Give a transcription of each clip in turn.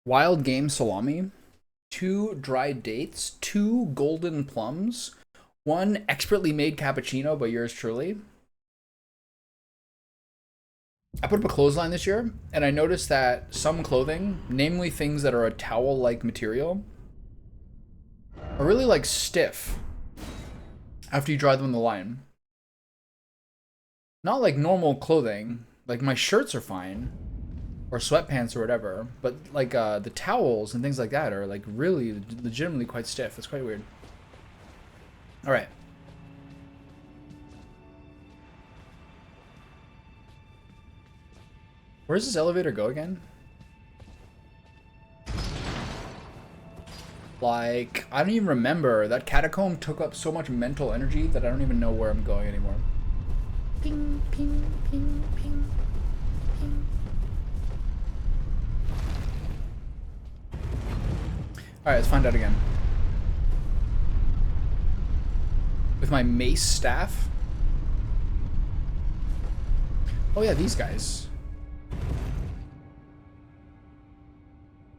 Wild game salami, two dried dates, two golden plums, one expertly made cappuccino by yours truly. I put up a clothesline this year, and I noticed that some clothing, namely things that are a towel-like material, are really like stiff after you dry them in the line. Not like normal clothing. Like my shirts are fine, or sweatpants or whatever, but like the towels and things like that are like really legitimately quite stiff. It's quite weird. All right. Where does this elevator go again? Like, I don't even remember. That catacomb took up so much mental energy that I don't even know where I'm going anymore. Ping, ping, ping, ping, ping. Alright, let's find out again. With my mace staff. Oh yeah, these guys.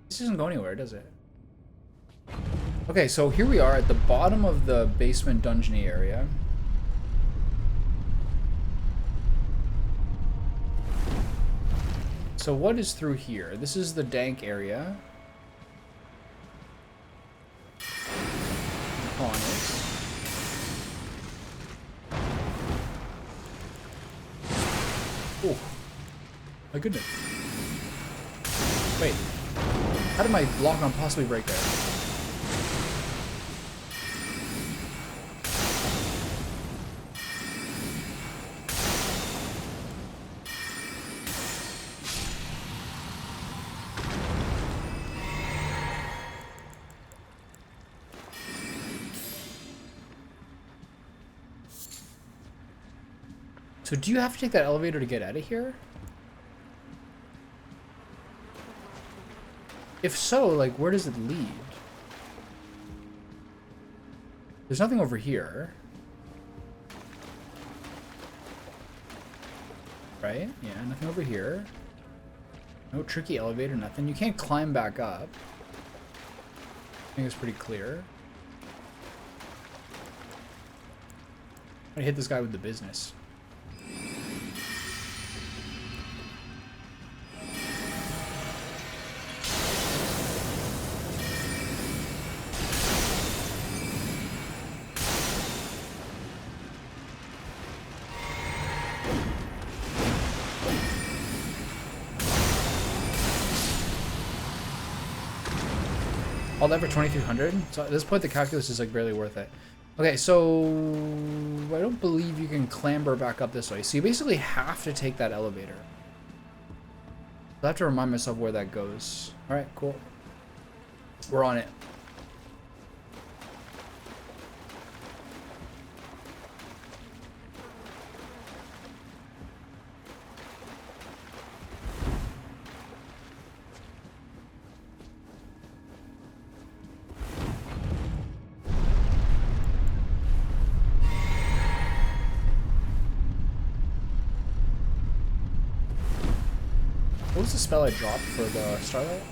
This doesn't go anywhere, does it? Okay, so here we are at the bottom of the basement dungeony area. So what is through here? This is the dank area. On it. Oh, my goodness. Wait, how did my block not possibly break there? So do you have to take that elevator to get out of here? If so, like, where does it lead? There's nothing over here. Right? Yeah, nothing over here. No tricky elevator, nothing. You can't climb back up. I think it's pretty clear. I'm gonna hit this guy with the business. All that for 2,300? So at this point, the calculus is like barely worth it. Okay, so I don't believe you can clamber back up this way. So you basically have to take that elevator. I have to remind myself where that goes. All right, cool. We're on it. What was the spell I dropped for the Starlight?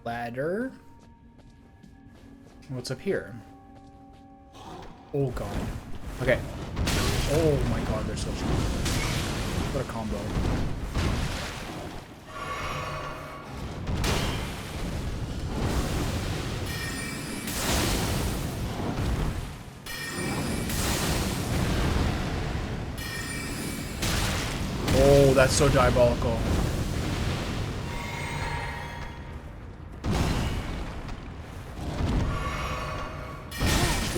Ladder. What's up here? Oh god. Okay. Oh my god, they're so strong. What a combo. Oh, that's so diabolical.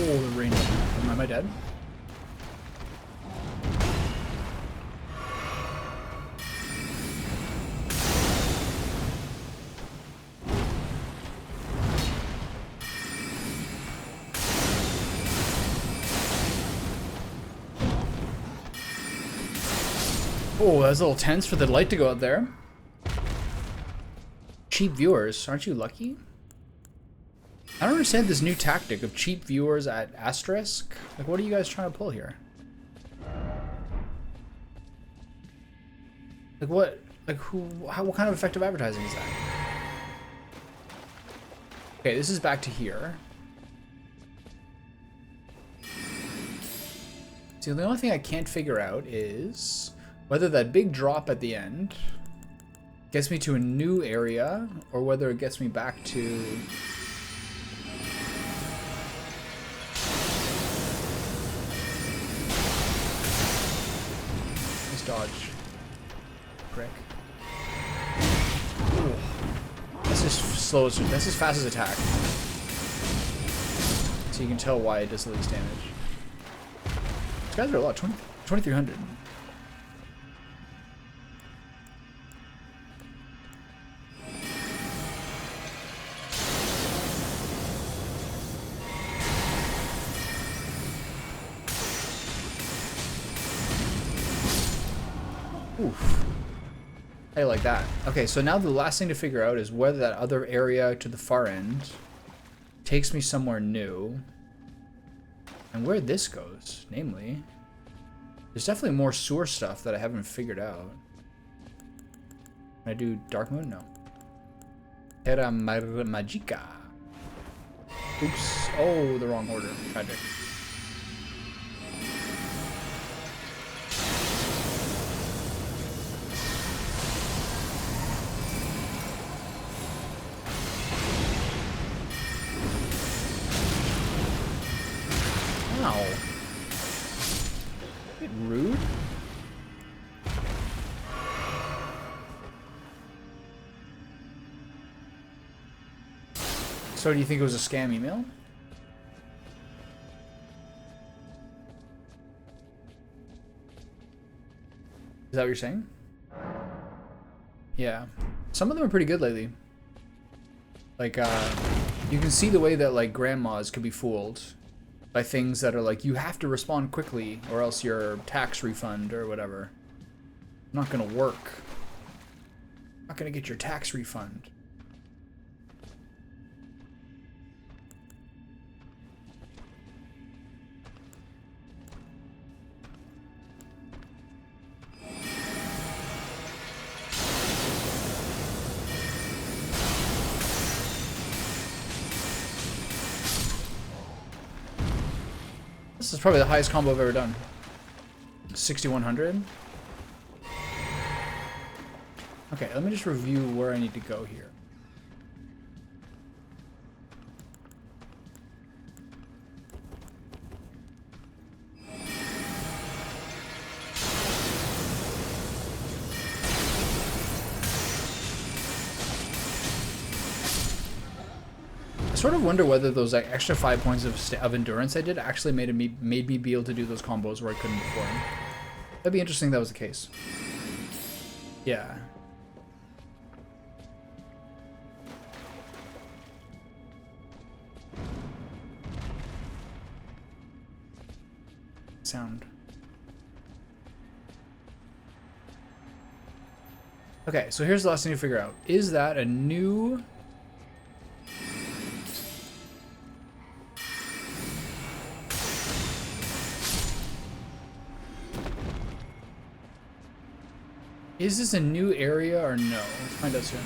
Oh, the range. Am I dead? Oh, that's a little tense for the light to go out there. Cheap viewers, aren't you lucky? I don't understand this new tactic of cheap viewers at asterisk. Like, what are you guys trying to pull here? Like, what? Like, what kind of effective advertising is that? Okay, this is back to here. See, the only thing I can't figure out is whether that big drop at the end gets me to a new area or whether it gets me back to... Nice dodge. Prick. Ooh. That's just slow. That's as fast as attack. So you can tell why it does the least damage. These guys are a lot. 2,300. Oof. How you like that? Okay, so now the last thing to figure out is whether that other area to the far end takes me somewhere new. And where this goes, namely, there's definitely more sewer stuff that I haven't figured out. Can I do Dark Moon? No. Terra Magica. Oops. Oh, the wrong order. Tragic. Ow. A bit rude. So do you think it was a scam email? Is that what you're saying? Yeah. Some of them are pretty good lately. Like, you can see the way that, like, grandmas could be fooled by things that are like, you have to respond quickly or else your tax refund or whatever. Not gonna work. Not gonna get your tax refund. This is probably the highest combo I've ever done. 6,100. Okay, let me just review where I need to go here. I sort of wonder whether those like extra 5 points of endurance I did actually made me be able to do those combos where I couldn't before. That'd be interesting if that was the case. Yeah. Sound. Okay, so here's the last thing to figure out. Is that a new... Is this a new area or no? Let's find out soon.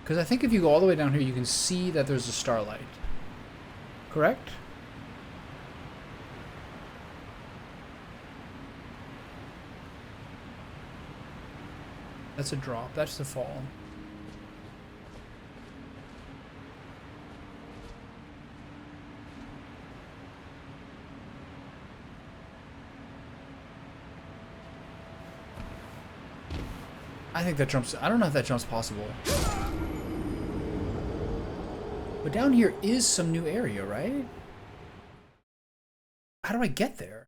Because I think if you go all the way down here, you can see that there's a starlight. Correct? That's a drop. That's the fall. I think that jumps... I don't know if that jump's possible. But down here is some new area, right? How do I get there?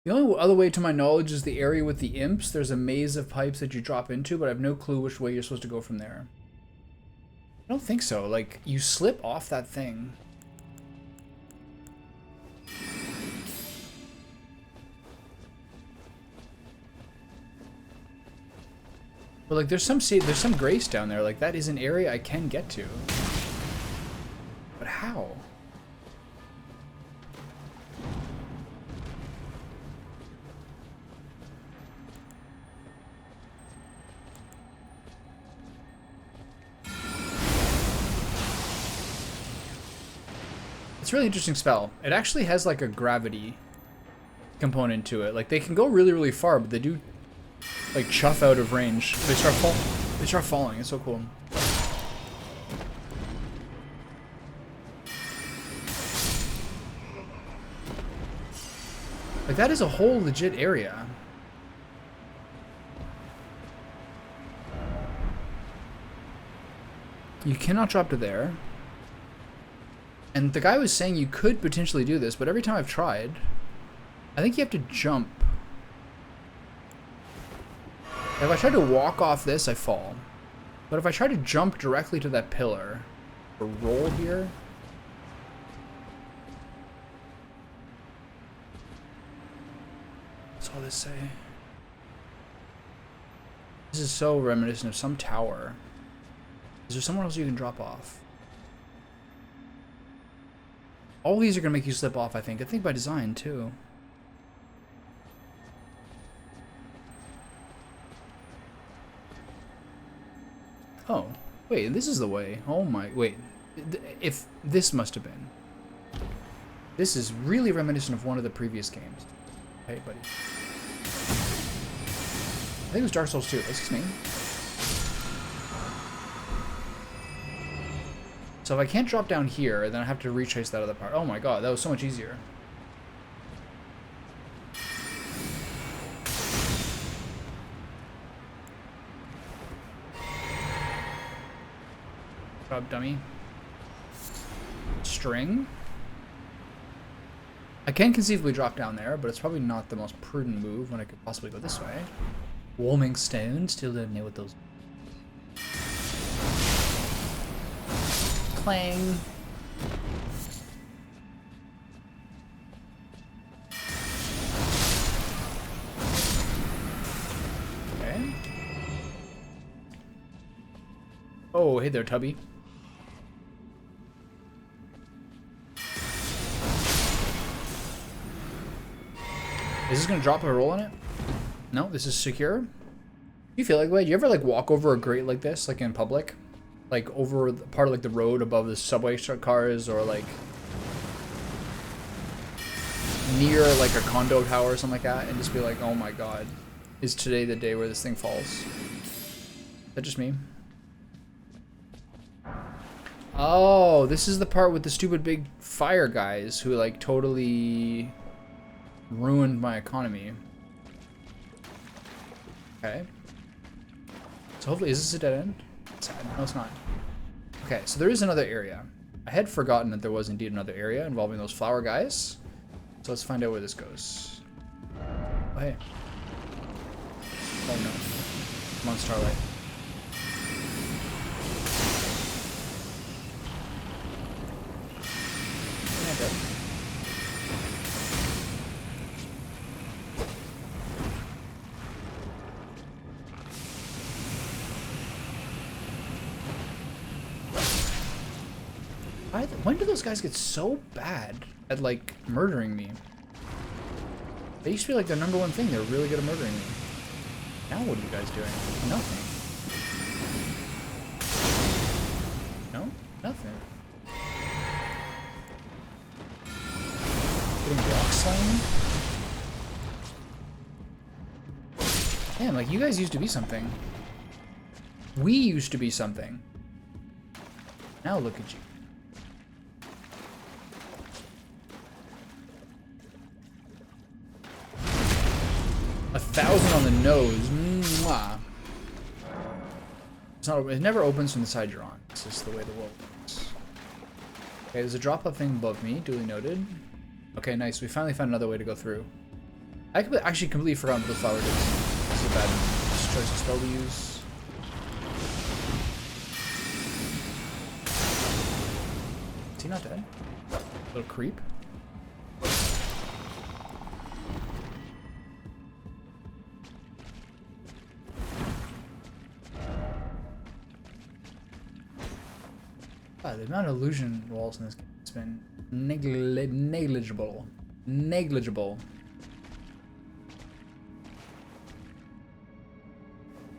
The only other way to my knowledge is the area with the imps. There's a maze of pipes that you drop into, but I have no clue which way you're supposed to go from there. I don't think so. Like, you slip off that thing. But like, there's some grace down there. Like, that is an area I can get to. But how? It's a really interesting spell. It actually has like a gravity component to it. Like, they can go really, really far, but they do like chuff out of range. They start falling. It's so cool. Like, that is a whole legit area. You cannot drop to there. And the guy was saying you could potentially do this, but every time I've tried, I think you have to jump. If I try to walk off this, I fall. But if I try to jump directly to that pillar, or roll here. What's all this say? This is so reminiscent of some tower. Is there somewhere else you can drop off? All these are going to make you slip off, I think. I think by design, too. Oh, wait, this is the way. Oh my, wait. If this must have been. This is really reminiscent of one of the previous games. Hey, buddy. I think it was Dark Souls 2. Excuse me. So if I can't drop down here, then I have to retrace that other part. Oh my god, that was so much easier. Drop dummy. String. I can conceivably drop down there, but it's probably not the most prudent move when I could possibly go this way. Warming stone, still don't know what those... Clang. Okay. Oh, hey there, Tubby. Is this gonna drop a roll on it? No, this is secure. Do you feel like that? Do you ever like walk over a grate like this, like in public? Like over the part of like the road above the subway cars, or like near like a condo tower or something like that, and just be like, oh my god, is today the day where this thing falls? Is that just me? Oh, this is the part with the stupid big fire guys who like totally ruined my economy. Okay. So hopefully, is this a dead end? Sad. No, it's not. Okay, so there is another area. I had forgotten that there was indeed another area involving those flower guys. So let's find out where this goes. Oh, hey. Oh no. Come on, Starlight. Yeah, dead. When do those guys get so bad at, like, murdering me? They used to be, like, the #1 thing. They were really good at murdering me. Now what are you guys doing? Nothing. No? Nothing. Getting block slain? Damn, like, you guys used to be something. We used to be something. Now look at you. 1,000 on the nose. Mwah. It's not. It never opens from the side you're on. It's just the way the world works. Okay, there's a drop-up thing above me. Duly noted. Okay, nice. We finally found another way to go through. I actually completely forgot what the flower does. This is a bad choice of spell to use. Is he not dead? Little creep. The amount of illusion walls in this game has been negligible. Negligible.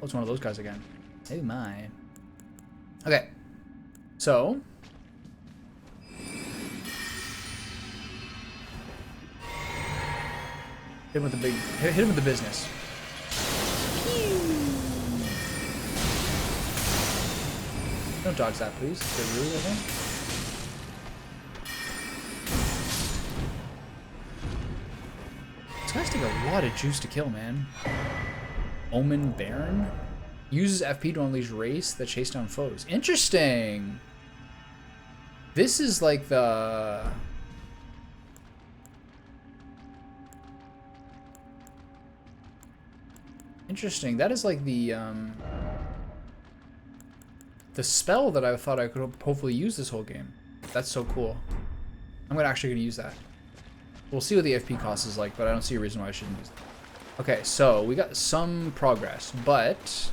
Oh, it's one of those guys again. Oh my. Okay. So. Hit him with the big. Hit him with the business. Don't dodge that, please. It's a bit rude, I think. These guys take a lot of juice to kill, man. Omen Baron uses FP to unleash race that chase down foes. Interesting. This is like the. Interesting. That is like the spell that I thought I could hopefully use this whole game. That's so cool. I'm actually gonna use that. We'll see what the FP cost is like, but I don't see a reason why I shouldn't use it. Okay, so we got some progress, but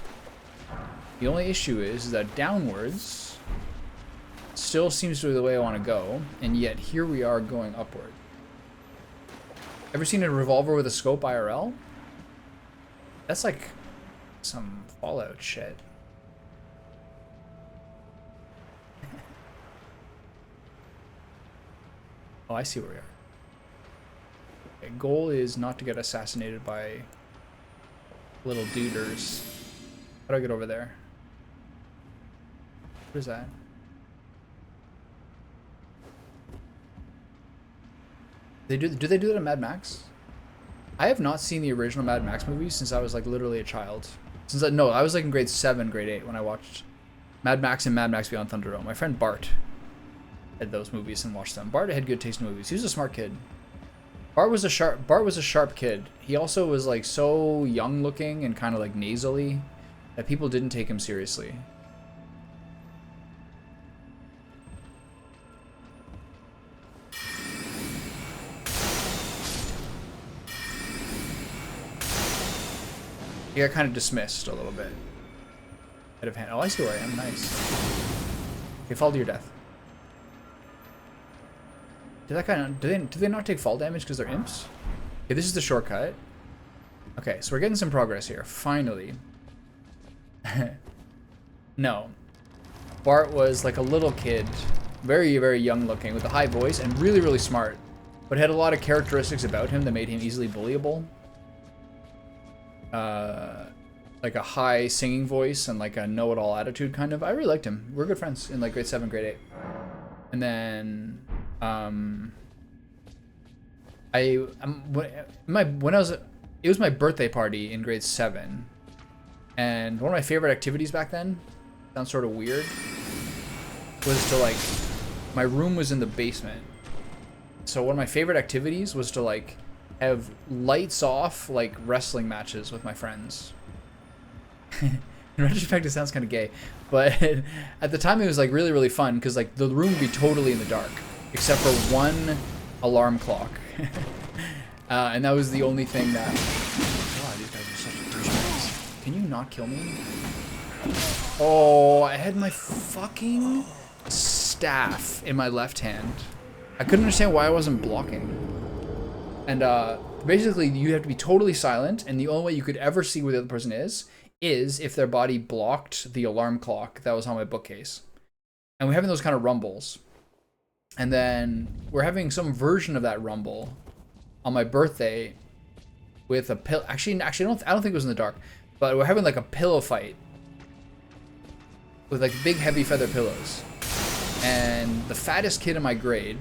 the only issue is that downwards still seems to be the way I want to go, and yet here we are going upward. Ever seen a revolver with a scope IRL? That's like some Fallout shit. Oh, I see where we are. Okay, goal is not to get assassinated by little duders. How do I get over there? What is that? Do they do that in Mad Max? I have not seen the original Mad Max movies since I was like literally a child. I was like in grade 7, grade 8 when I watched Mad Max and Mad Max Beyond Thunderdome. My friend Bart had those movies and watched them. Bart had good taste in movies. He was a smart kid. Bart was a sharp kid. He also was like so young looking and kind of like nasally that people didn't take him seriously. He got kind of dismissed a little bit. Head of hand. Oh, I see where I am. Nice. Okay, fall to your death. Did that kind of? Do they not take fall damage because they're imps? Okay, this is the shortcut. Okay, so we're getting some progress here. Finally. No. Bart was like a little kid, very, very young looking, with a high voice and really, really smart, but had a lot of characteristics about him that made him easily bullyable. Like a high singing voice and like a know-it-all attitude kind of. I really liked him. We're good friends in like grade 7, grade 8. And then it was my birthday party in grade 7, and one of my favorite activities back then, sounds sort of weird, was to like, my room was in the basement, so one of my favorite activities was to like have lights off like wrestling matches with my friends. In retrospect, it sounds kind of gay, but at the time it was like really, really fun because like the room would be totally in the dark except for one alarm clock. And that was the only thing that. God, these guys are such douchebags. Can you not kill me? Oh, I had my fucking staff in my left hand. I couldn't understand why I wasn't blocking. And basically, you have to be totally silent, and the only way you could ever see where the other person is if their body blocked the alarm clock that was on my bookcase. And we're having those kind of rumbles. And then we're having some version of that rumble on my birthday with a pill. Actually, I don't think it was in the dark, but we're having like a pillow fight with like big, heavy feather pillows. And the fattest kid in my grade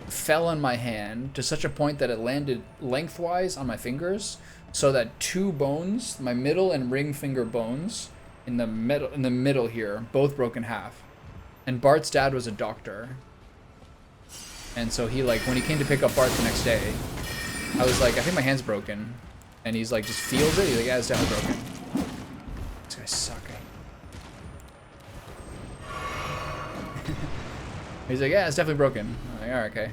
fell on my hand to such a point that it landed lengthwise on my fingers, so that two bones, my middle and ring finger bones, in the middle here, both broke in half. And Bart's dad was a doctor, and so he like, when he came to pick up Bart the next day, I was like, I think my hand's broken, and he's like, just feels it. He's like, yeah, it's definitely broken. These guys suck. He's like, yeah, it's definitely broken. I'm like, alright, okay.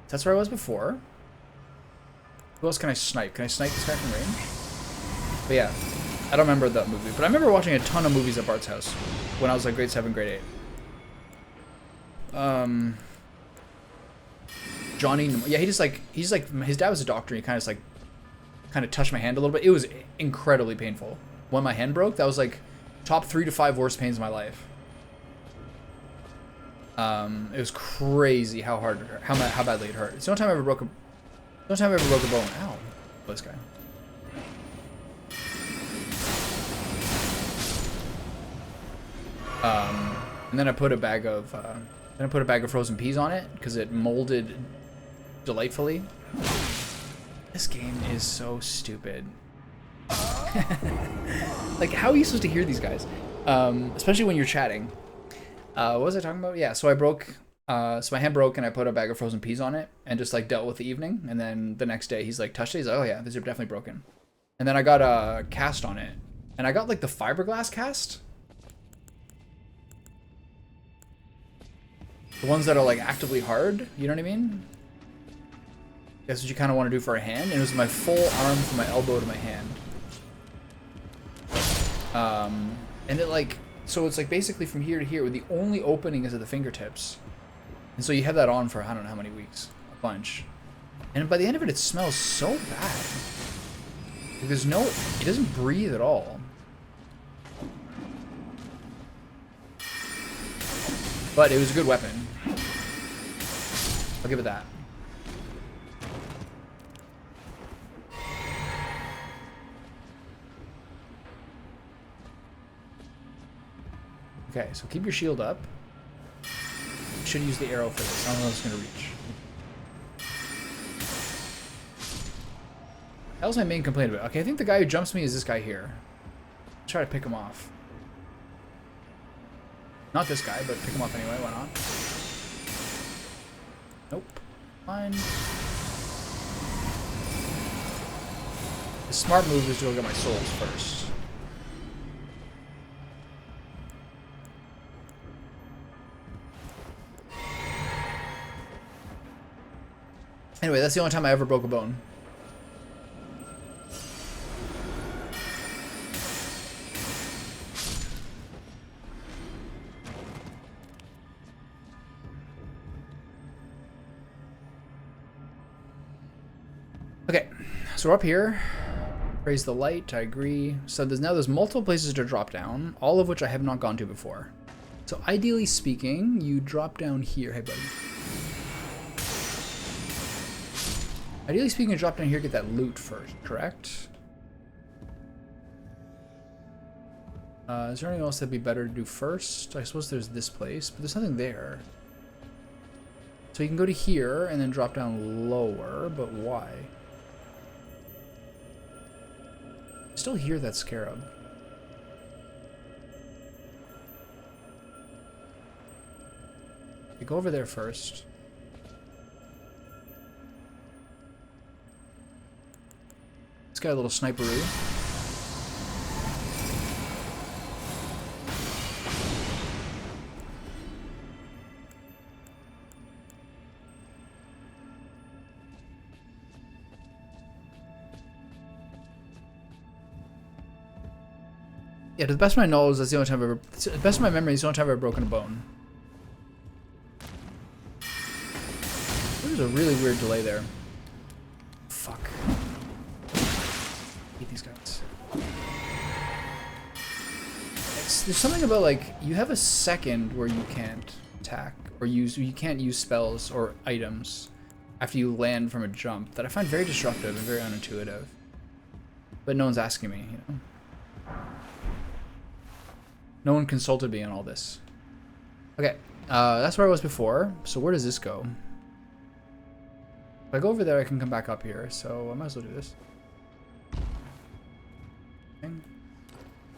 That's where I was before. Who else can I snipe? Can I snipe this guy from range? But yeah, I don't remember that movie. But I remember watching a ton of movies at Bart's house when I was like grade 7, grade 8. Johnny, yeah, he's like, his dad was a doctor. And he kind of touched my hand a little bit. It was incredibly painful. When my hand broke, that was like top 3 to 5 worst pains of my life. It was crazy how hard it hurt, how badly it hurt. It's the only time I ever broke a bone. Ow, this guy. And then I put a bag of frozen peas on it because it molded delightfully. This game is so stupid. Like, how are you supposed to hear these guys? Especially when you're chatting. What was I talking about? Yeah, so I broke, so my hand broke and I put a bag of frozen peas on it and just like dealt with the evening. And then the next day he's like touched it. He's like, oh yeah, these are definitely broken. And then I got a cast on it. And I got like the fiberglass cast. The ones that are like actively hard, you know what I mean? That's what you kind of want to do for a hand. And it was my full arm from my elbow to my hand. And it like, so it's like basically from here to here, where the only opening is at the fingertips. And so you have that on for I don't know how many weeks, a bunch. And by the end of it, it smells so bad. Like there's no, it doesn't breathe at all. But it was a good weapon. I'll give it that. Okay, so keep your shield up. Should use the arrow for this. I don't know if it's gonna reach. That was my main complaint about it. Okay, I think the guy who jumps me is this guy here. Let's try to pick him off. Not this guy, but pick him up anyway, why not? Nope. Fine. The smart move is to go get my souls first. Anyway, that's the only time I ever broke a bone. Okay, so we're up here. Raise the light, I agree. So there's multiple places to drop down, all of which I have not gone to before. So ideally speaking, you drop down here. Hey, buddy. Ideally speaking, you drop down here, get that loot first, correct? Is there anything else that'd be better to do first? I suppose there's this place, but there's nothing there. So you can go to here and then drop down lower, but why? I still hear that scarab. You go over there first. This guy a little sniperoo. Yeah, to the best of my knowledge, that's the only time I've ever... To the best of my memory, it's the only time I've ever broken a bone. There's a really weird delay there. Fuck. I hate these guys. There's something about, like, you have a second where you can't attack, or you can't use spells or items after you land from a jump that I find very disruptive and very unintuitive. But no one's asking me, you know? No one consulted me on all this. Okay, that's where I was before. So where does this go? If I go over there, I can come back up here. So I might as well do this. Okay.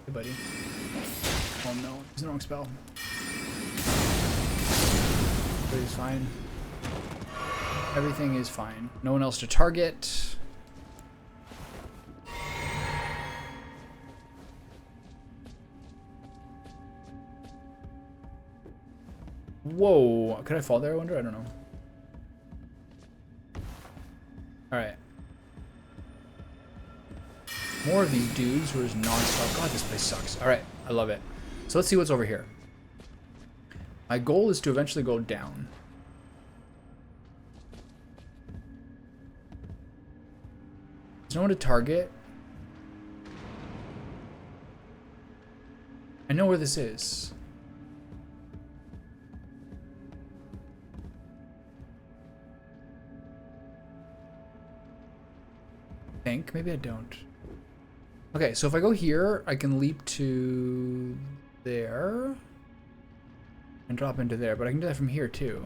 Hey, buddy. Oh no, it's the wrong spell. Everything's fine. Everything is fine. No one else to target. Whoa, could I fall there, I wonder? I don't know. Alright. More of these dudes who are just non-stop. God, this place sucks. Alright, I love it. So let's see what's over here. My goal is to eventually go down. There's no one to target. I know where this is. I think. Maybe I don't. Okay, so if I go here, I can leap to there and drop into there, but I can do that from here too.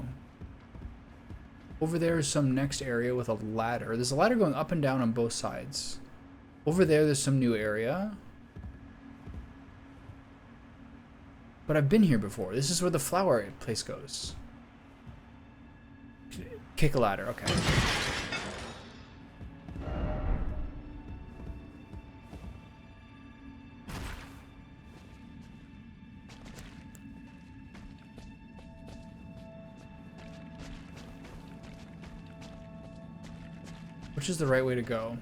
Over there is some next area with a ladder. There's a ladder going up and down on both sides. Over there's some new area. But I've been here before. This is where the flower place goes. Kick a ladder, okay. Which is the right way to go?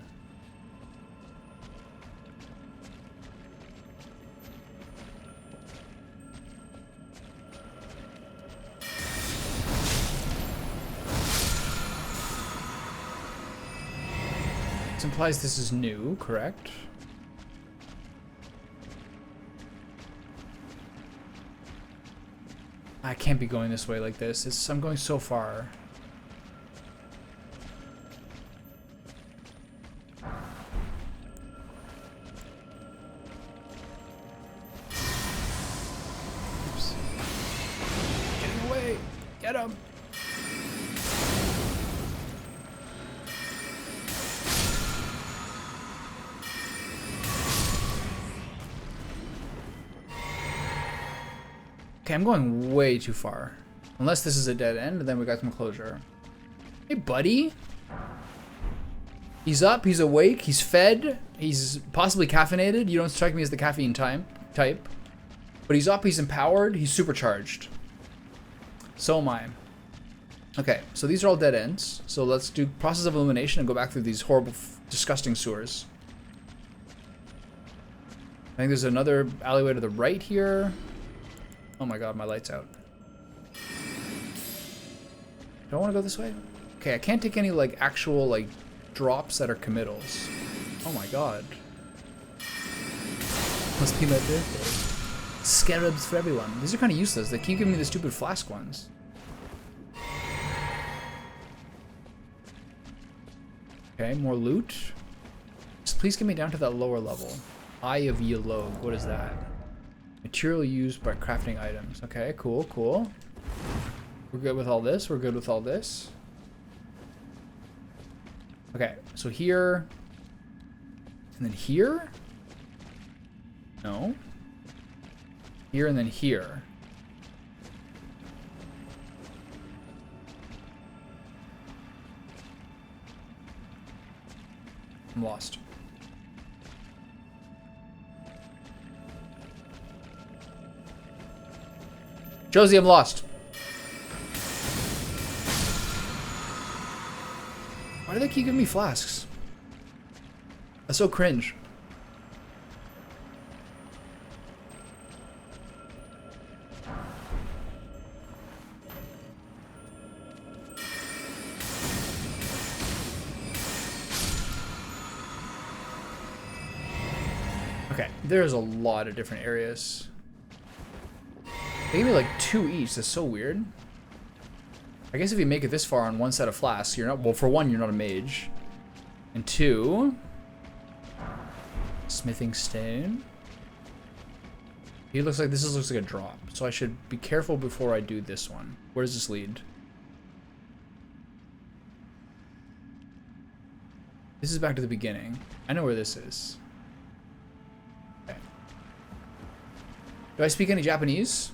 This implies this is new, correct? I can't be going this way like this. I'm going so far. Oops. Getting away! Get him! Okay, I'm going way too far. Unless this is a dead end, then we got some closure. Hey, buddy. He's up, he's awake, he's fed, he's possibly caffeinated. You don't strike me as the caffeine type. But he's up, he's empowered, he's supercharged. So am I. Okay, so these are all dead ends. So let's do process of elimination and go back through these horrible, disgusting sewers. I think there's another alleyway to the right here. Oh my god, my light's out. Do I want to go this way? Okay, I can't take any, like, actual, like, drops that are committals. Oh my god. Must be my birthday. Scarabs for everyone. These are kind of useless. They keep giving me the stupid flask ones. Okay, more loot. Just please get me down to that lower level. Eye of Yellow. What is that? Material used by crafting items. Okay, cool, cool. We're good with all this. We're good with all this. Okay, so here. And then here? No. Here and then here. I'm lost. Josie, I'm lost. Why do they keep giving me flasks? That's so cringe. Okay, there's a lot of different areas. They gave me like 2 each. That's so weird. I guess if you make it this far on one set of flasks, you're not... Well, for one, you're not a mage. And 2... Smithing stone. It looks like... This looks like a drop. So I should be careful before I do this one. Where does this lead? This is back to the beginning. I know where this is. Okay. Do I speak any Japanese?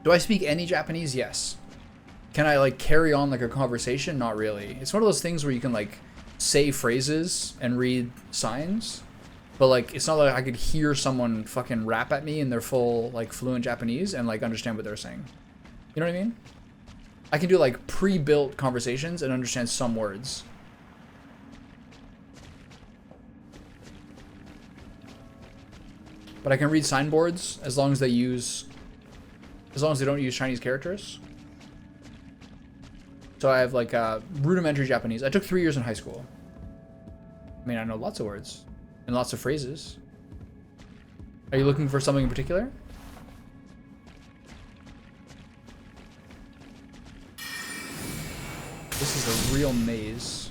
Do I speak any Japanese? Yes. Can I, like, carry on, like, a conversation? Not really. It's one of those things where you can, like, say phrases and read signs. But like, it's not like I could hear someone fucking rap at me in their full like fluent Japanese and like understand what they're saying. You know what I mean? I can do like pre-built conversations and understand some words. But I can read signboards as long as they don't use Chinese characters. So I have like rudimentary Japanese. I took 3 years in high school. I mean, I know lots of words and lots of phrases. Are you looking for something in particular? This is a real maze.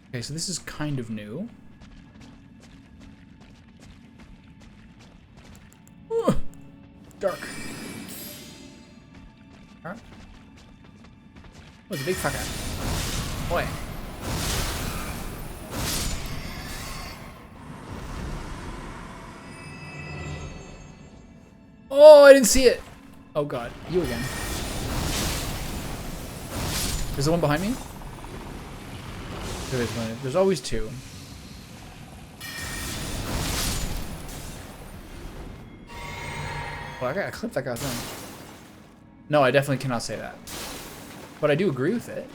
Okay, so this is kind of new. Ooh, dark. Alright. Oh, it's a big fucker. Boy. Oh, I didn't see it. Oh god, you again. There's the one behind me? There is one. There's always two. Well, I gotta clip that guy's thing. No, I definitely cannot say that. But I do agree with it.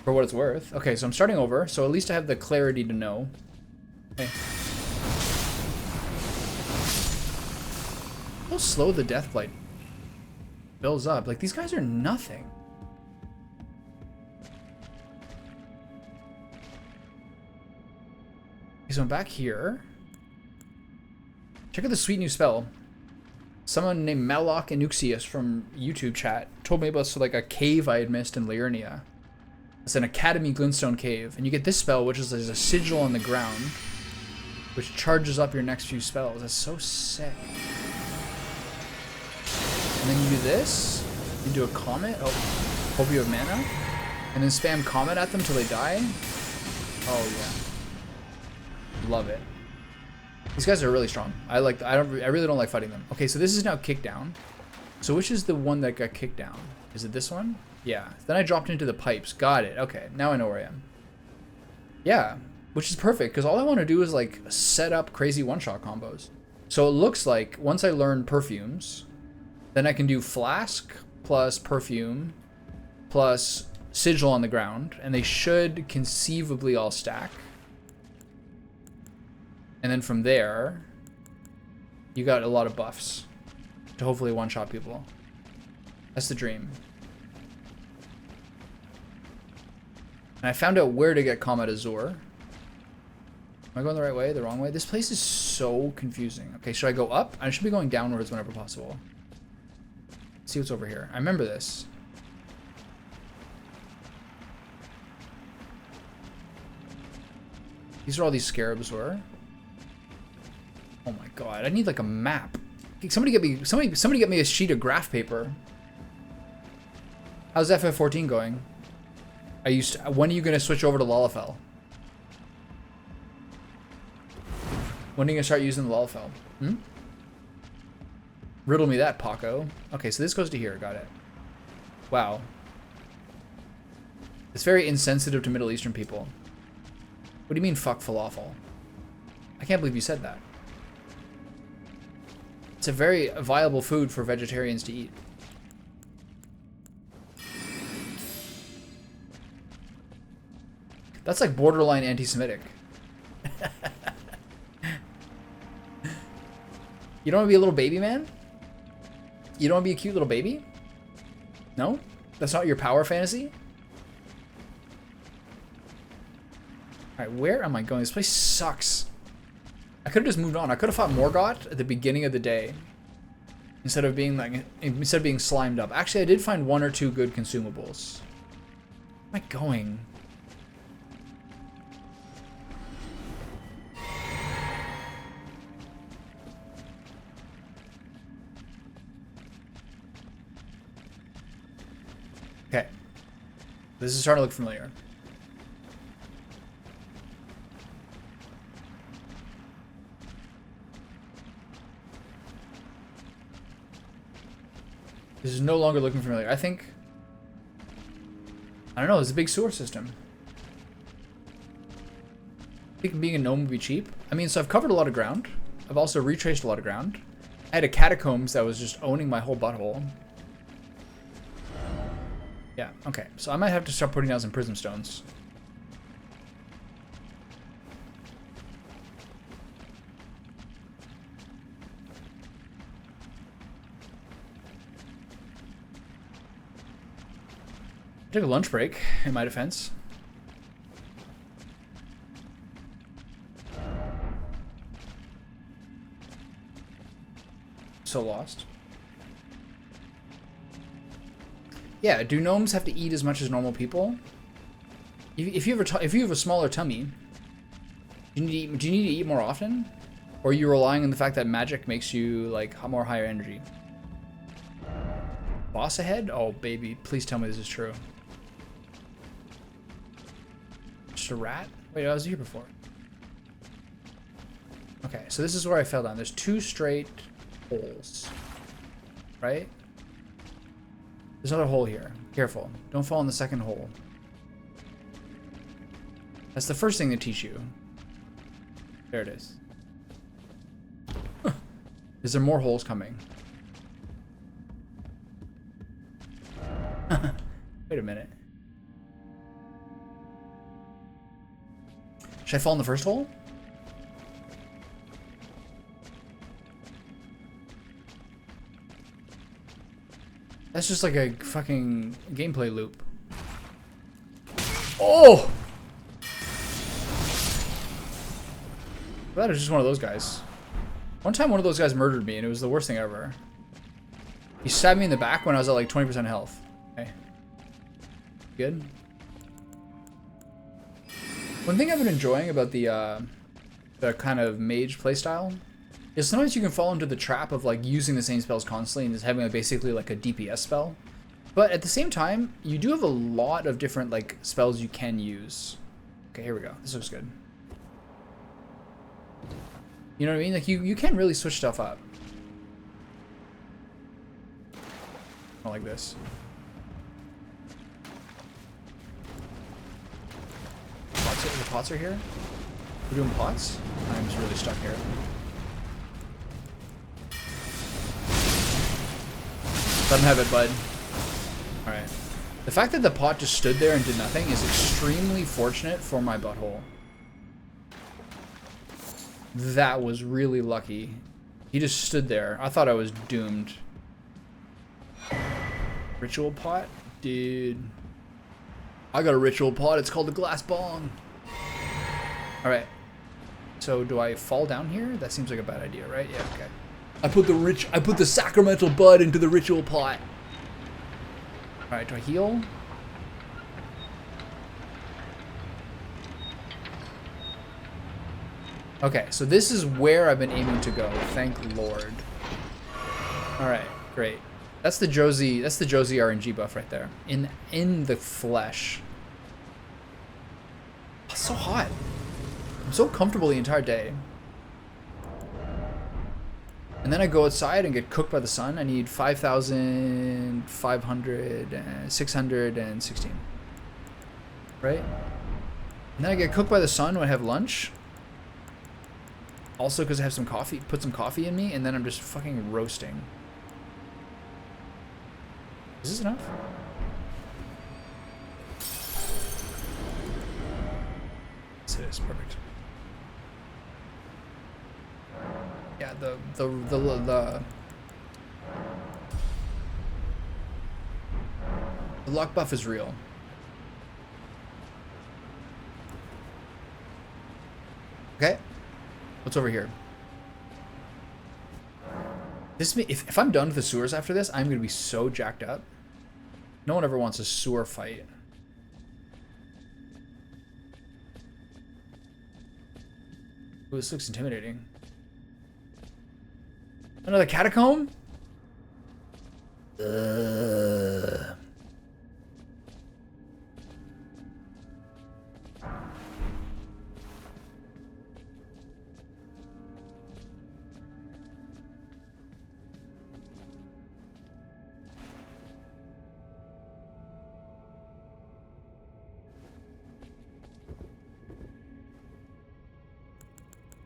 For what it's worth. Okay, so I'm starting over, so at least I have the clarity to know. Okay. How slow the Deathblight builds up. Like, these guys are nothing. Okay, so I'm back here. Check out the sweet new spell. Someone named Malok and Uxius from YouTube chat told me about like a cave I had missed in Liurnia. It's an Academy Glintstone cave, and you get this spell, which is there's a sigil on the ground, which charges up your next few spells. That's so sick. And then you do this. You do a comet. Oh, hope you have mana. And then spam comet at them till they die. Oh yeah. Love it. These guys are really strong. I really don't like fighting them. Okay, so this is now kicked down. So which is the one that got kicked down? Is it this one? Yeah. Then I dropped into the pipes. Got it. Okay, now I know where I am. Yeah, which is perfect because all I want to do is like set up crazy one-shot combos. So it looks like once I learn perfumes, then I can do flask plus perfume plus sigil on the ground, and they should conceivably all stack. And then from there, you got a lot of buffs to hopefully one-shot people. That's the dream. And I found out where to get Comet Azure. Am I going the right way? The wrong way? This place is so confusing. Okay, should I go up? I should be going downwards whenever possible. Let's see what's over here. I remember this. These are all these scarabs were. Oh my god, I need like a map. Somebody get me a sheet of graph paper. How's FF14 going? When are you gonna switch over to Lalafell? When are you gonna start using the Lalafell? Hmm? Riddle me that, Paco. Okay, so this goes to here, got it. Wow. It's very insensitive to Middle Eastern people. What do you mean, fuck falafel? I can't believe you said that. It's a very viable food for vegetarians to eat. That's like borderline anti-Semitic. You don't want to be a little baby man? You don't want to be a cute little baby? No? That's not your power fantasy? Alright, where am I going? This place sucks. I could have just moved on. I could have fought Morgott at the beginning of the day. Instead of being slimed up. Actually, I did find 1 or 2 good consumables. Where am I going? Okay. This is starting to look familiar. This is no longer looking familiar. I think... I don't know, it's a big sewer system. I think being a gnome would be cheap. I mean, so I've covered a lot of ground. I've also retraced a lot of ground. I had a catacombs that was just owning my whole butthole. Yeah, okay. So I might have to start putting down some prism stones. I took a lunch break, in my defense. So lost. Yeah, do gnomes have to eat as much as normal people? If you have a smaller tummy, do you need to eat more often? Or are you relying on the fact that magic makes you like more higher energy? Boss ahead? Oh baby, please tell me this is true. Just a rat? Wait, I was here before. Okay, so this is where I fell down. There's 2 straight holes, right? There's another hole here. Careful. Don't fall in the second hole. That's the first thing they teach you. There it is. Is there more holes coming? Wait a minute. Should I fall in the first hole? That's just like a fucking gameplay loop. Oh! That is just one of those guys. One time one of those guys murdered me and it was the worst thing ever. He stabbed me in the back when I was at like 20% health. Okay. Good. One thing I've been enjoying about the kind of mage playstyle is sometimes you can fall into the trap of like using the same spells constantly and just having basically like a DPS spell. But at the same time, you do have a lot of different like spells you can use. Okay, here we go. This looks good. You know what I mean? Like you can really switch stuff up. I like this. The pots are here? We're doing pots? I'm just really stuck here. Let him have it, bud. Alright. The fact that the pot just stood there and did nothing is extremely fortunate for my butthole. That was really lucky. He just stood there. I thought I was doomed. Ritual pot? Dude. I got a ritual pot. It's called the glass bong. Alright. So do I fall down here? That seems like a bad idea, right? Yeah, okay. I put the sacramental bud into the ritual pot. Alright, do I heal? Okay, so this is where I've been aiming to go. Thank Lord. Alright, great. That's the Josie RNG buff right there. In the flesh. It's so hot. I'm so comfortable the entire day. And then I go outside and get cooked by the sun. I need 616. Right? And then I get cooked by the sun when I have lunch. Also because I have some coffee, put some coffee in me, and then I'm just fucking roasting. Is this enough? Yes, it is. Perfect. Yeah, the luck buff is real. Okay. What's over here? This if I'm done with the sewers after this, I'm gonna be so jacked up. No one ever wants a sewer fight. Ooh, this looks intimidating. Another catacomb?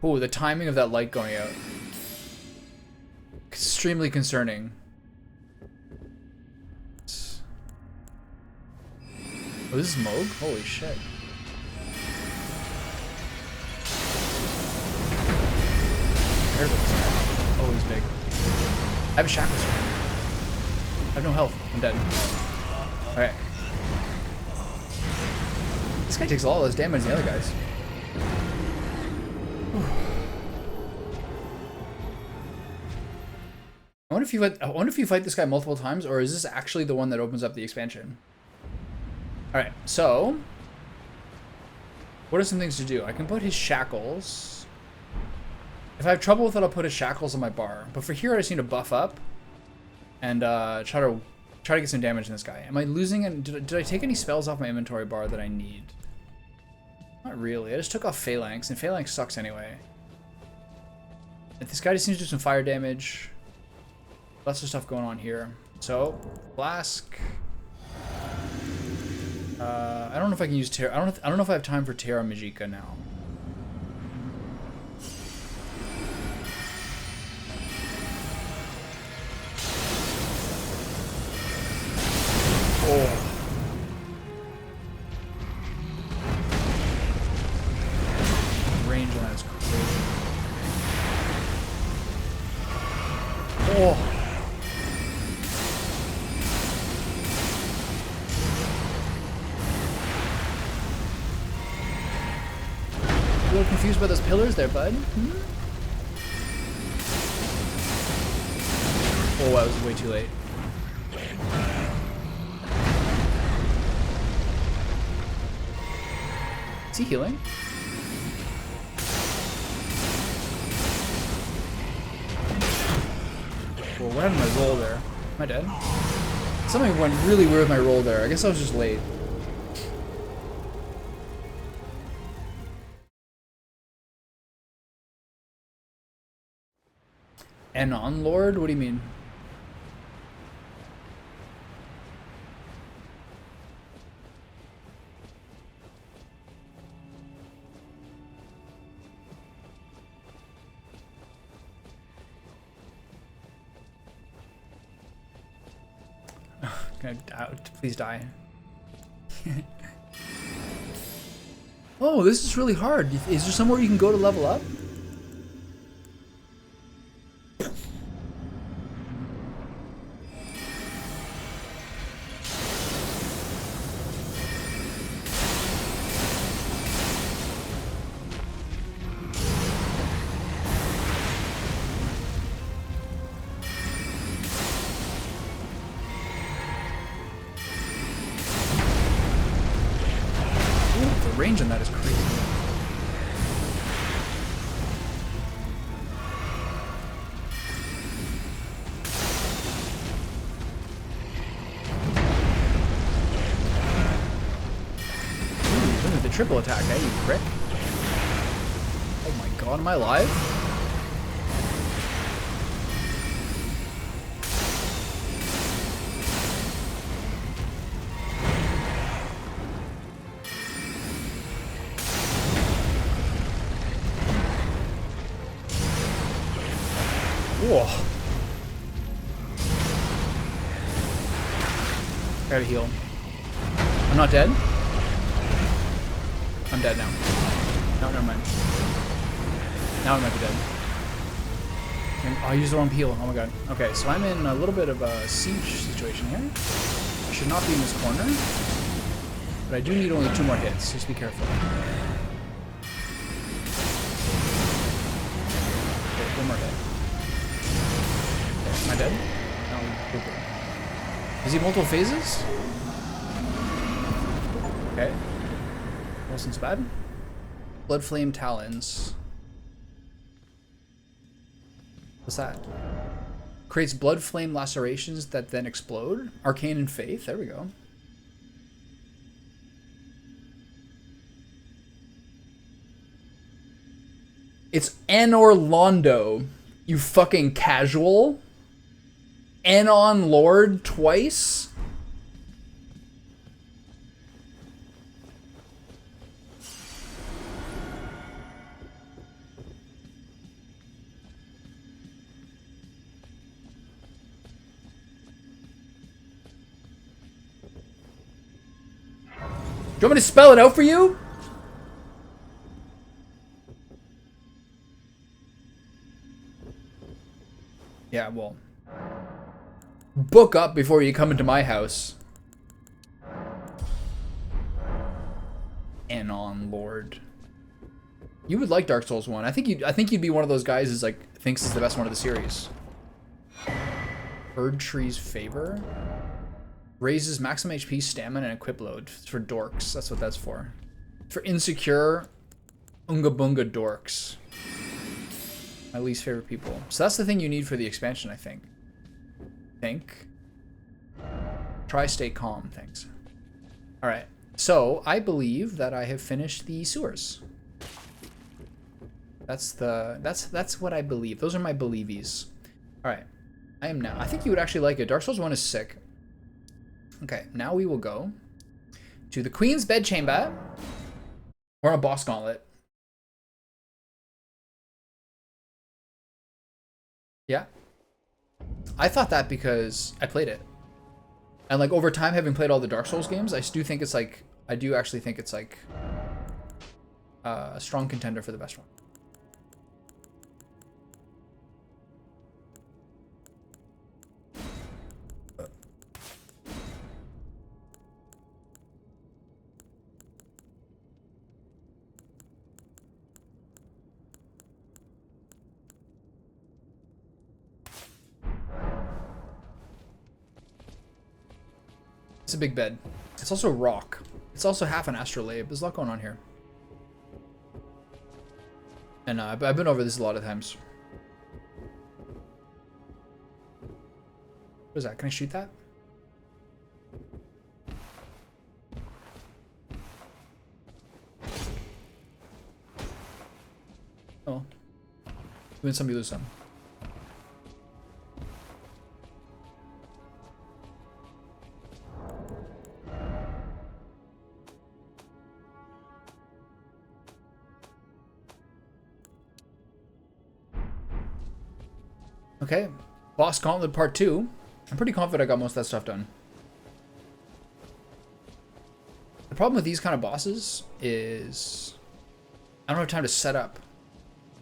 Oh, the timing of that light going out. Extremely concerning. Oh, this is Moog? Holy shit. Oh, he's big. I have a shackle sword. I have no health. I'm dead. Alright. This guy takes a lot less damage than the other guys. I wonder if you fight this guy multiple times, or is this actually the one that opens up the expansion? Alright, so what are some things to do? I can put his shackles. If I have trouble with it, I'll put his shackles on my bar. But for here, I just need to buff up and try to get some damage in this guy. Am I losing it? Did I take any spells off my inventory bar that I need? Not really. I just took off Phalanx, and Phalanx sucks anyway. This guy just seems to do some fire damage. Lots of stuff going on here. So, Flask. I don't know if I can use Terra. I don't know if I have time for Terra Magica now. Oh. Range on that is crazy. Oh. A little confused by those pillars there, bud. Hmm? Oh, that was way too late. Is he healing? Well, what happened to my roll there? Am I dead? Something went really weird with my roll there. I guess I was just late. Anon Lord? What do you mean? Please die. Oh, this is really hard. Is there somewhere you can go to level up? Range on that is crazy. Ooh, look at the triple attack, eh, you prick? Oh my god, am I alive? Whoa. Gotta heal. I'm not dead? I'm dead now. No, never mind. Now I might be dead. Oh, I used the wrong peel. Oh my god. Okay, so I'm in a little bit of a siege situation here. I should not be in this corner. But I do need only 2 more hits. Just be careful. Okay, 1 more hit. Am I dead? No, okay. Is he multiple phases? Okay. Wilson's bad. Blood Flame Talons. What's that? Creates blood flame lacerations that then explode. Arcane and Faith. There we go. It's Anorlondo. You fucking casual. Anon Lord twice? you want me to spell it out for you? Yeah, well. Book up before you come into my house. Anon Lord. You would like Dark Souls 1. I think you'd be one of those guys who's like thinks it's the best one of the series. Bird Tree's Favor. Raises maximum HP, stamina, and equip load. It's for dorks. That's what that's for. For insecure Unga Bunga dorks. My least favorite people. So that's the thing you need for the expansion, I think. Try stay calm, thanks. Alright. So I believe that I have finished the sewers. That's what I believe. Those are my believies. Alright. I am now. I think you would actually like it. Dark Souls 1 is sick. Okay, now we will go to the Queen's Bedchamber. Or a boss gauntlet. Yeah. I thought that because I played it. And like over time, having played all the Dark Souls games, I do think it's like, I do actually think it's like a strong contender for the best one. It's a big bed. It's also rock. It's also half an astrolabe. There's a lot going on here. And I've been over this a lot of times. What is that? Can I shoot that? Oh. You win some, you lose some. Okay, Boss Gauntlet Part 2. I'm pretty confident I got most of that stuff done. The problem with these kind of bosses is I don't have time to set up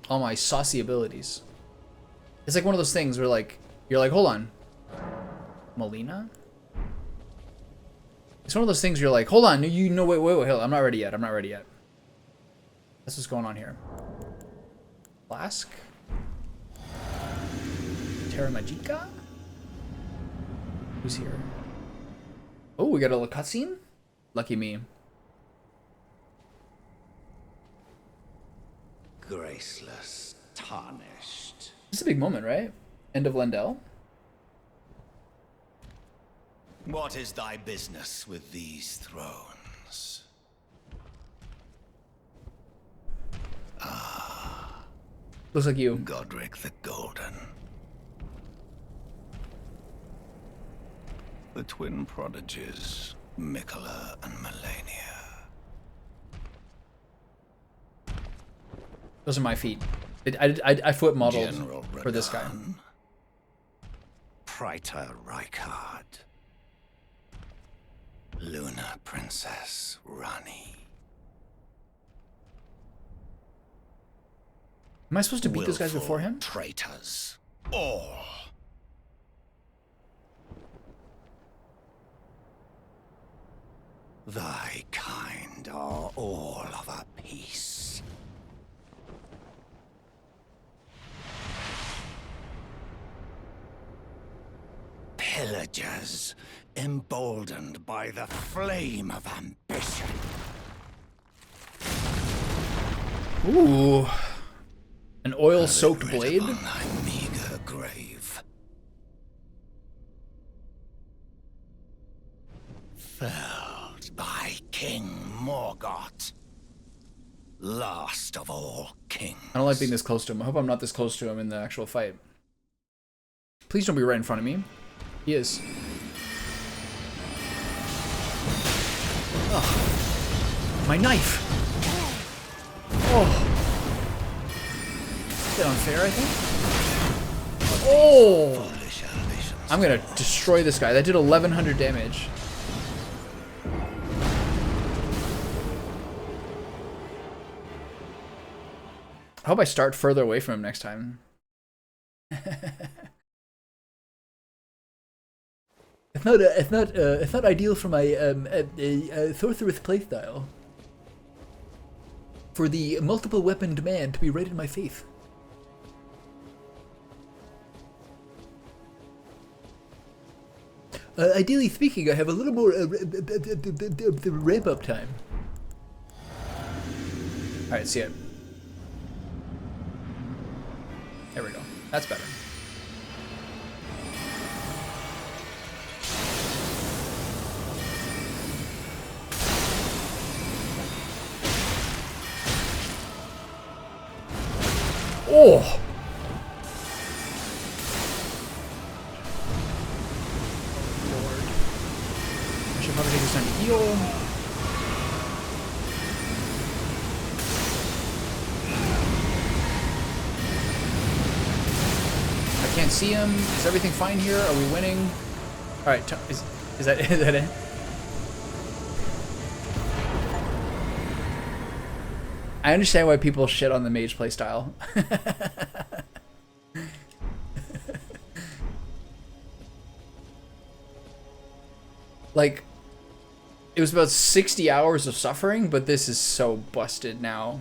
all my saucy abilities. It's like one of those things where like, you're like, hold on. Melina? It's one of those things where you're like, hold on, you know, wait, I'm not ready yet, I'm not ready yet. That's what's going on here. Flask? Terra Magica? Who's here? Oh, we got a little cutscene? Lucky me. Graceless, tarnished. This is a big moment, right? End of Lendell. What is thy business with these thrones? Ah. Looks like you. Godric the Golden. The twin prodigies, Mikola and Melania. Those are my feet. I foot modeled General for this guy. Radahn, Praetor Rykard, Luna Princess Rani. Am I supposed to beat those guys before him? Traitors, all. Thy kind are all of a piece. Pillagers, emboldened by the flame of ambition. Ooh. An oil-soaked blade? Upon thy meager grave. Felled by King Morgott. Last of all kings. I don't like being this close to him. I hope I'm not this close to him in the actual fight. Please don't be right in front of me. He is. Oh. My knife! Oh. It's a bit unfair, I think. Oh! I'm gonna destroy this guy. That did 1100 damage. I hope I start further away from him next time. It's not ideal for my sorceress playstyle. For the multiple weaponed man to be right in my face. Ideally speaking, I have a little more ramp up time. Alright, see it. There we go. That's better. Oh! Lord. I should probably take this time to heal. I can't see him. Is everything fine here? Are we winning? Alright, is that it? I understand why people shit on the mage playstyle. Like, it was about 60 hours of suffering, but this is so busted now.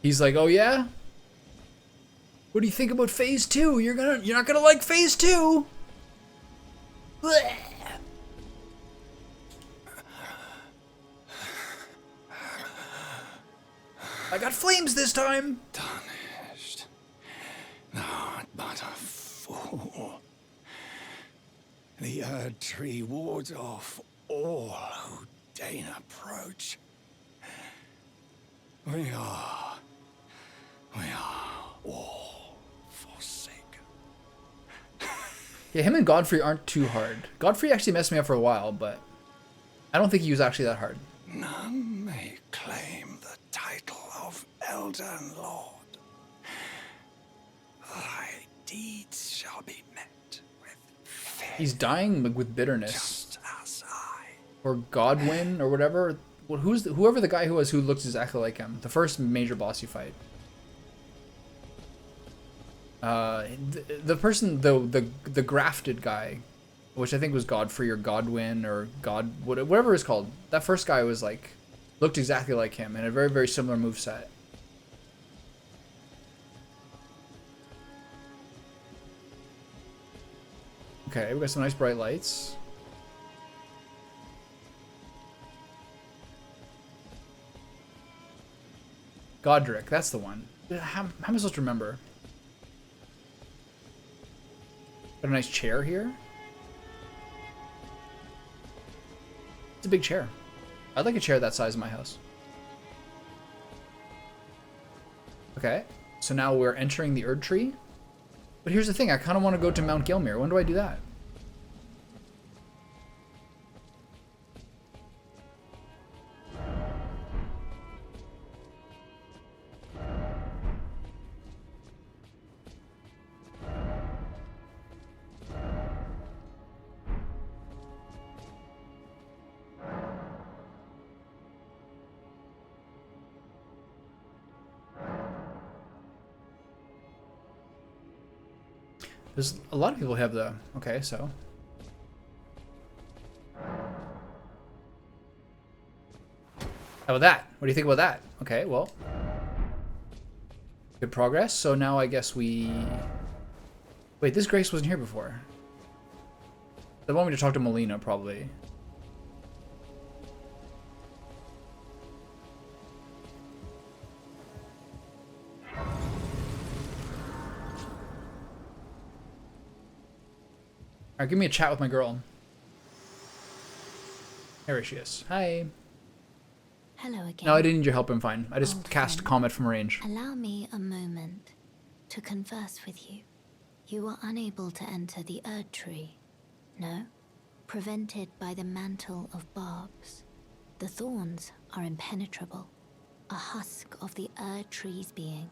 He's like, "Oh yeah? What do you think about phase 2? You're not gonna like phase 2." Blech. I got flames this time. Tarnished. Not but a fool. The Erd Tree wards off all who deign approach. We are all forsaken. Yeah, him and Godfrey aren't too hard. Godfrey actually messed me up for a while, but I don't think he was actually that hard. None may claim the title of Elden Lord. Thy deeds shall be met with fear. He's dying with bitterness. Just as I. Or Godwin, or whatever. Well, whoever the guy who looked exactly like him. The first major boss you fight. The person, the grafted guy, which I think was Godfrey or Godwin or whatever it's called. That first guy was like, looked exactly like him and a very, very similar moveset. Okay, we got some nice bright lights. Godric, that's the one. How am I supposed to remember? Got a nice chair here. It's a big chair. I'd like a chair that size in my house. Okay, so now we're entering the Erd Tree. But here's the thing, I kind of want to go to Mount Gilmere. When do I do that? There's a lot of people who have the... Okay, so... How about that? What do you think about that? Okay, well... Good progress. So now I guess we... Wait, this Grace wasn't here before. They want me to talk to Melina, probably. Alright, give me a chat with my girl. There she is. Hi. Hello again. No, I didn't need your help. I'm fine. I just Old cast friend. Comet from range. Allow me a moment to converse with you. You were unable to enter the Erd Tree, no? Prevented by the mantle of barbs. The thorns are impenetrable, a husk of the Erd Tree's being.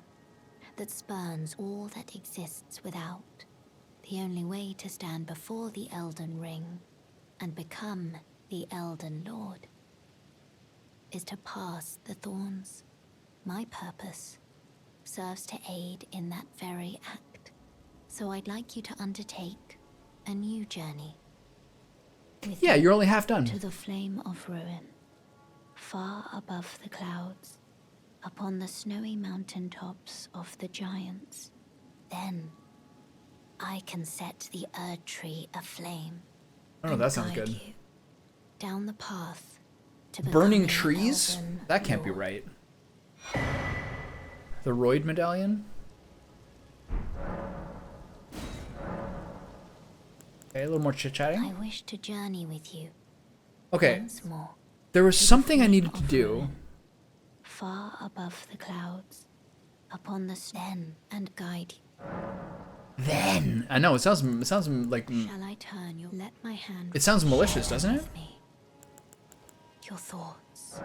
that spurns all that exists without. The only way to stand before the Elden Ring and become the Elden Lord is to pass the thorns. My purpose serves to aid in that very act. So I'd like you to undertake a new journey. Yeah, you're only half done. To the flame of ruin, far above the clouds, upon the snowy mountain tops of the giants. Then I can set the Erd Tree aflame. Oh, that sounds guide good. you down the path to Burning becoming trees? Elden That can't be Lord. right. The Roid medallion? Okay, a little more chit-chatting. I wish to journey with you Okay, once more. there was to the something I flame needed to of do. ruin, far above the clouds, upon the then and guide you. Then I know it sounds like Shall I turn your let my hand it sounds malicious, share doesn't it? with me your thoughts,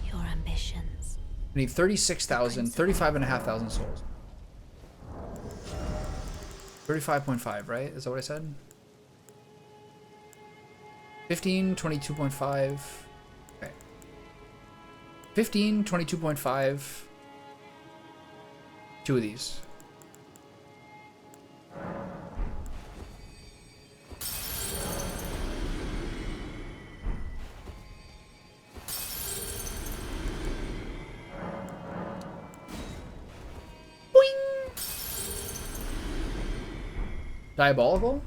your ambitions. I need 36,000, 35,500 souls. 35.5, right? Is that what I said? 15, 22.5. Okay. 15, 22.5. Two of these. Boing! Diabolical?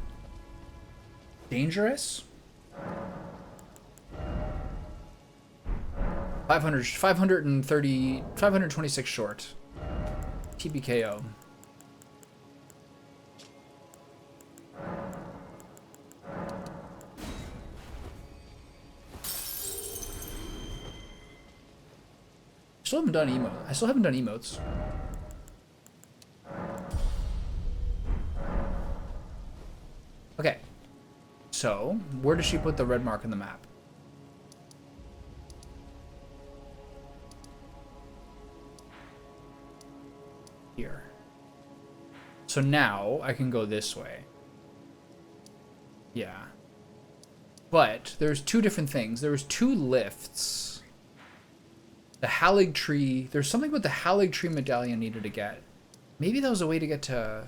Dangerous? 526 short. TBKO. Still haven't done emote. I still haven't done emotes. Okay. So, where does she put the red mark in the map? Here. So now I can go this way. Yeah. But there's two different things. There was two lifts. The Halig Tree. There's something about the Halig Tree medallion needed to get. Maybe that was a way to get to...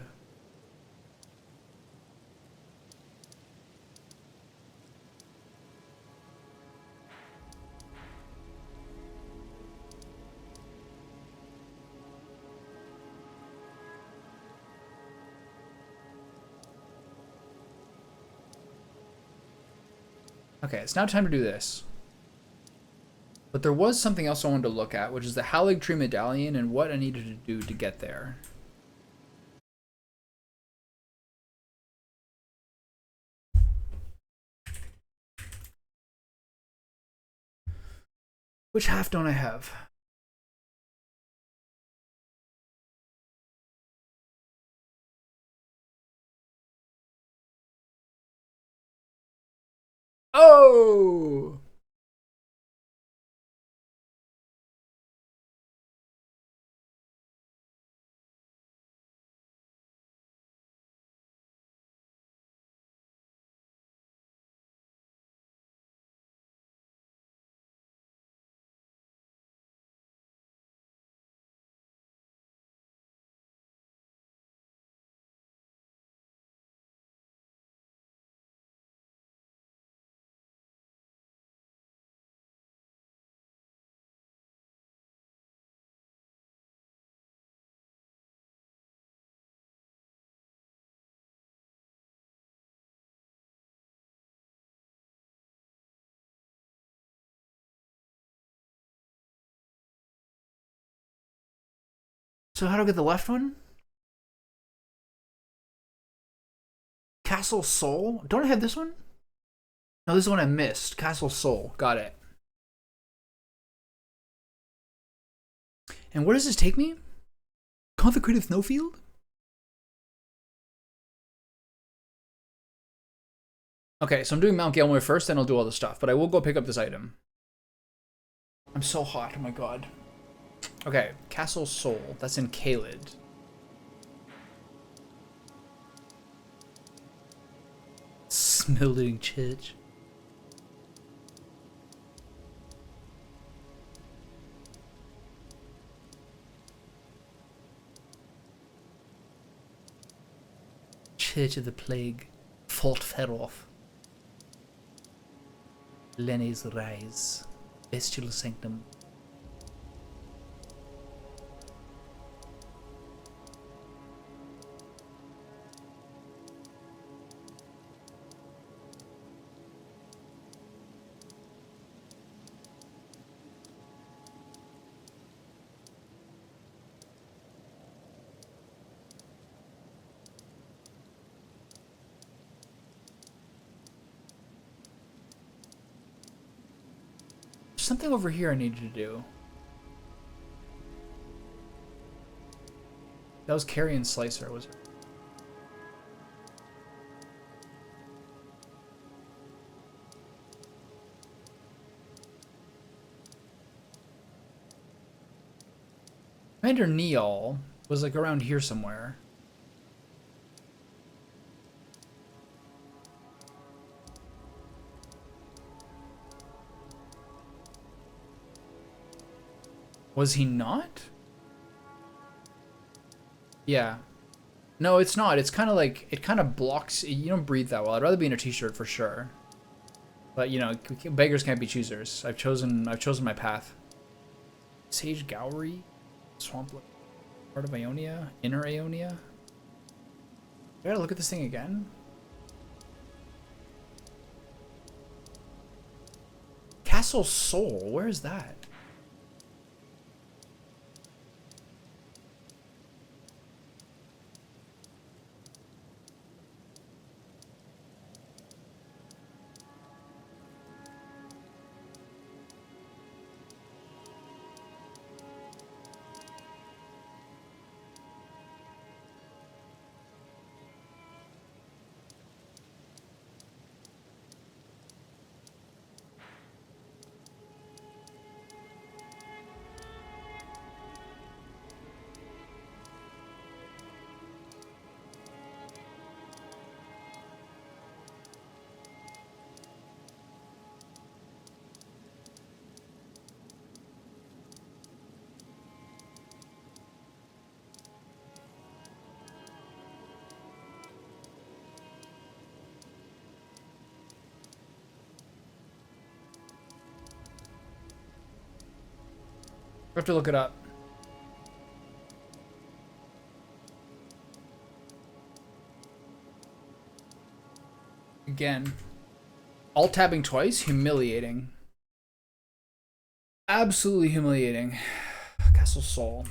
Okay, it's now time to do this. But there was something else I wanted to look at, which is the Halig Tree medallion and what I needed to do to get there. Which half don't I have? Oh! So how do I get the left one? Castle Soul? Don't I have this one? No, this is the one I missed. Castle Soul. Got it. And where does this take me? Consecrated Snowfield? Okay, so I'm doing Mount Galway first, then I'll do all the stuff. But I will go pick up this item. I'm so hot, oh my god. Okay, Castle Soul. That's in Caelid. Smoldering church. Church of the Plague. Fort Ferof. Lenne's Rise. Bestial Sanctum. Something over here I need you to do. That was Carrion Slicer, was it? Commander Neal was like around here somewhere. Was he not? Yeah. No, it's not. It's kind of like, it kind of blocks, you don't breathe that well. I'd rather be in a t-shirt for sure. But, you know, beggars can't be choosers. I've chosen my path. Sage Gowrie? Swamp, part of Ionia? Inner Ionia? I gotta look at this thing again. Castle Soul, where is that? I have to look it up. Again. Alt-tabbing twice? Humiliating. Absolutely humiliating. Castle Soul.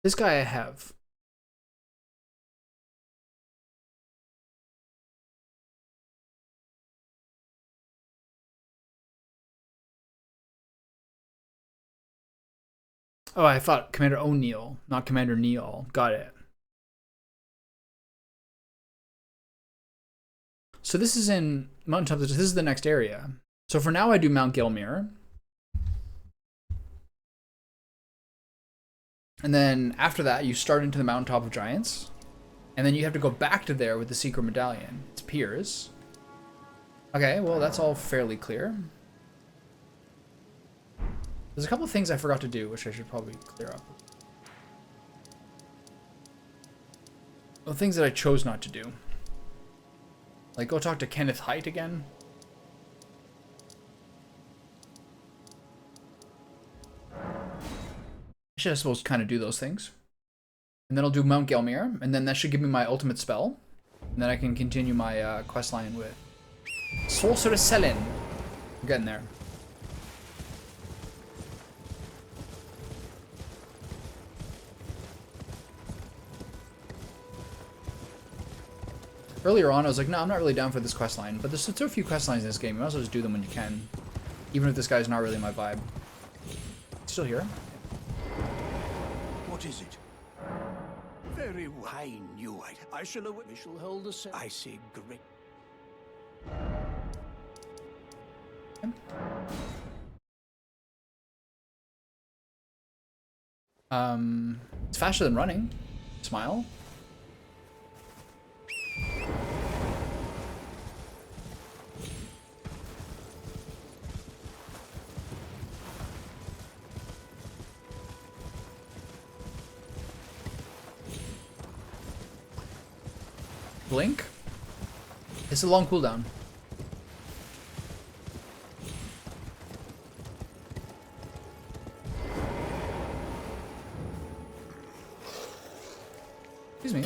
This guy I have. Oh, I thought Commander O'Neill, not Commander Neal. Got it. So this is in Mountaintop. This is the next area. So for now, I do Mount Gelmir. And then after that, you start into the Mountaintop of Giants. And then you have to go back to there with the Secret Medallion. It's Piers. Okay, well, that's all fairly clear. There's a couple of things I forgot to do, which I should probably clear up. Well, things that I chose not to do. Like, go talk to Kenneth Haight again. I should, I suppose, kind of do those things. And then I'll do Mount Gelmir, and then that should give me my ultimate spell. And then I can continue my quest line with Sorcerer Selin. I'm getting there. Earlier on, I was like, no, I'm not really down for this quest line. But there's so few quest lines in this game. You might as well just do them when you can. Even if this guy's not really my vibe. Still here? What is it? Very well. I knew it. I shall hold the set. I see great. It's faster than running. Smile. Blink. It's a long cooldown. Excuse me.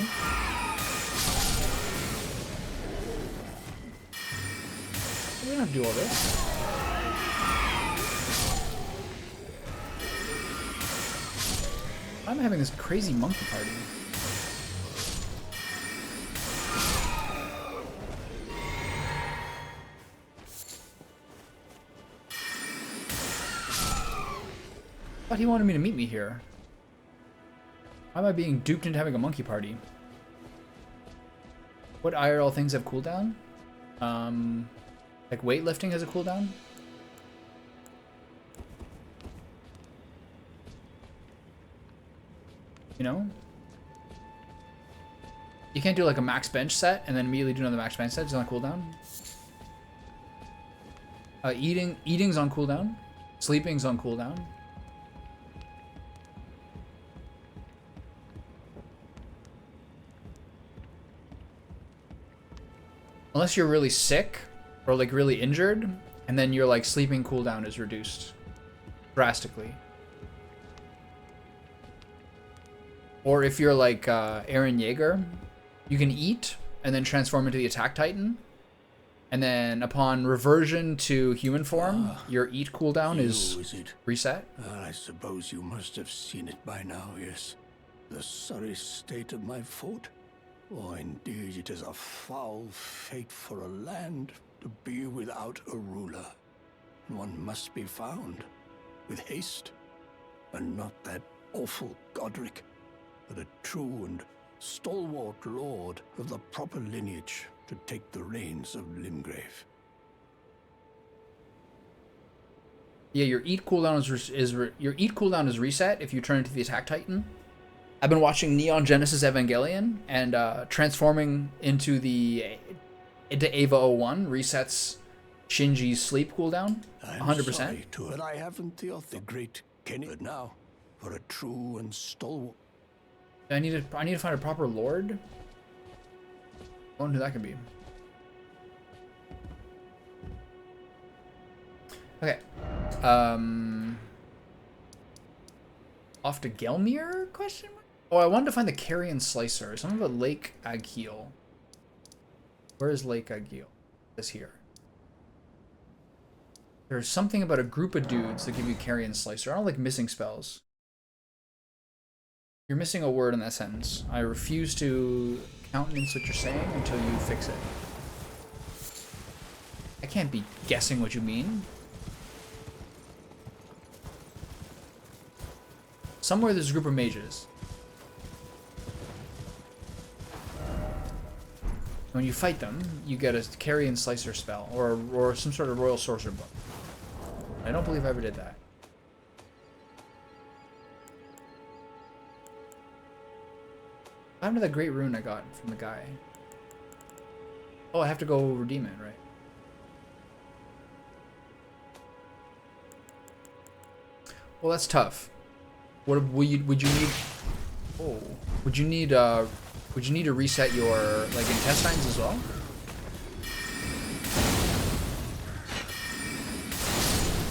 We don't have to do all this. I'm having this crazy monkey party. I thought he wanted me to meet me here. Why am I being duped into having a monkey party? What IRL things have cooldown? Like weightlifting has a cooldown? You know? You can't do like a max bench set and then immediately do another max bench set. It's on a cooldown. Eating's on cooldown. Sleeping's on cooldown. Unless you're really sick or like really injured, and then your like sleeping cooldown is reduced drastically. Or if you're like Eren Yeager, you can eat and then transform into the Attack Titan. And then upon reversion to human form, your eat cooldown is reset. I suppose you must have seen it by now, yes. The sorry state of my fort. Oh, indeed, it is a foul fate for a land to be without a ruler. One must be found with haste, and not that awful Godric, but a true and stalwart lord of the proper lineage to take the reins of Limgrave. Yeah, your eat cooldown is reset if you turn into the Attack Titan. I've been watching Neon Genesis Evangelion, and transforming into Ava 01 resets Shinji's sleep cooldown 100%. But I haven't the great Kenny. But now, for a true and stalwart. I need to find a proper lord. I wonder who that could be. Okay. Off to Gelmir? Question mark? Oh, I wanted to find the Carrion Slicer. Something about Lake Agheel. Where is Lake Agheel? This here. There's something about a group of dudes that give you Carrion Slicer. I don't like missing spells. You're missing a word in that sentence. I refuse to countenance what you're saying until you fix it. I can't be guessing what you mean. Somewhere there's a group of mages. When you fight them, you get a Carrion Slicer spell, or some sort of Royal Sorcerer book. I don't believe I ever did that. What happened to that great rune I got from the guy? Oh, I have to go redeem it, right? Well, that's tough. What would you need? Oh, would you need to reset your like intestines as well?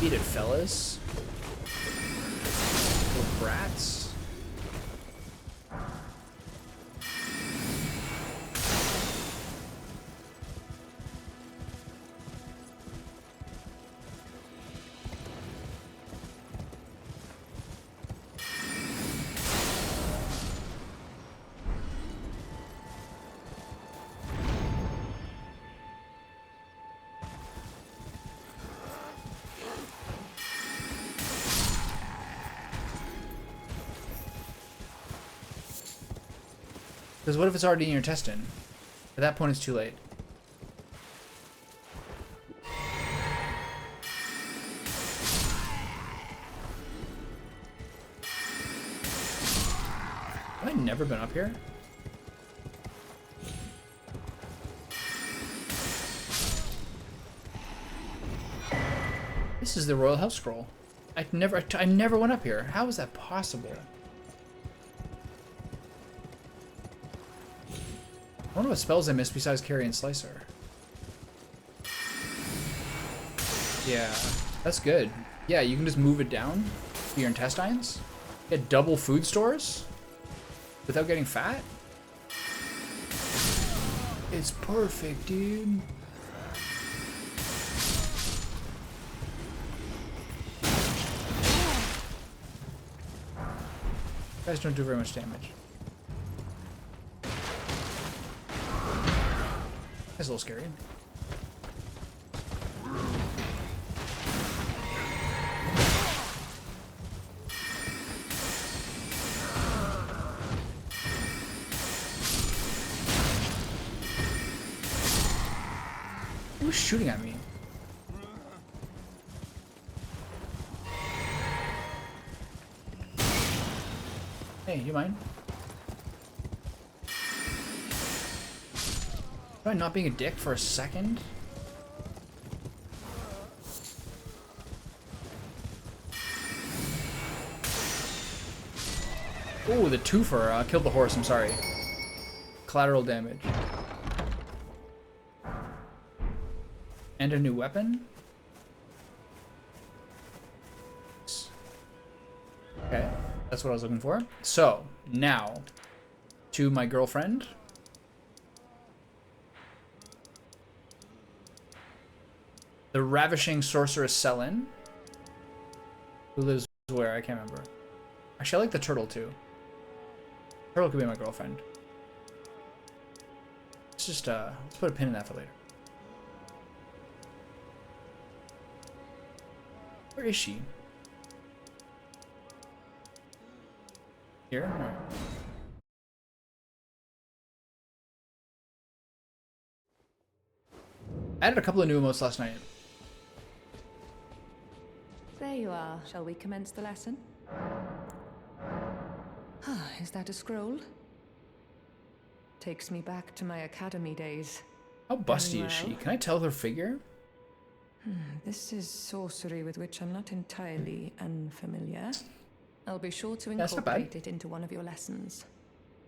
Beat it, fellas. Little brats. Because what if it's already in your intestine? At that point, it's too late. Have I never been up here? This is the Royal Health Scroll. I never went up here. How is that possible? I wonder what spells I missed besides Carry and Slicer. Yeah, that's good. Yeah, you can just move it down to your intestines. Get double food stores without getting fat. It's perfect, dude. Guys don't do very much damage. That's a little scary. Who's shooting at me? Hey, you mind? Am I not being a dick for a second? Oh, the twofer killed the horse, I'm sorry. Collateral damage. And a new weapon? Okay, that's what I was looking for. So, now, to my girlfriend. The ravishing sorceress Selin. Who lives where? I can't remember. Actually, I like the turtle too. Turtle could be my girlfriend. Let's just, let's put a pin in that for later. Where is she? Here? Alright. I added a couple of new emotes last night. There you are. Shall we commence the lesson? Ah, is that a scroll? Takes me back to my academy days. How busty is she? Can I tell her figure? This is sorcery with which I'm not entirely unfamiliar. I'll be sure to incorporate it into one of your lessons.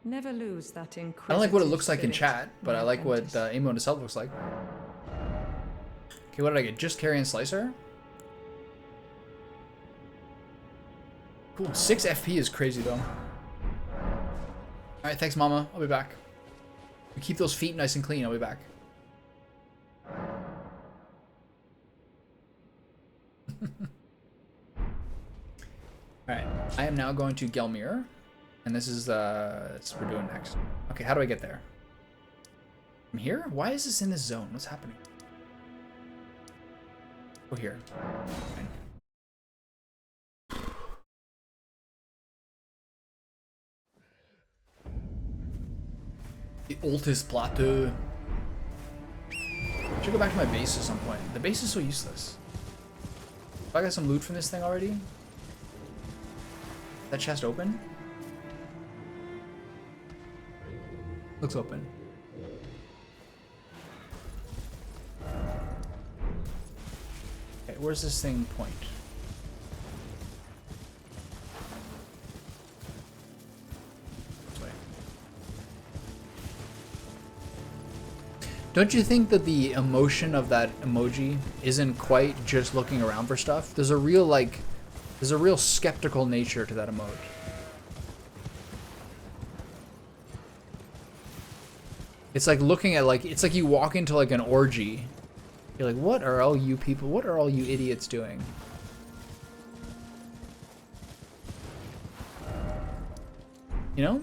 Never lose that inquisitive I don't like what it looks like in spirit, chat, but my I like what apprentice. emote itself looks like. Okay, what did I get? Just Carry and Slicer? Cool. 6 FP is crazy though. Alright, thanks mama. I'll be back. We keep those feet nice and clean. I'll be back. Alright, I am now going to Gelmir. And this is that's what we're doing next. Okay, how do I get there? From here? Why is this in this zone? What's happening? Go here. Fine. The Altus Plateau. I should go back to my base at some point. The base is so useless. If I got some loot from this thing already? That chest open? Looks open. Okay, where's this thing point? This way. Don't you think that the emotion of that emoji isn't quite just looking around for stuff? There's a real, like, there's a real skeptical nature to that emote. It's like looking at, like, it's like you walk into like an orgy. You're like, what are all you people, what are all you idiots doing? You know?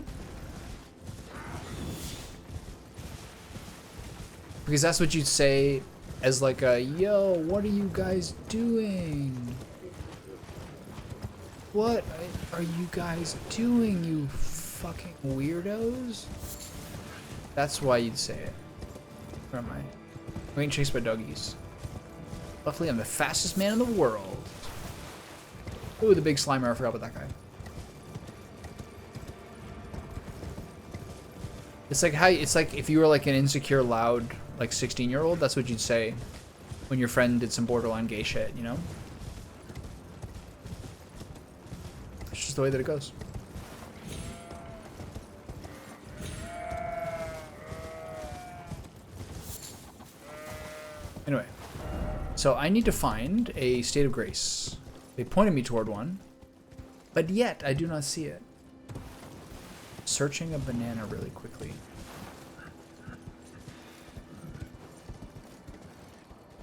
Because that's what you'd say as like a, yo, what are you guys doing? What are you guys doing, you fucking weirdos? That's why you'd say it. Where am I? I'm getting chased by doggies. Luckily, I'm the fastest man in the world. Ooh, the big slimer. I forgot about that guy. It's like how it's like if you were like an insecure, loud, like 16-year-old. That's what you'd say when your friend did some borderline gay shit. You know? It's just the way that it goes. Anyway, so I need to find a state of grace. They pointed me toward one, but yet I do not see it. Searching a banana really quickly.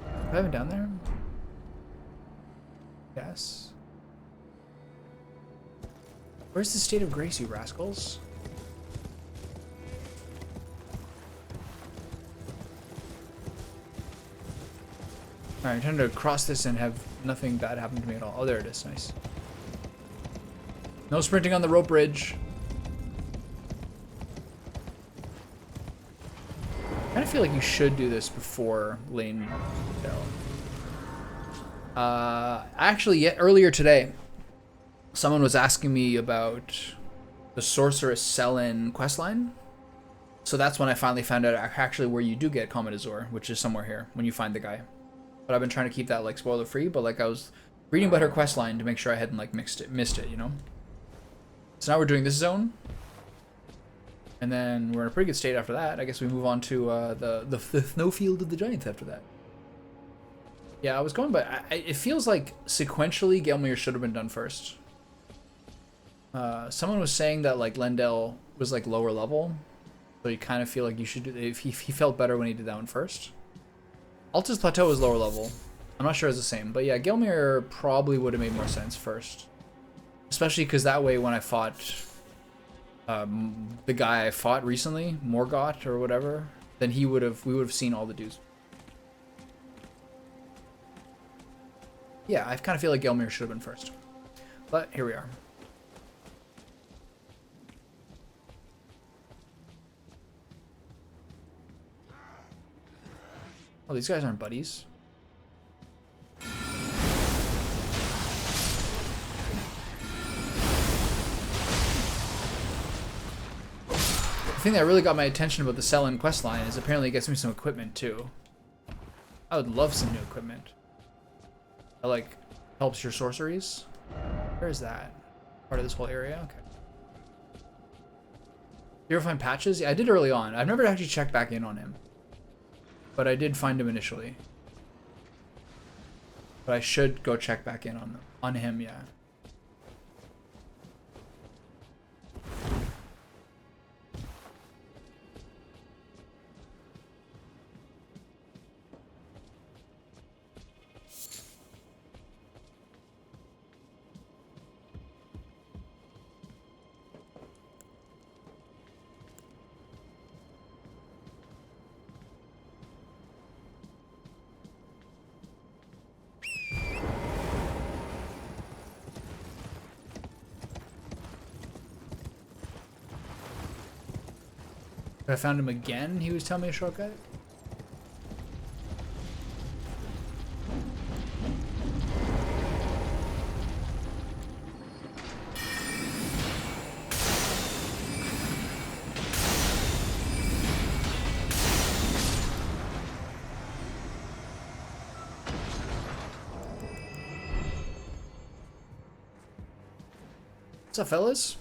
I haven't down there? Yes. Where's the state of grace, you rascals? Alright, I'm trying to cross this and have nothing bad happen to me at all. Oh, there it is. Nice. No sprinting on the rope bridge. I kind of feel like you should do this before lane actually, earlier today, someone was asking me about the Sorceress Selin questline. So that's when I finally found out actually where you do get Comet Azor, which is somewhere here when you find the guy. But I've been trying to keep that like spoiler free, but like I was reading about her questline to make sure I hadn't like missed it, you know? So now we're doing this zone. And then we're in a pretty good state after that. I guess we move on to the snowfield of the giants after that. Yeah, I was going, but it feels like sequentially Gelmir should have been done first. Someone was saying that like Lendel was like lower level, so you kind of feel like you should do. If he felt better when he did that one first. Altus Plateau is lower level. I'm not sure it's the same, but yeah, Gelmir probably would have made more sense first, especially because that way when I fought the guy I fought recently, Morgott or whatever, then we would have seen all the dudes. Yeah, I kind of feel like Gelmir should have been first, but here we are. Oh, these guys aren't buddies. The thing that really got my attention about the Selin questline is apparently it gets me some equipment too. I would love some new equipment. That like helps your sorceries. Where is that? Part of this whole area? Okay. You ever find patches? Yeah, I did early on. I've never actually checked back in on him. But I did find him initially. But I should go check back in on him, yeah. If I found him again, he was telling me a shortcut. What's up, fellas?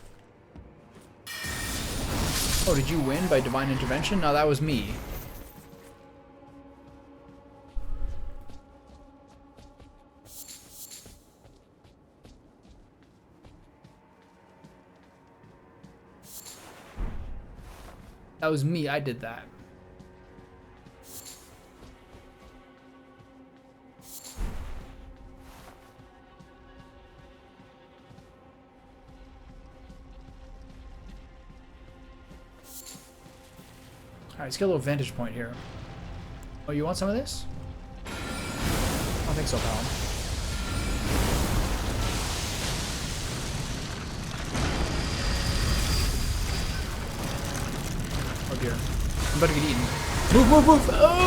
Oh, did you win by divine intervention? No, that was me. That was me. I did that. Alright, let's get a little vantage point here. Oh, you want some of this? I don't think so, pal. Oh dear. I'm about to get eaten. Move, move, move! Oh!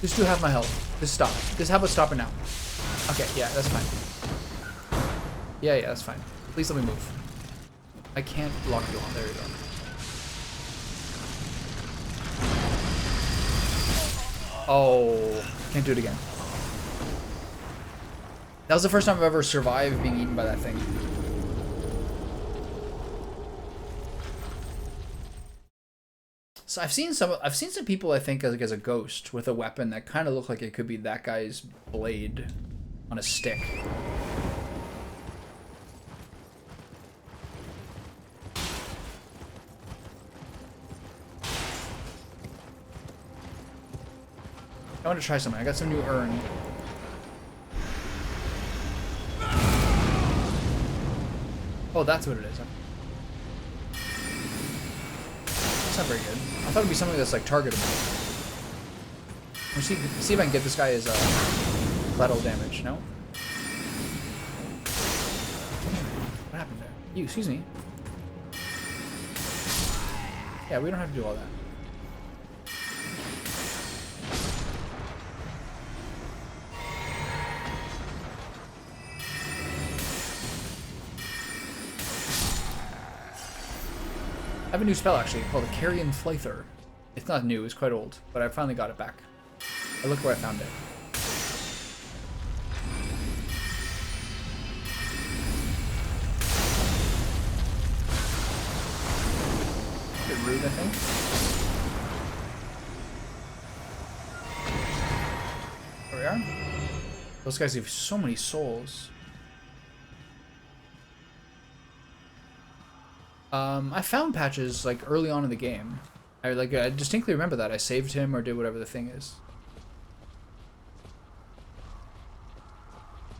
Just do half my health. Just stop. Just how about stop it now? Okay, yeah, that's fine. Yeah, that's fine. Please let me move. I can't lock you on. There you go. Oh, can't do it again. That was the first time I've ever survived being eaten by that thing. So I've seen some people, I think, as a ghost with a weapon that kind of look like it could be that guy's blade on a stick. I want to try something. I got some new urn. Oh, that's what it is. That's not very good. I thought it'd be something that's like targetable. Let's see if I can get this guy as lateral damage. No? What happened there? You, excuse me. Yeah, we don't have to do all that. I have a new spell actually called a Carrion Flyther. It's not new, it's quite old, but I finally got it back. And look where I found it. A bit rude, I think. There we are. Those guys have so many souls. I found Patches like early on in the game. I distinctly remember that I saved him or did whatever the thing is.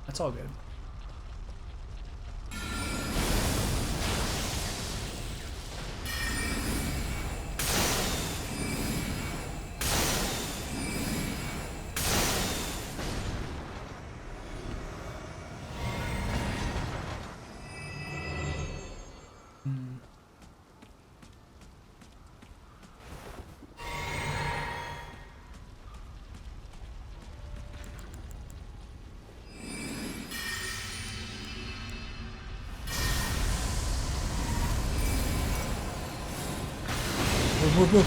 That's all good. Oh.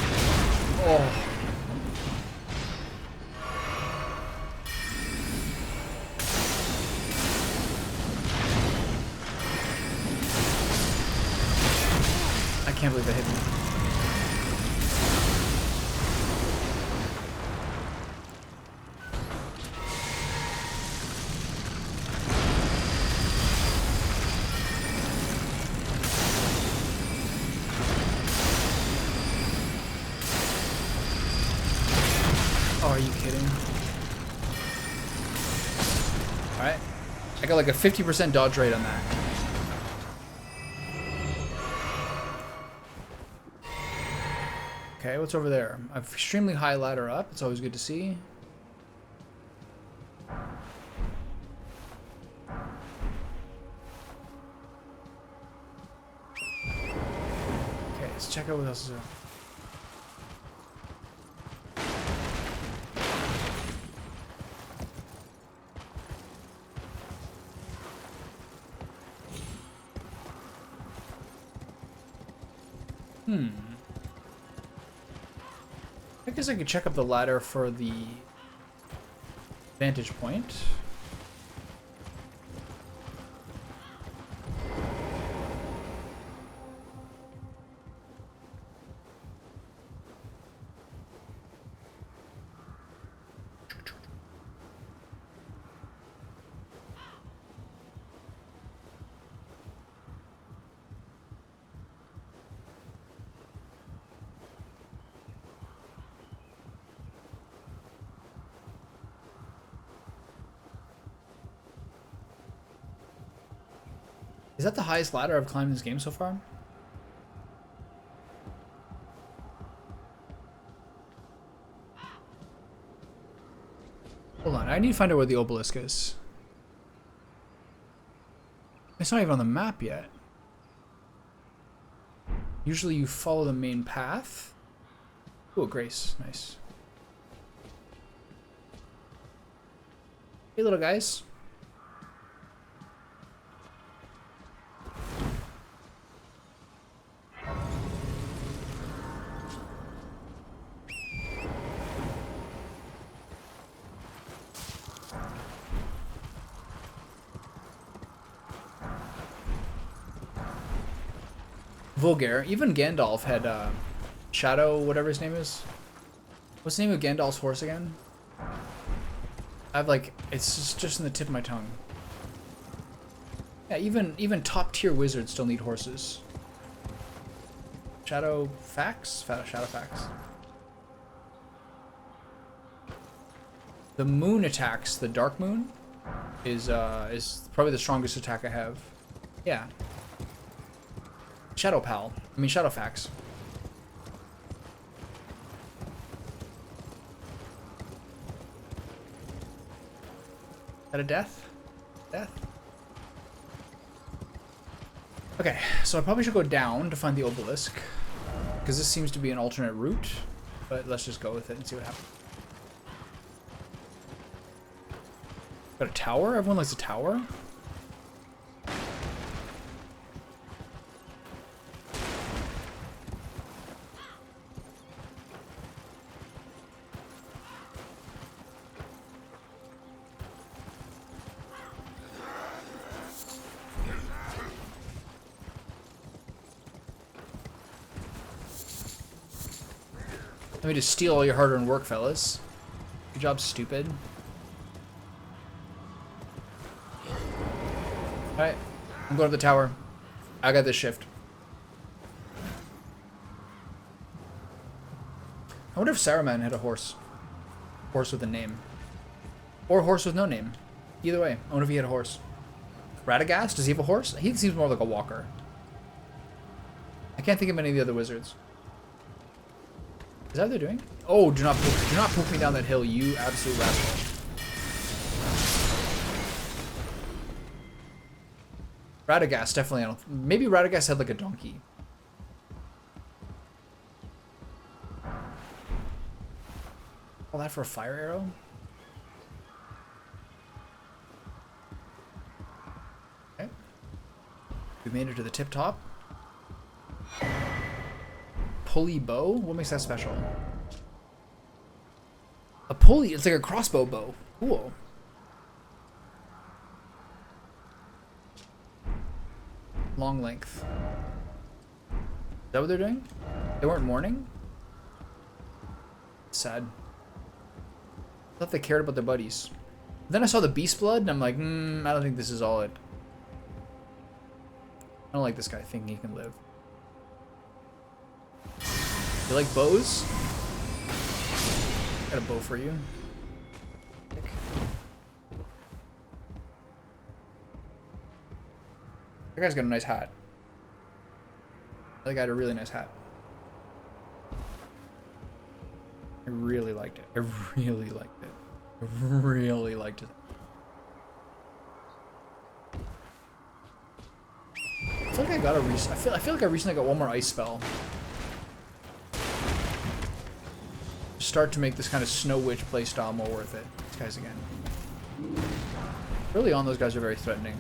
I can't believe that hit me. Oh, are you kidding? Alright. I got like a 50% dodge rate on that. Okay, what's over there? I have extremely high ladder up. It's always good to see. Okay, let's check out what else is there. I guess I could check up the ladder for the vantage point. Is that the highest ladder I've climbed in this game so far? Hold on, I need to find out where the obelisk is. It's not even on the map yet. Usually you follow the main path. Oh, Grace. Nice. Hey, little guys. Vulgar. Even Gandalf had Shadow, whatever his name is. What's the name of Gandalf's horse again? I've like, it's just in the tip of my tongue. Yeah, even top tier wizards still need horses. Shadowfax? Shadowfax. The moon attacks, the dark moon, is probably the strongest attack I have. Yeah. Shadowfax. Is that a death? Death? Okay, so I probably should go down to find the obelisk, because this seems to be an alternate route, but let's just go with it and see what happens. Got a tower? Everyone likes a tower? Let me just steal all your hard-earned work, fellas. Good job, stupid. Alright, I'm going to the tower. I got this shift. I wonder if Saruman had a horse. Horse with a name. Or a horse with no name. Either way, I wonder if he had a horse. Radagast, does he have a horse? He seems more like a walker. I can't think of any of the other wizards. Is that what they're doing? Oh, do not poke me down that hill, you absolute rascal. Radagast, definitely. I don't. Maybe Radagast had like a donkey. All that for a fire arrow? Okay. We made it to the tip top. Pulley bow? What makes that special? A pulley, it's like a crossbow bow. Cool. Long length. Is that what they're doing? They weren't mourning? Sad. I thought they cared about their buddies. Then I saw the beast blood and I'm like, I don't think this is all it. I don't like this guy thinking he can live. You like bows? Got a bow for you. That guy's got a nice hat. That guy had a really nice hat. I really liked it. I really liked it. I really liked it. I feel like I got a I feel like I recently got one more ice spell. Start to make this kind of Snow Witch playstyle more worth it. These guys again. Early on, those guys are very threatening.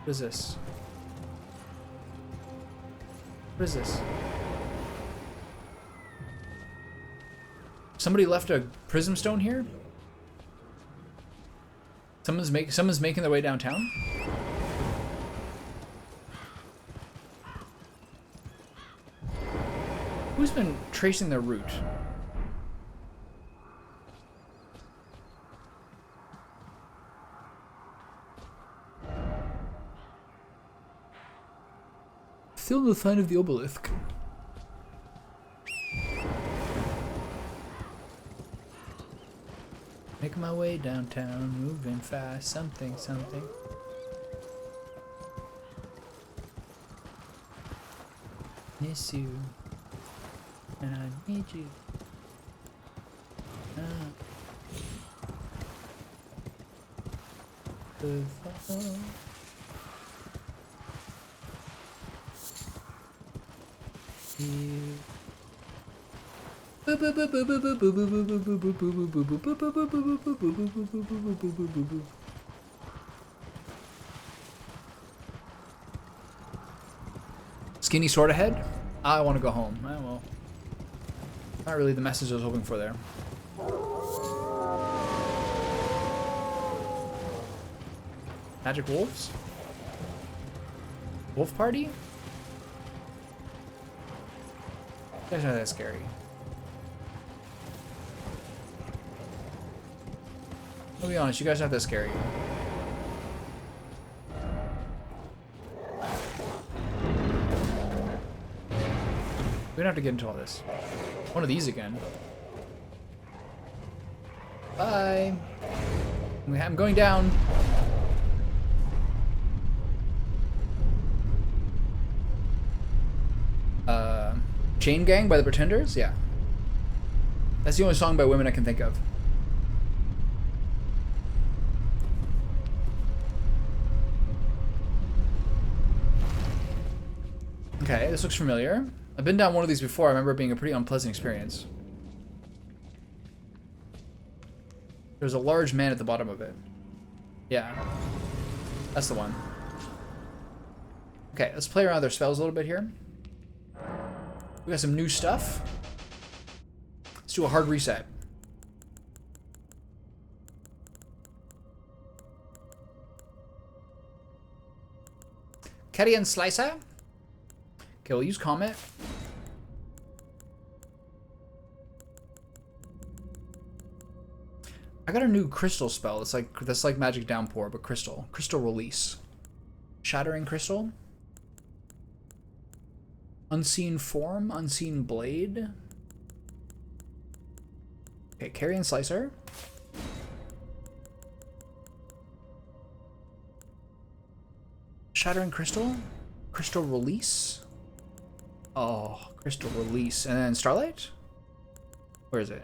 What is this? What is this? Somebody left a prism stone here? Someone's making their way downtown? Who's been tracing their route? Still no sign of the obelisk. Make my way downtown, moving fast, something. Miss you, and I need you. Skinny sword ahead? I want to go home. Well, not really the message I was hoping for there. Magic wolves? Wolf party? You guys aren't that scary. I'll be honest, you guys aren't that scary. We don't have to get into all this. One of these again. Bye. I'm going down. Chain Gang by the Pretenders? Yeah. That's the only song by women I can think of. Okay, this looks familiar. I've been down one of these before. I remember it being a pretty unpleasant experience. There's a large man at the bottom of it. Yeah. That's the one. Okay, let's play around with their spells a little bit here. We got some new stuff. Let's do a hard reset. Carrion Slicer. Okay, we'll use Comet. I got a new crystal spell. That's like magic downpour, but crystal. Crystal release. Shattering crystal. Unseen form, unseen blade. Okay, Carrion Slicer. Shattering crystal. Crystal release. Oh, crystal release. And then Starlight? Where is it?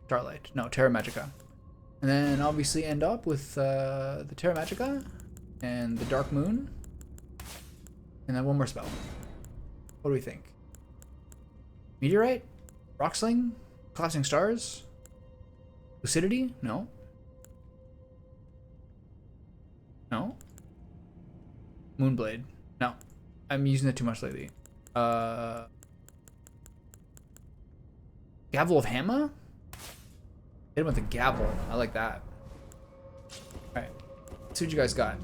Starlight. No, Terra Magica. And then obviously end up with the Terra Magica and the Dark Moon. And then one more spell. What do we think? Meteorite? Rocksling? Collapsing Stars? Lucidity? No. No. Moonblade? No. I'm using it too much lately. Gavel of Hammer? Hit him with a gavel. I like that. Alright. Let's see what you guys got.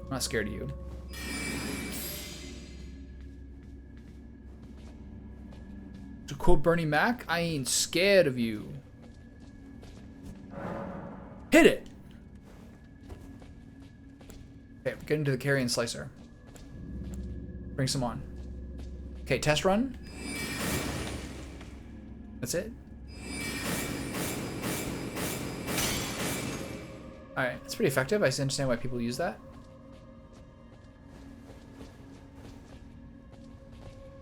I'm not scared of you. To quote Bernie Mac, I ain't scared of you. Hit it! Okay, get into the Carrion Slicer. Bring some on. Okay, test run. That's it. Alright, it's pretty effective. I understand why people use that.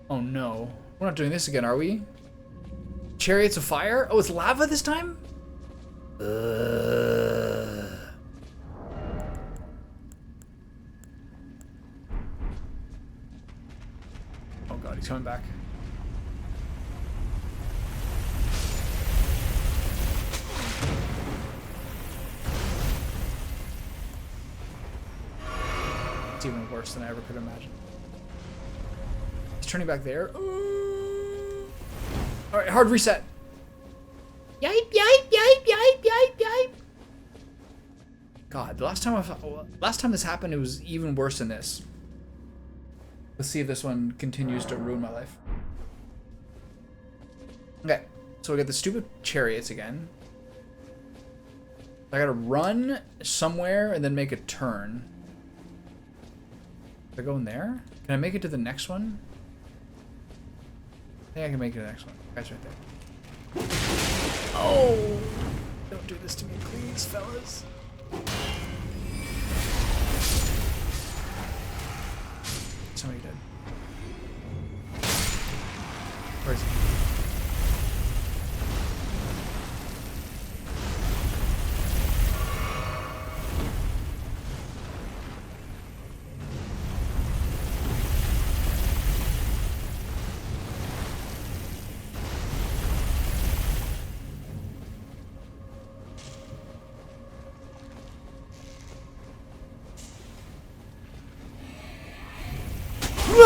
Oh no. We're not doing this again, are we? Chariots of Fire? Oh, it's lava this time? Oh god, he's coming back. It's even worse than I ever could imagine. He's turning back there. Alright, hard reset. Yipe, yipe, yipe, yipe, yipe, yipe. God, the last time this happened, it was even worse than this. Let's see if this one continues to ruin my life. Okay, so we got the stupid chariots again. I gotta run somewhere and then make a turn. Did I go in there? Can I make it to the next one? I think I can make it to the next one. Guy's right there. Oh! Don't do this to me, please, fellas. Somebody did. Where is he?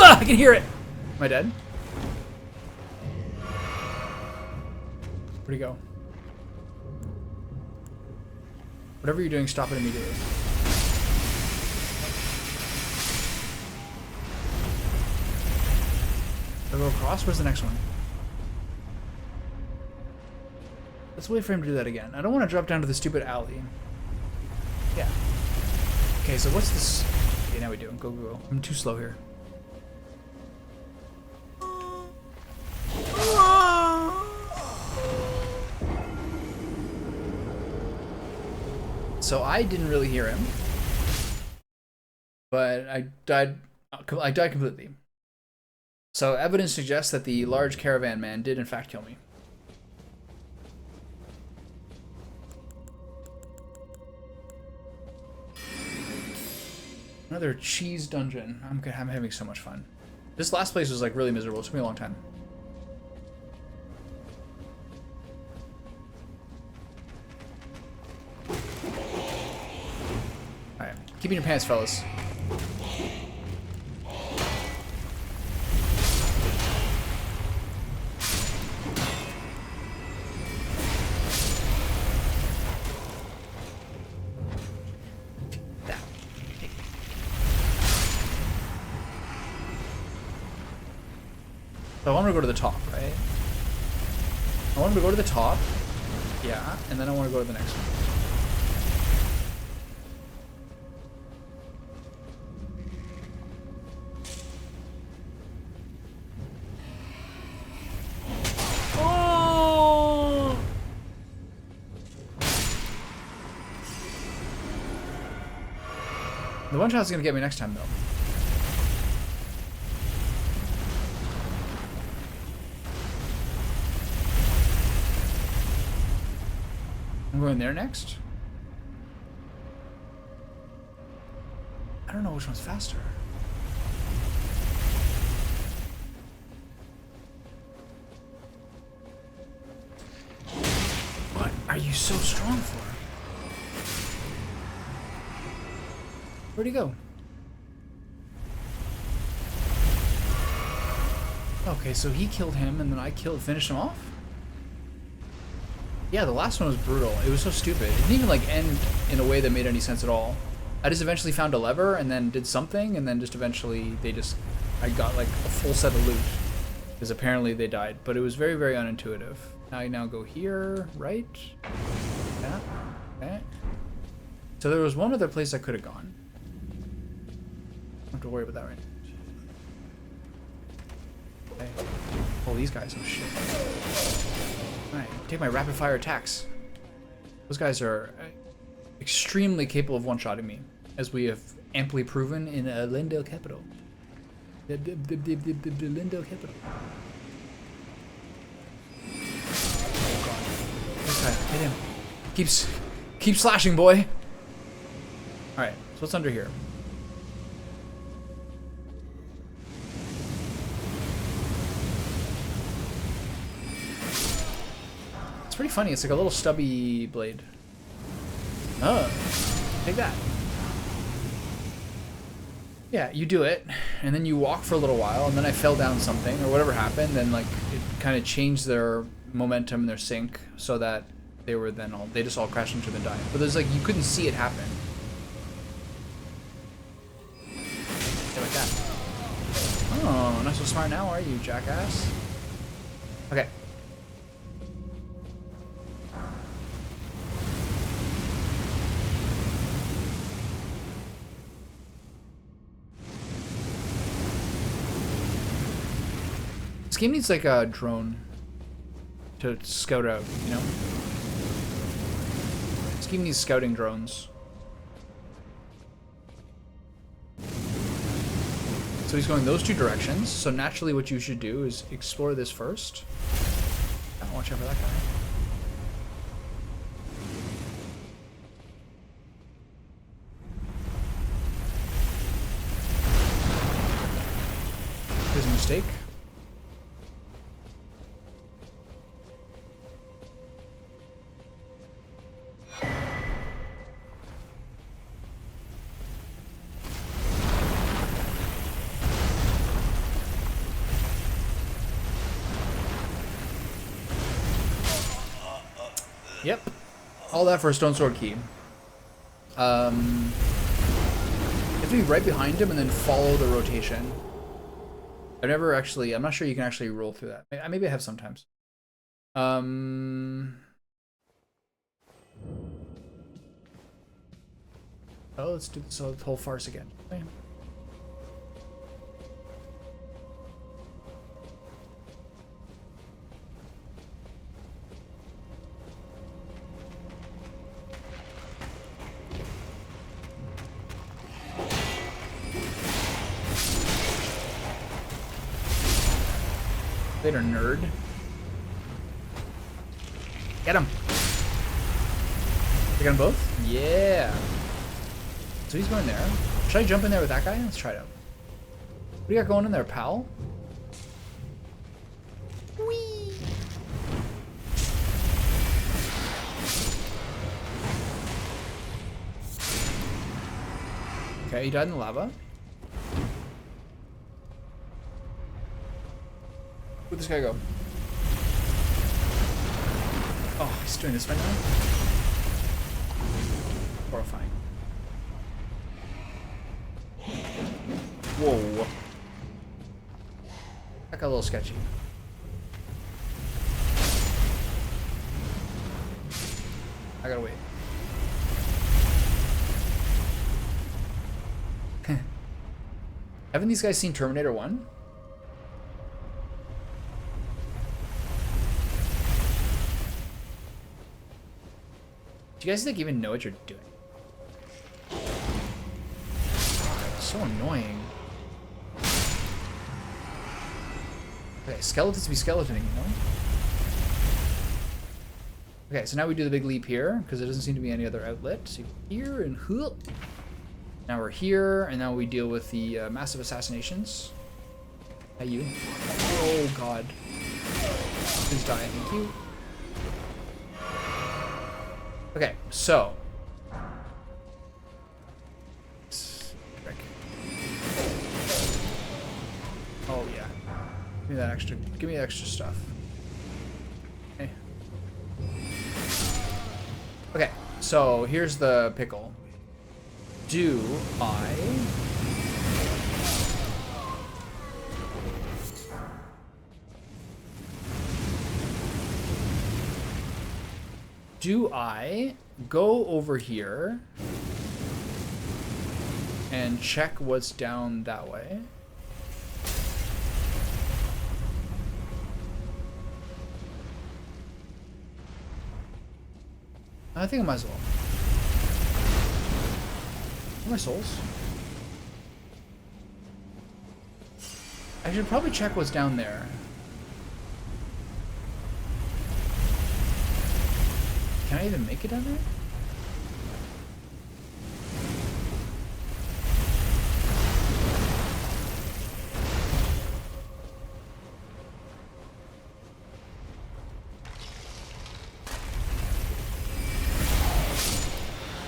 I can hear it. Am I dead? Where'd he go? Whatever you're doing, stop it immediately. Do I go across? Where's the next one? Let's wait for him to do that again. I don't want to drop down to the stupid alley. Yeah. Okay, so what's this? Okay, now we do. Go, go, go. I'm too slow here. So I didn't really hear him, but I died completely. So evidence suggests that the large caravan man did in fact kill me. Another cheese dungeon. I'm having so much fun. This last place was like really miserable. It took me a long time. Alright. Keep in your pants, fellas. So I want to go to the top, right? I want to go to the top. Yeah, and then I want to go to the next one. Oh! The one shot's gonna get me next time, though. I'm going there next. I don't know which one's faster. What are you so strong for? Where'd he go? Okay, so he killed him and then I finished him off? Yeah, the last one was brutal. It was so stupid. It didn't even like end in a way that made any sense at all. I just eventually found a lever and then did something and then just eventually I got like a full set of loot. Because apparently they died. But it was very, very unintuitive. I now go here, right? Yeah. Okay. So there was one other place I could have gone. Don't have to worry about that right now. Okay. Oh, these guys. Oh, shit. Alright, take my rapid fire attacks. Those guys are extremely capable of one-shotting me, as we have amply proven in Lindale Capital. The Lindale Capital. Oh god. This guy, hit him. Keep slashing, boy. Alright, so what's under here? It's pretty funny. It's like a little stubby blade. Oh, take that. Yeah, you do it, and then you walk for a little while, and then I fell down something, or whatever happened, and like it kind of changed their momentum and their sync, so that they just all crashed into the dive. But there's like, you couldn't see it happen. Yeah, like that. Oh, not so smart now, are you, jackass? Okay. This game needs like a drone to scout out, you know? This game needs scouting drones. So he's going those two directions, so naturally what you should do is explore this first. Oh, watch out for that guy. There's a mistake. All that for a stone sword key. You have to be right behind him and then follow the rotation. I've never actually, I'm not sure you can actually roll through that. Maybe I have sometimes. Oh, let's do this whole farce again. Okay. Later, nerd. Get him. Get them both? Yeah. So he's going there. Should I jump in there with that guy? Let's try it out. What do you got going in there, pal? Whee! Okay, he died in the lava. Where'd this guy go? Oh, he's doing this right now? Horrifying. Whoa. That got a little sketchy. I gotta wait. Haven't these guys seen Terminator 1? Do you guys like even know what you're doing? It's so annoying. Okay, skeletons be skeletoning, you know? Okay, so now we do the big leap here, because there doesn't seem to be any other outlet. So here and hoop. Now we're here, and now we deal with the massive assassinations. Hey, you. Oh, God. Please die, thank you. Okay, so. Frick. Oh, yeah. Give me that extra. Give me extra stuff. Okay. Okay, so here's the pickle. Do I go over here and check what's down that way? I think I might as well. Where are my souls? I should probably check what's down there. Can I even make it down there?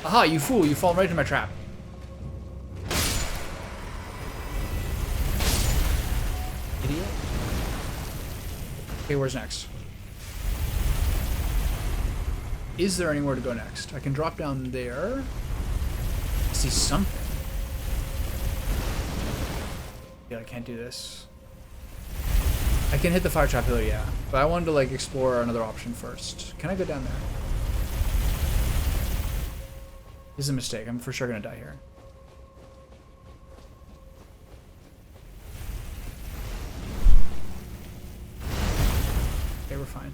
Aha, you fool, you fall right into my trap. Idiot. Okay, where's next? Is there anywhere to go next? I can drop down there. I see something. Yeah, I can't do this. I can hit the fire trap pillar, yeah. But I wanted to like explore another option first. Can I go down there? This is a mistake. I'm for sure gonna die here. Okay, we're fine.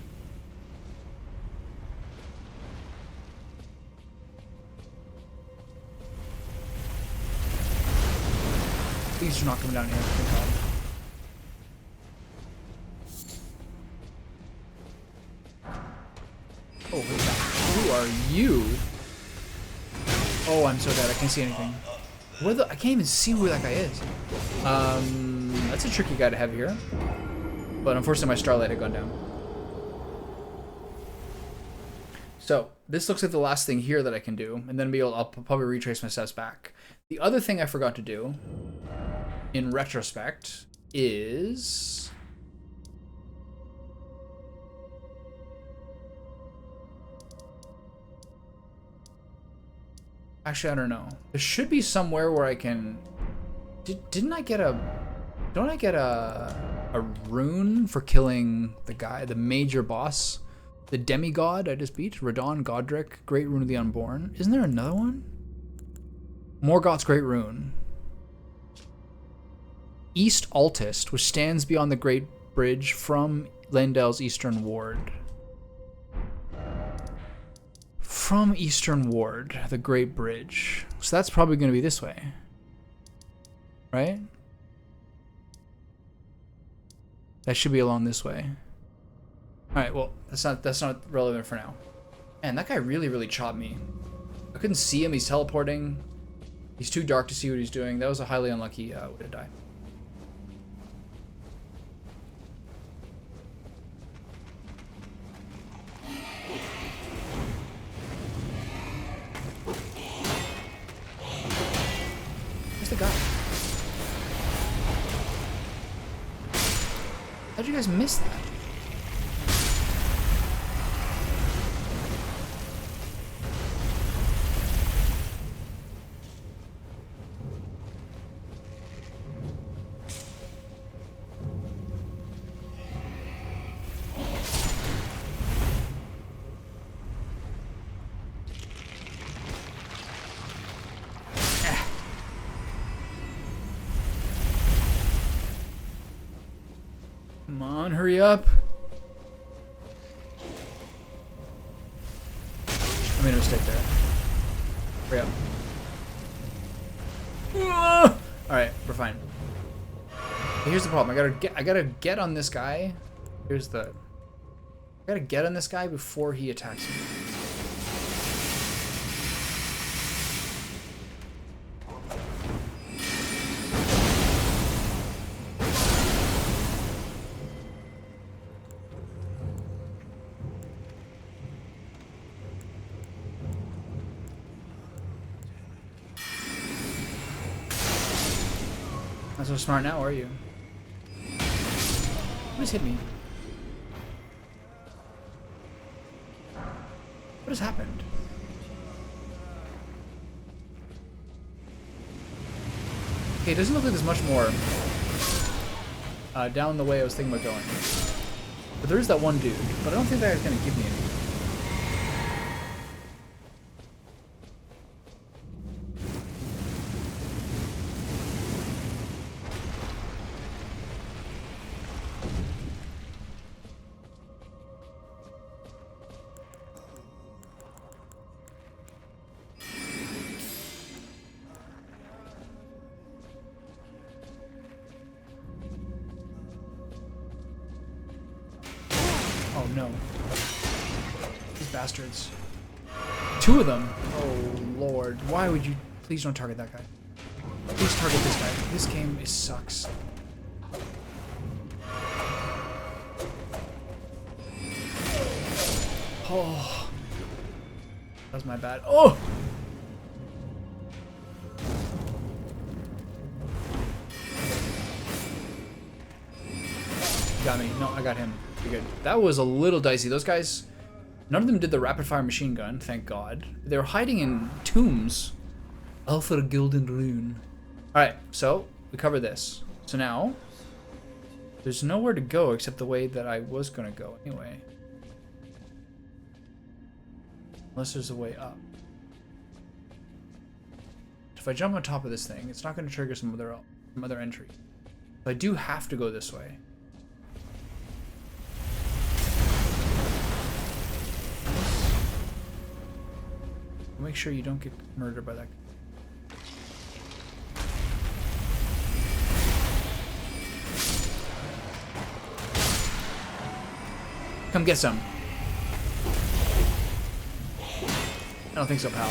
Please do not come down here. Thank God. Oh, who are you? Oh, I'm so dead. I can't see anything. Where the? I can't even see who that guy is. That's a tricky guy to have here. But unfortunately, my starlight had gone down. So this looks like the last thing here that I can do, and then I'll probably retrace my steps back. The other thing I forgot to do, in retrospect, is Actually, I don't know. There should be somewhere where I can... Didn't I get a... Don't I get a rune for killing the guy, the major boss? The demigod I just beat? Radon Godric, Great Rune of the Unborn. Isn't there another one? Morgott's Great Rune. East Altist, which stands beyond the Great Bridge from Lendel's Eastern Ward. From Eastern Ward, the Great Bridge. So that's probably going to be this way. Right? That should be along this way. Alright, well, that's not relevant for now. Man, that guy really chopped me. I couldn't see him, he's teleporting. He's too dark to see what he's doing. That was a highly unlucky way to die. Where's the guy? How'd you guys miss that? Come on, hurry up. I made a mistake there. Hurry up. Alright, we're fine. Here's the problem. I gotta get on this guy. I gotta get on this guy before he attacks me. Not so smart now, are you? What just hit me? What has happened? Okay, it doesn't look like there's much more down the way I was thinking about going. But there is that one dude, but I don't think that guy's gonna give me anything. Oh no. These bastards. Two of them! Oh lord. Why would you... Please don't target that guy. Please target this guy. This game sucks. Oh. That was my bad. Oh! Got me. No, I got him. You're good. That was a little dicey. Those guys, none of them did the rapid fire machine gun, thank God. They were hiding in tombs. Alpha Gilden Rune. Alright, so we cover this. So now, there's nowhere to go except the way that I was going to go anyway. Unless there's a way up. If I jump on top of this thing, it's not going to trigger some other entry. So I do have to go this way. Make sure you don't get murdered by that. Come get some. I don't think so, pal. I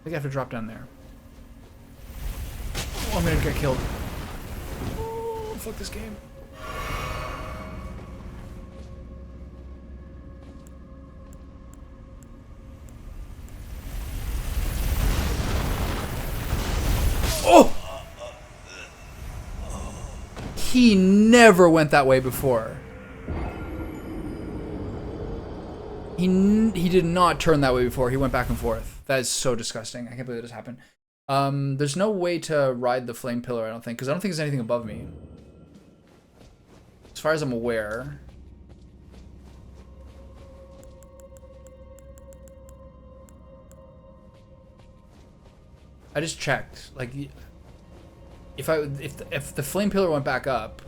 think I have to drop down there. Oh, I'm gonna get killed. Oh, fuck this game. Oh! He never went that way before. He did not turn that way before. He went back and forth. That is so disgusting. I can't believe this happened. There's no way to ride the flame pillar, I don't think, because I don't think there's anything above me. As far as I'm aware. I just checked. Like, if the flame pillar went back up,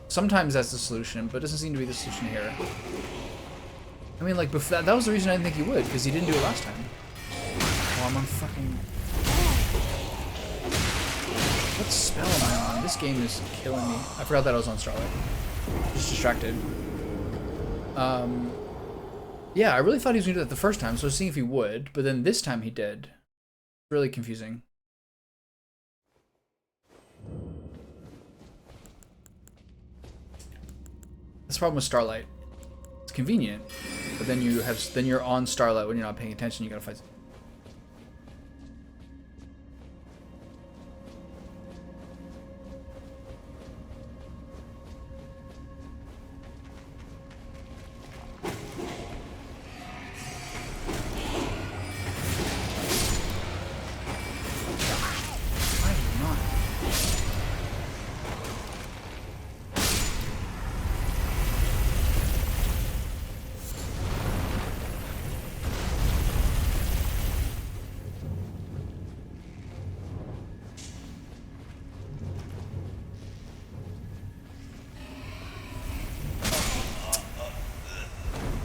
sometimes that's the solution, but it doesn't seem to be the solution here. I mean, like, before that was the reason I didn't think he would, because he didn't do it last time. Oh, I'm on fucking... What spell am I on? This game is killing me. I forgot that I was on Starlight. Just distracted. Yeah, I really thought he was going to do that the first time, so I was seeing if he would, but then this time he did. Really confusing. That's the problem with Starlight. It's convenient, but then you're on Starlight when you're not paying attention. You gotta fight.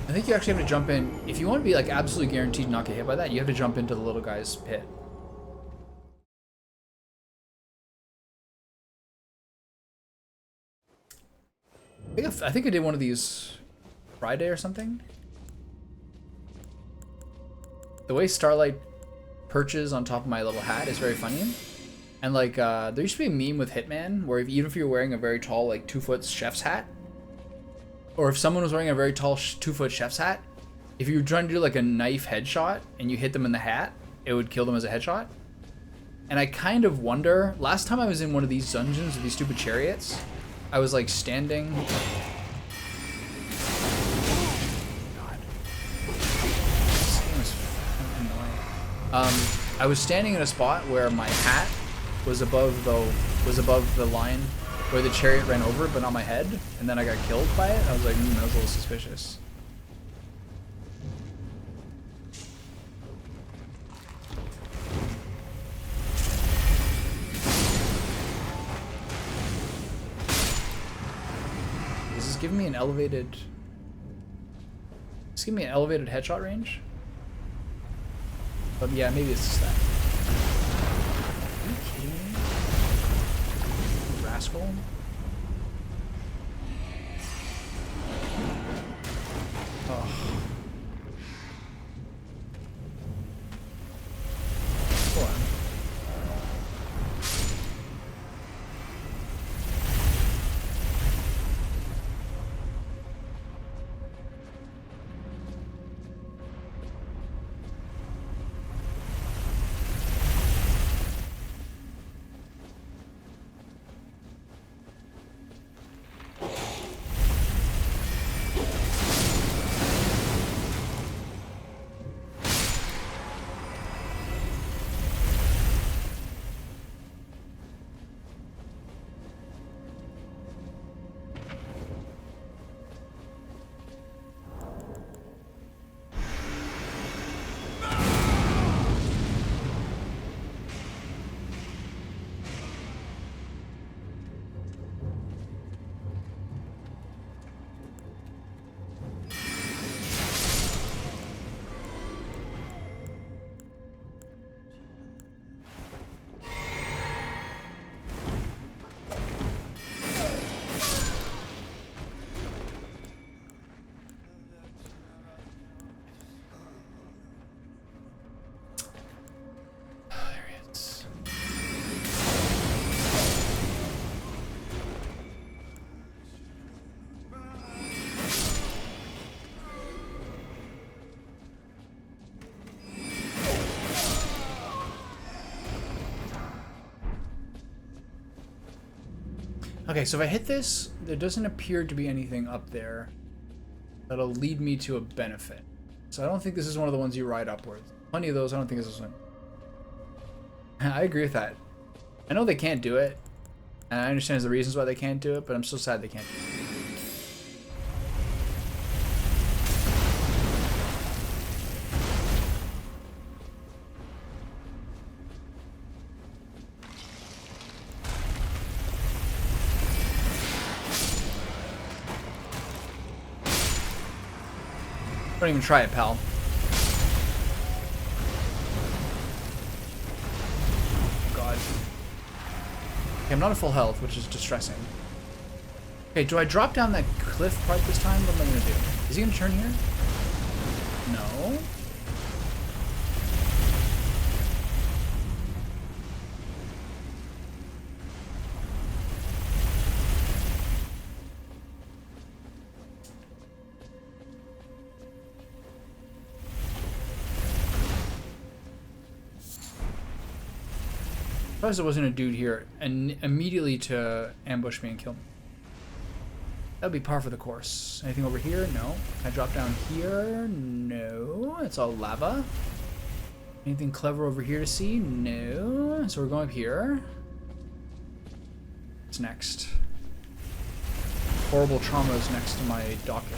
I think you actually have to jump in. If you want to be like absolutely guaranteed not get hit by that, you have to jump into the little guy's pit. I think I did one of these Friday or something. The way Starlight perches on top of my little hat is very funny. And like, there used to be a meme with Hitman where even if you're wearing a very tall, like 2-foot chef's hat, or if someone was wearing a very tall 2-foot chef's hat, if you were trying to do like a knife headshot and you hit them in the hat, it would kill them as a headshot. And I kind of wonder, last time I was in one of these dungeons with these stupid chariots, I was like standing. God. This game is fucking annoying. I was standing in a spot where my hat was above the line where the chariot ran over, but not my head, and then I got killed by it. I was like, that was a little suspicious. Is this giving me an elevated... Is this giving me an elevated headshot range? But yeah, maybe it's just that. Are you kidding me? Rascal. Oh. Hold on. Okay, so if I hit this, there doesn't appear to be anything up there that'll lead me to a benefit. So I don't think this is one of the ones you ride upwards. Plenty of those, I don't think this is one. I agree with that. I know they can't do it, and I understand the reasons why they can't do it, but I'm so sad they can't do it. Don't even try it, pal. God. Okay, I'm not at full health, which is distressing. Okay, do I drop down that cliff part this time? What am I gonna do? Is he gonna turn here? No. Surprised there wasn't a dude here and immediately to ambush me and kill me. That'd be par for the course. Anything over here? No. Can I drop down here? No. It's all lava. Anything clever over here to see? No. So we're going up here. What's next? Horrible trauma is next to my docket.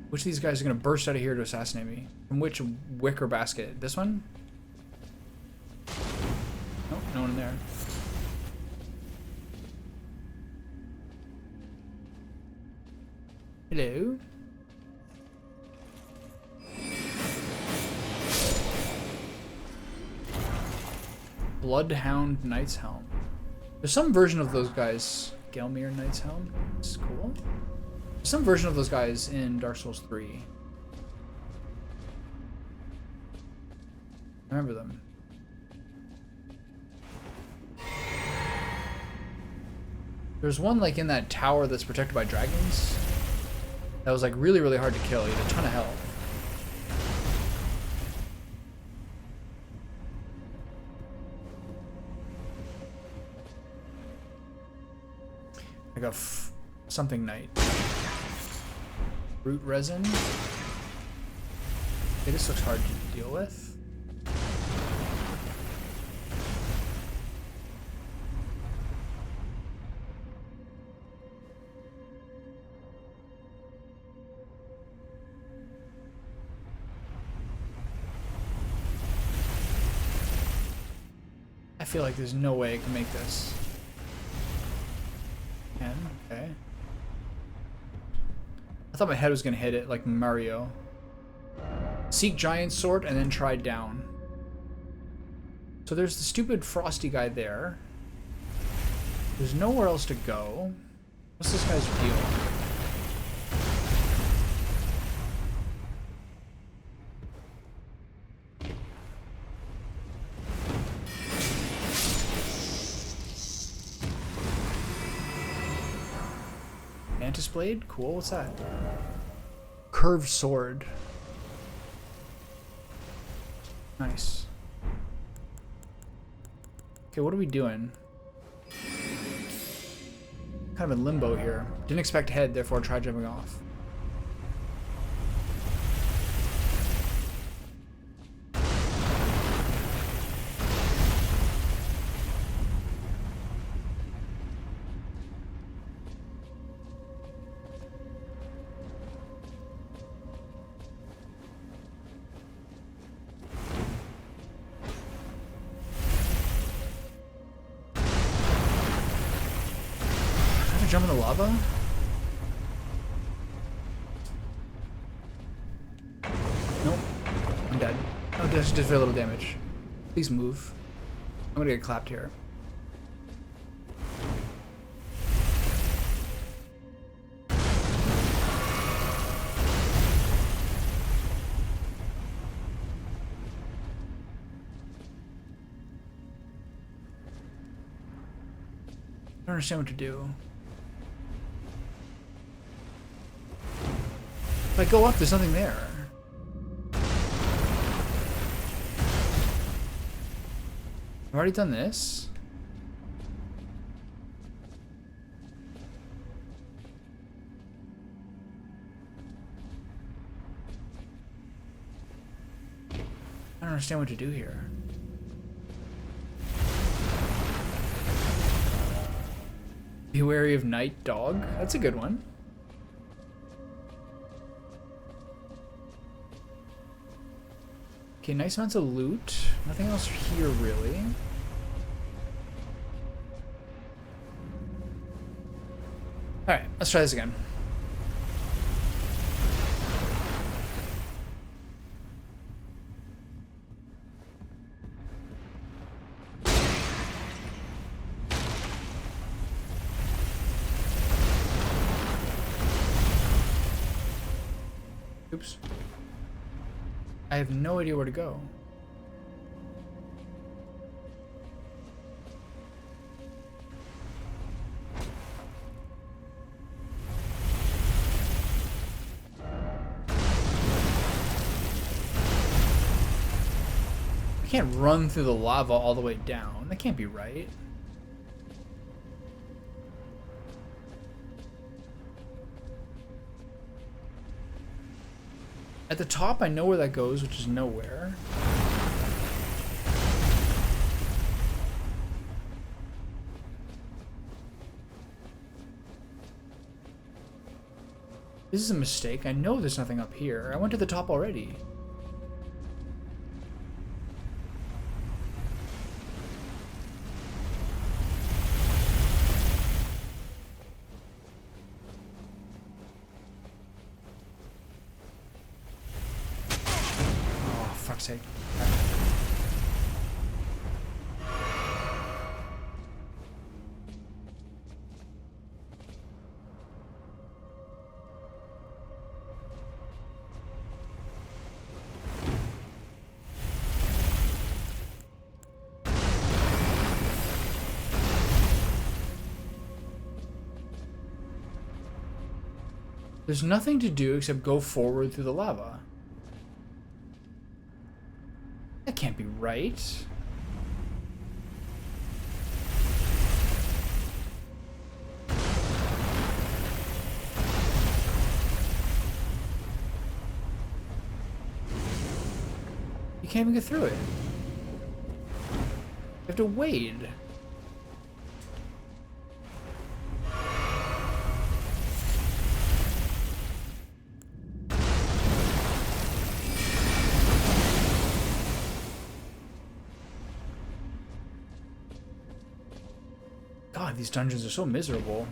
Which of these guys are going to burst out of here to assassinate me? From which wicker basket? This one? Nope, no one in there. Hello? Bloodhound Knight's Helm. There's some version of those guys. Gelmir Knight's Helm. It's cool. There's some version of those guys in Dark Souls 3. I remember them. There's one like in that tower that's protected by dragons. That was like really, really hard to kill. He had a ton of health. I got something knight. Root resin. Okay, this looks hard to deal with. I feel like there's no way I can make this. Okay. I thought my head was gonna hit it like Mario. Seek giant sword and then try down. So there's the stupid frosty guy there. There's nowhere else to go. What's this guy's deal? Mantis blade? Cool, what's that? Curved sword. Nice. Okay, what are we doing? Kind of in limbo here. Didn't expect head, therefore try jumping off. Jump in the lava? Nope. I'm dead. Oh, just did very little damage. Please move. I'm gonna get clapped here. I don't understand what to do. If I go up, there's nothing there. I've already done this. don't understand what to do here. Be wary of night dog. That's a good one. Okay, nice amounts of loot. Nothing else here, really. Alright, let's try this again. Oops. I have no idea where to go. I can't run through the lava all the way down. That can't be right. At the top, I know where that goes, which is nowhere. This is a mistake. I know there's nothing up here. I went to the top already. Sake. There's nothing to do except go forward through the lava. That can't be right. You can't even get through it. You have to wade. God, these dungeons are so miserable.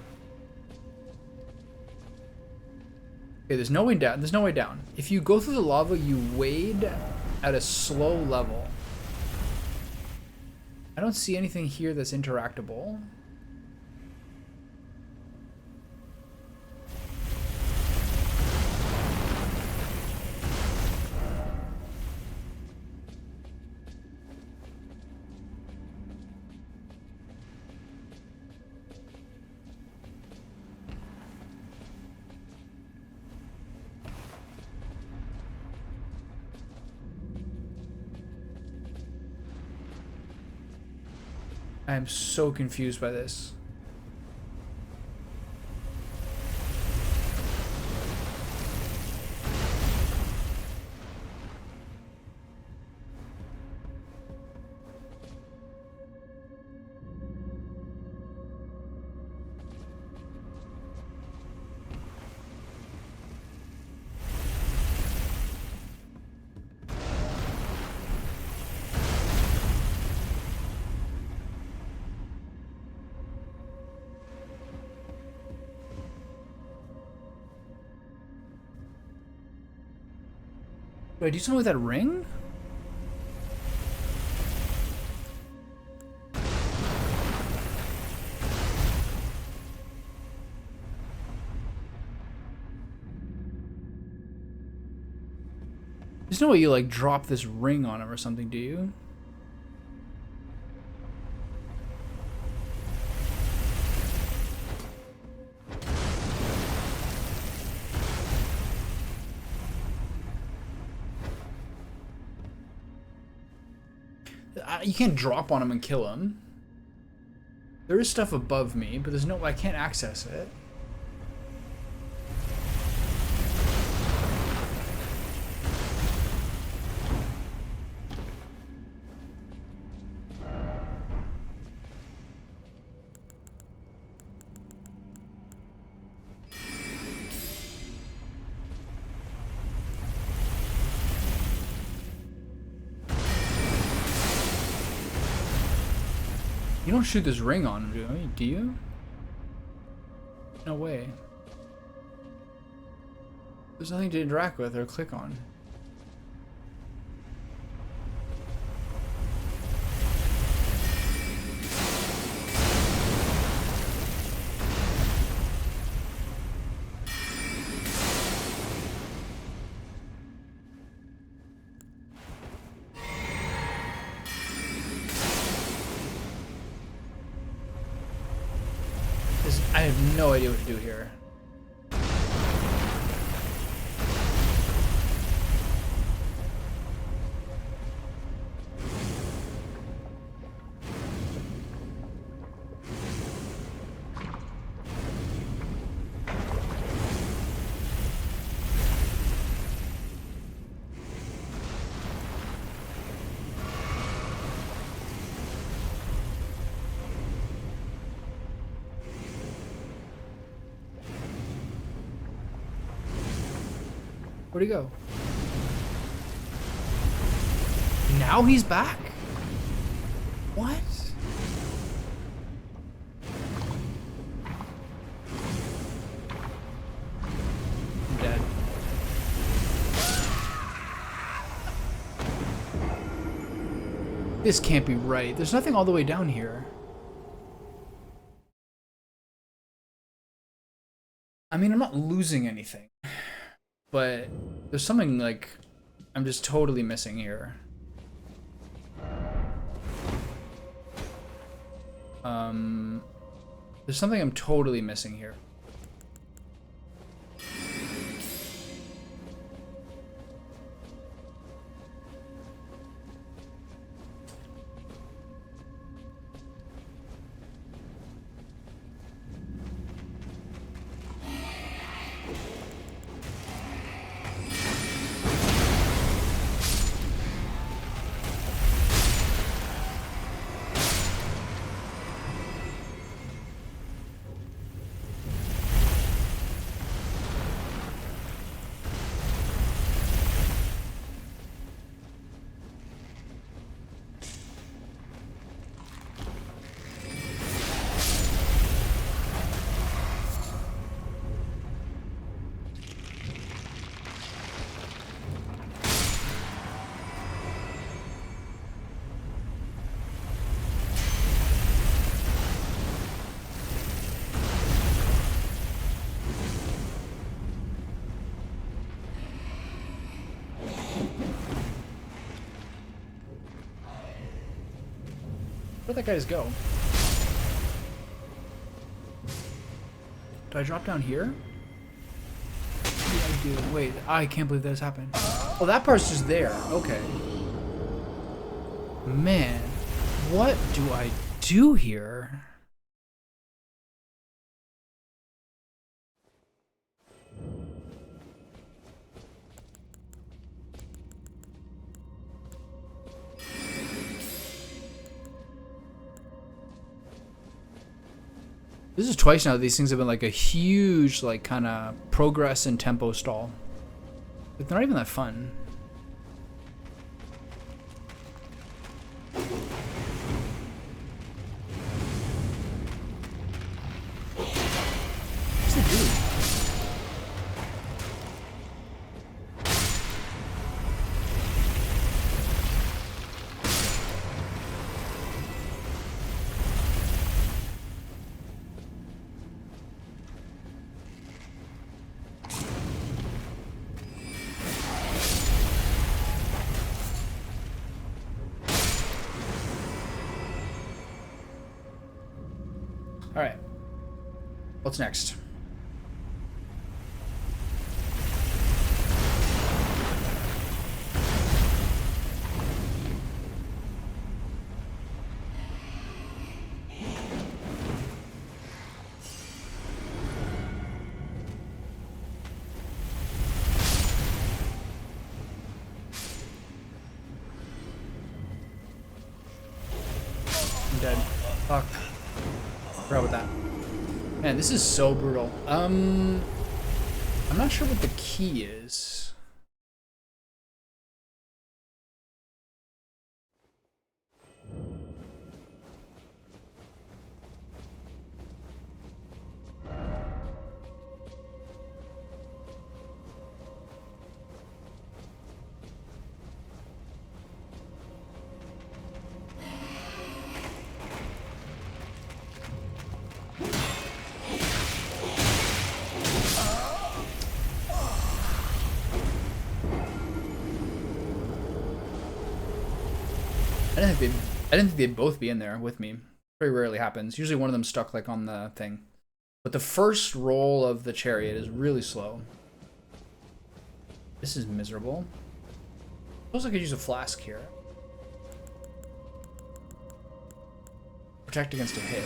Okay, there's no way down. There's no way down. If you go through the lava, you wade at a slow level. I don't see anything here that's interactable. I am so confused by this. Do I do something with that ring? There's no way you like drop this ring on him or something, do you? You can't drop on him and kill him. There is stuff above me, but there's no, I can't access it. You don't shoot this ring on him, do you? No way. There's nothing to interact with or click on. I have no idea what to do here. Where'd he go? Now he's back? What? I'm dead. This can't be right. There's nothing all the way down here. I mean, I'm not losing anything. But there's something like I'm just totally missing here. There's something I'm totally missing here. Where'd that guy just go? Do I drop down here? Yeah, I do. Wait, I can't believe this happened. Oh, that part's just there. Okay. Man, what do I do here? This is twice now that these things have been like a huge, like, kind of progress and tempo stall. Like, they're not even that fun. What's it do? All right. What's next? I'm dead. Fuck. Forgot about that. Man, this is so brutal. I'm not sure what the key is. I didn't think they'd both be in there with me. Very rarely happens. Usually one of them stuck like on the thing. But the first roll of the chariot is really slow. This is miserable. Suppose I could use a flask here. Protect against a hit.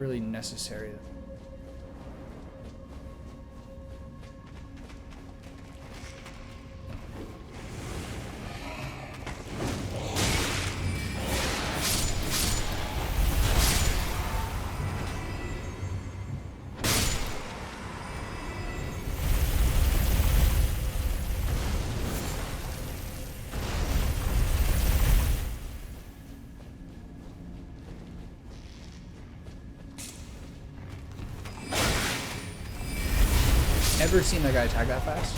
Really necessary. Ever seen that guy attack that fast?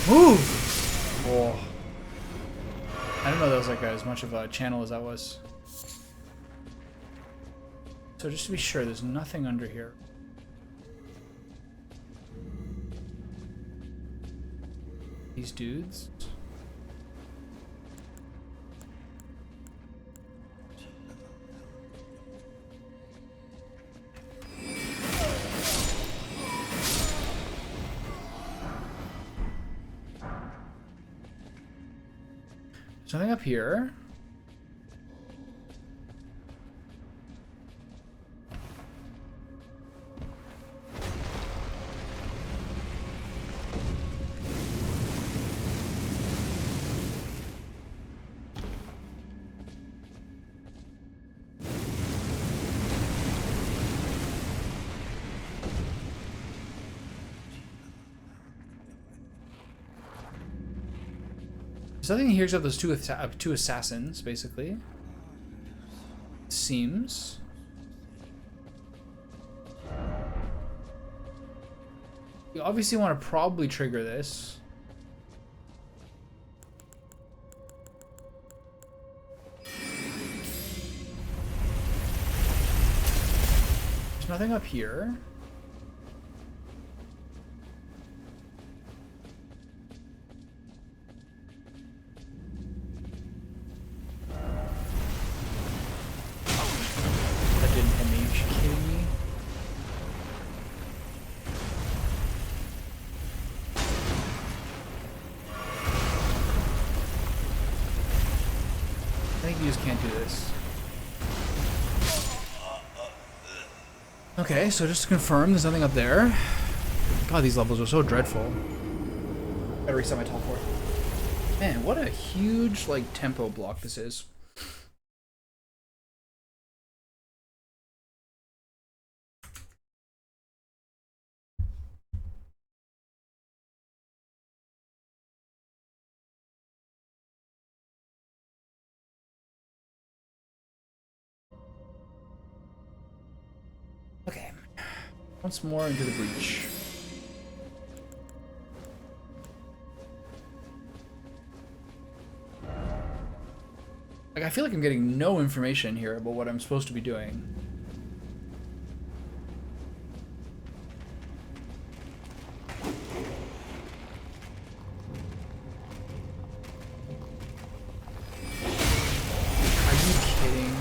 Move! Oh. I don't know that was like as much of a channel as that was. So just to be sure, there's nothing under here. These dudes. Something up here. There's nothing here except those two assassins, basically. Seems. You obviously want to probably trigger this. There's nothing up here. Okay, so just to confirm, there's nothing up there. God, these levels are so dreadful. Gotta reset my teleport. Man, what a huge, like, tempo block this is. Okay. Once more into the breach. Like, I feel like I'm getting no information here about what I'm supposed to be doing. Are you kidding?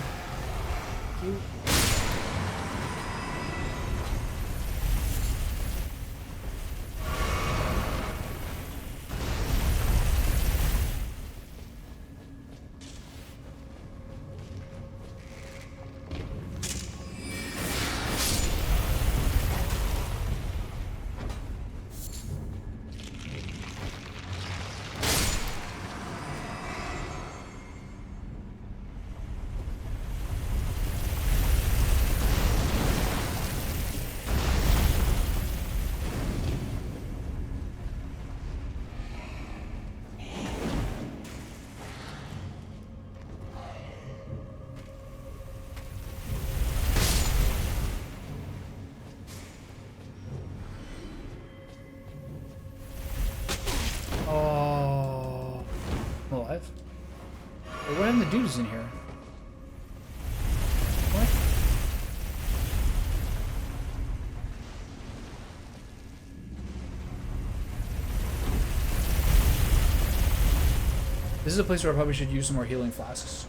alive. Wait, what happened to the dudes in here? What? This is a place where I probably should use some more healing flasks.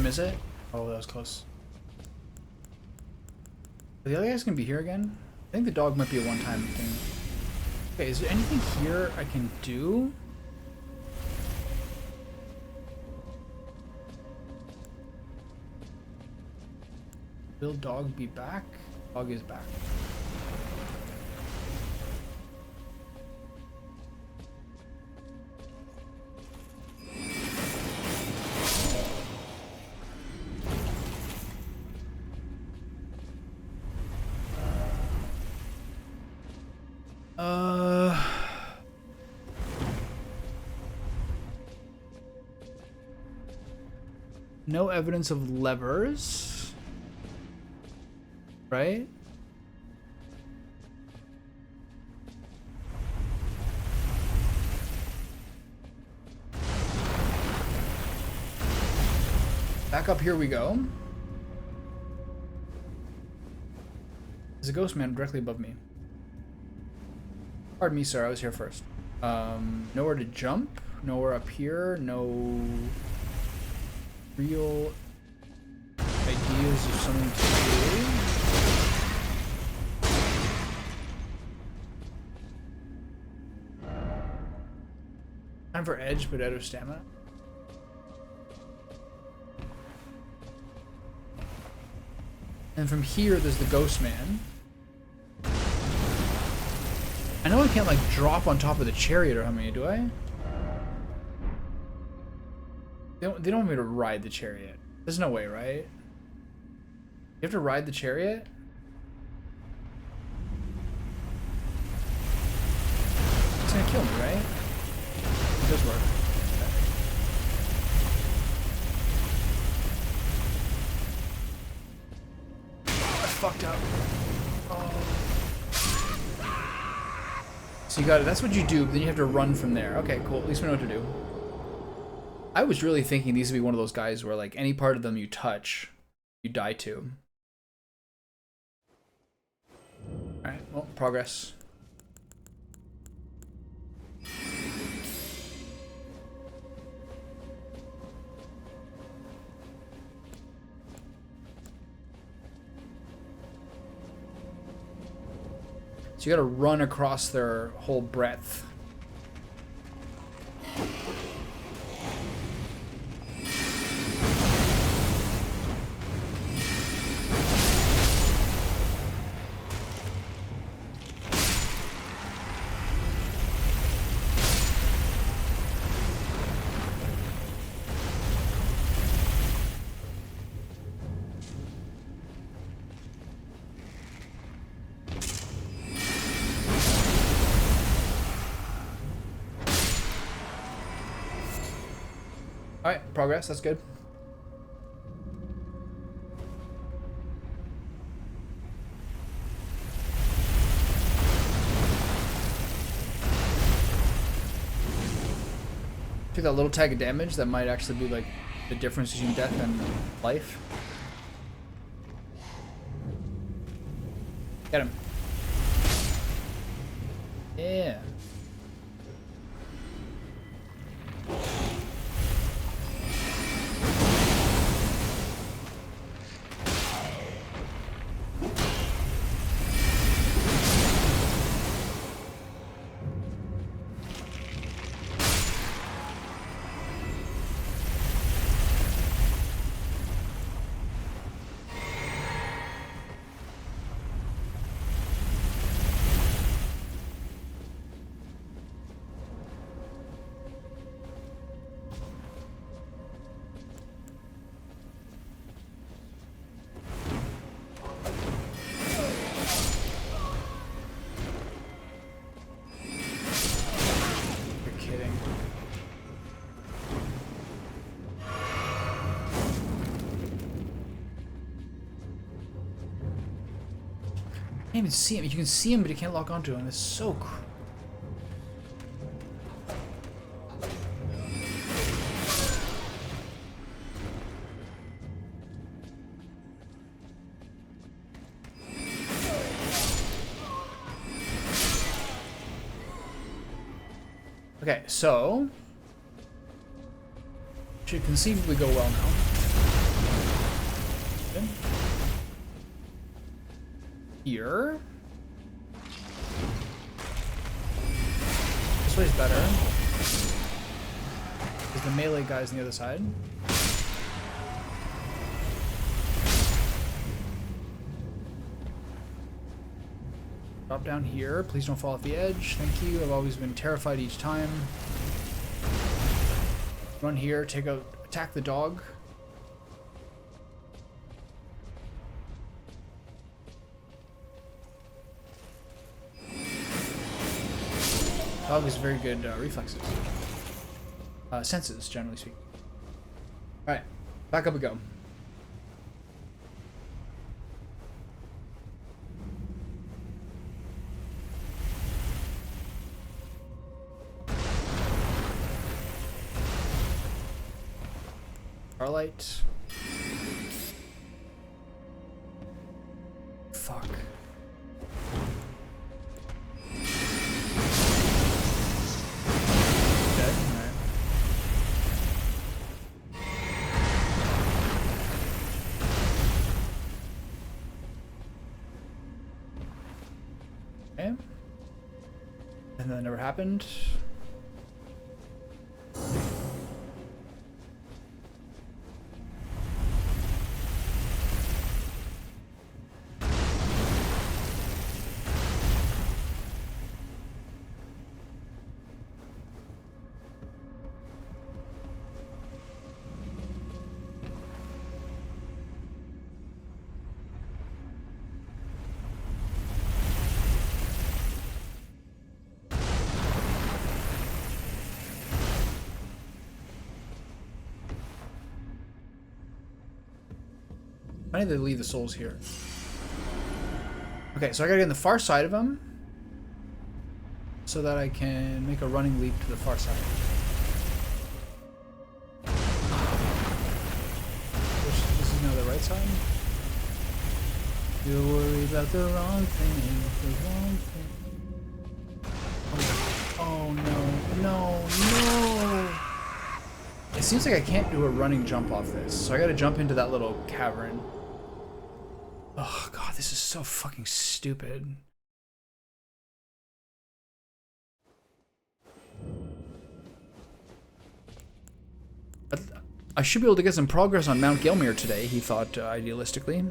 Is it? Oh, that was close. Are the other guys gonna be here again? I think the dog might be a one-time thing. Okay, is there anything here I can do? Will dog be back? Dog is back. No evidence of levers, right? Back up here we go. There's a ghost man directly above me. Pardon me, sir, I was here first. Nowhere to jump, nowhere up here, no real ideas of something to do. Time for edge, but out of stamina. And from here, there's the ghost man. I know I can't like drop on top of the chariot or how many, do I? They don't want me to ride the chariot. There's no way, right? You have to ride the chariot? It's gonna kill me, right? It does work. I fucked up. Oh. So you got it. That's what you do, but then you have to run from there. Okay, cool. At least we know what to do. I was really thinking these would be one of those guys where like any part of them you touch, you die to. Alright, well, progress. So you gotta run across their whole breadth. Alright, progress, that's good. Took that little tag of damage that might actually be like the difference between death and life. Get him. Yeah. Can't even see him. You can see him, but you can't lock onto him. It's so cool. Okay, so should conceivably go well now. Good. Here. This way's better. Because the melee guy's on the other side. Drop down here. Please don't fall off the edge. Thank you. I've always been terrified each time. Run here. Take out. Attack the dog. Dog is very good reflexes. Senses, generally speaking. Alright, back up we go. Starlight. Fuck. And that never happened. I need to leave the souls here. Okay, so I gotta get on the far side of him so that I can make a running leap to the far side. This is now the right side. You're worried about the wrong thing, the wrong thing. Oh no, no, no! It seems like I can't do a running jump off this, so I gotta jump into that little cavern. Oh god, this is so fucking stupid. But I should be able to get some progress on Mount Gelmir today, he thought idealistically.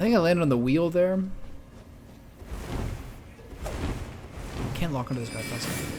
think I landed on the wheel there. Can't lock onto this guy fast enough.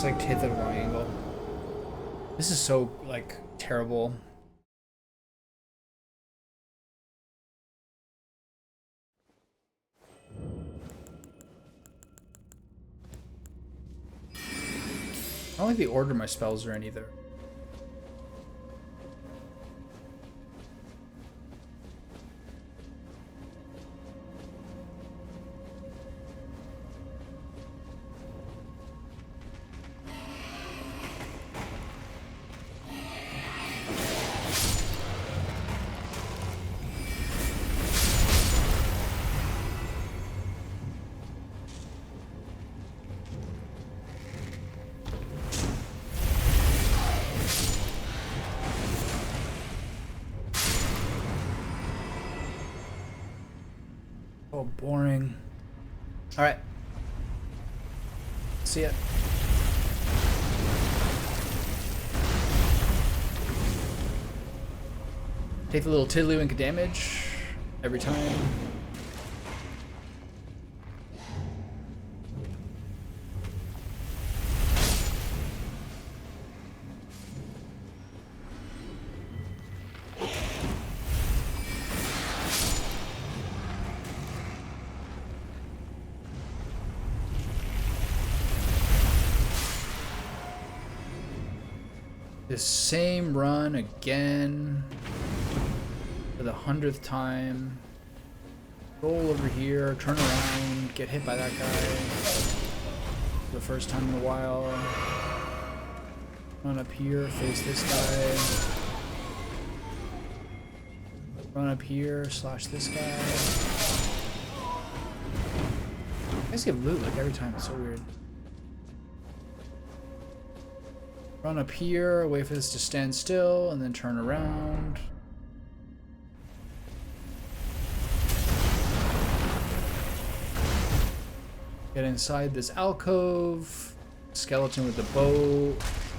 Like hit the wrong angle. This is so like terrible. I don't like the order my spells are in either. Oh, boring. All right. See ya. Take the little tiddlywink of damage every time. The same run again for the 100th time. Roll over here, turn around, get hit by that guy for the first time in a while. Run up here, face this guy. Run up here, slash this guy. I just get loot like every time, it's so weird. Run up here, wait for this to stand still, and then turn around. Get inside this alcove. Skeleton with the bow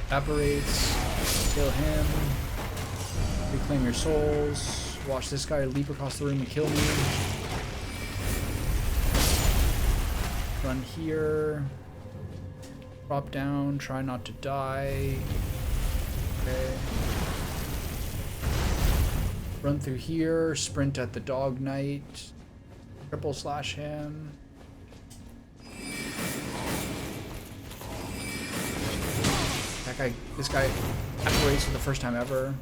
evaporates. Kill him. Reclaim your souls. Watch this guy leap across the room and kill me. Run here. Drop down, try not to die. Okay. Run through here, sprint at the dog knight. Triple slash him. This guy apparates for the first time ever.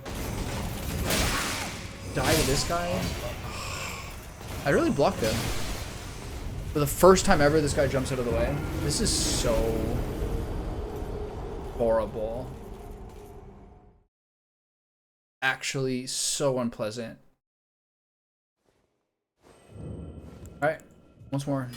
Die to this guy. I really blocked him. For the first time ever, this guy jumps out of the way. This is so horrible. Actually, so unpleasant. Alright, once more.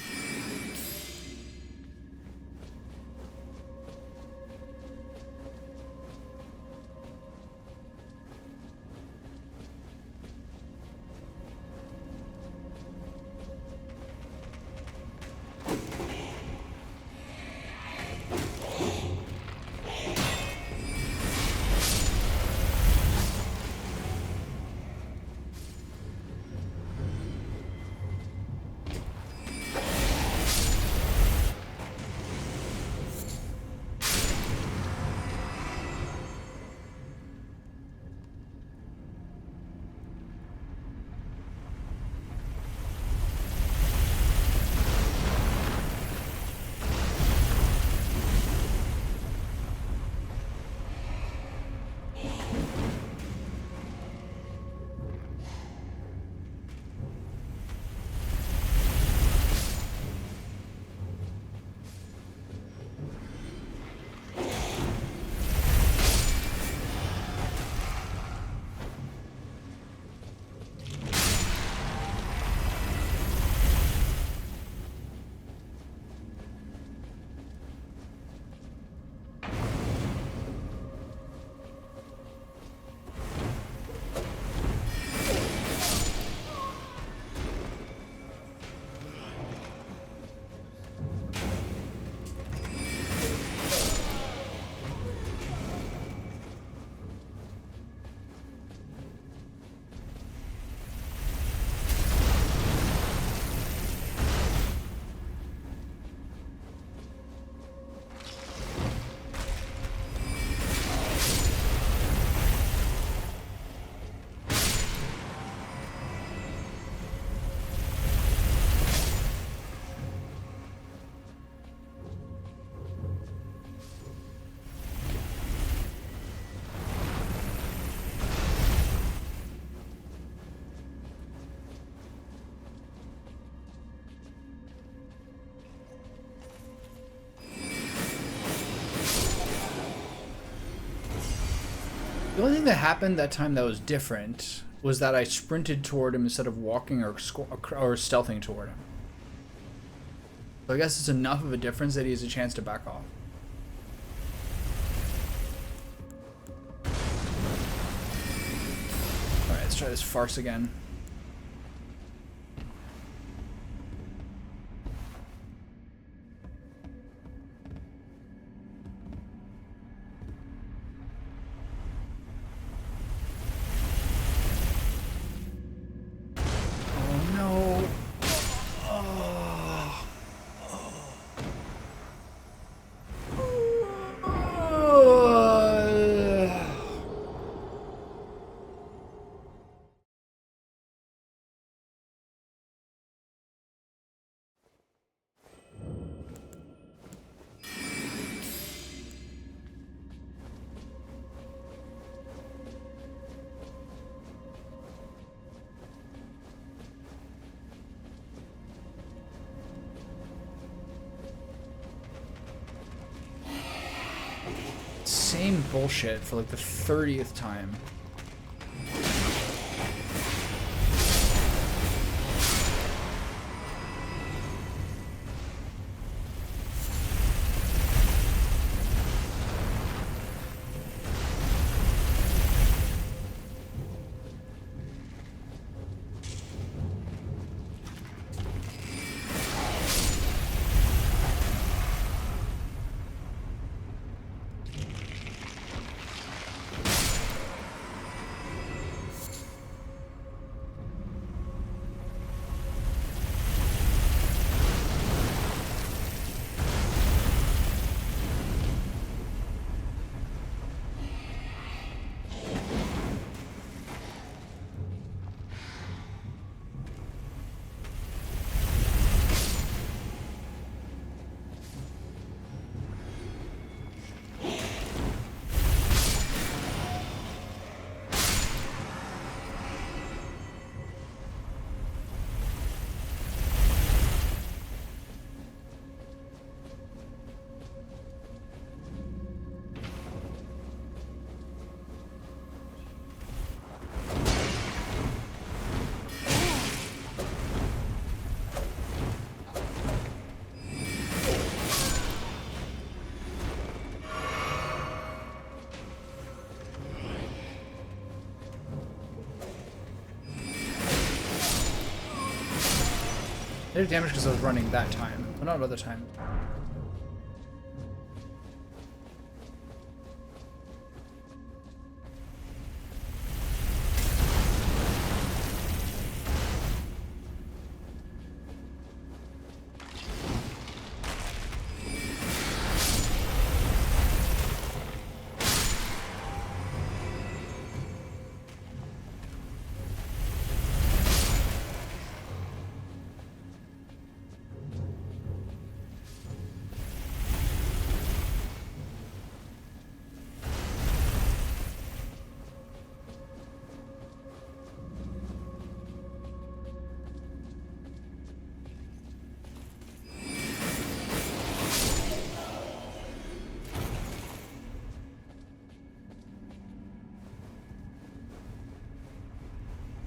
The only thing that happened that time that was different was that I sprinted toward him instead of walking or stealthing toward him. So I guess it's enough of a difference that he has a chance to back off. Alright, let's try this farce again. Same bullshit for like the 30th time. They did damage because I was running that time, but not other times.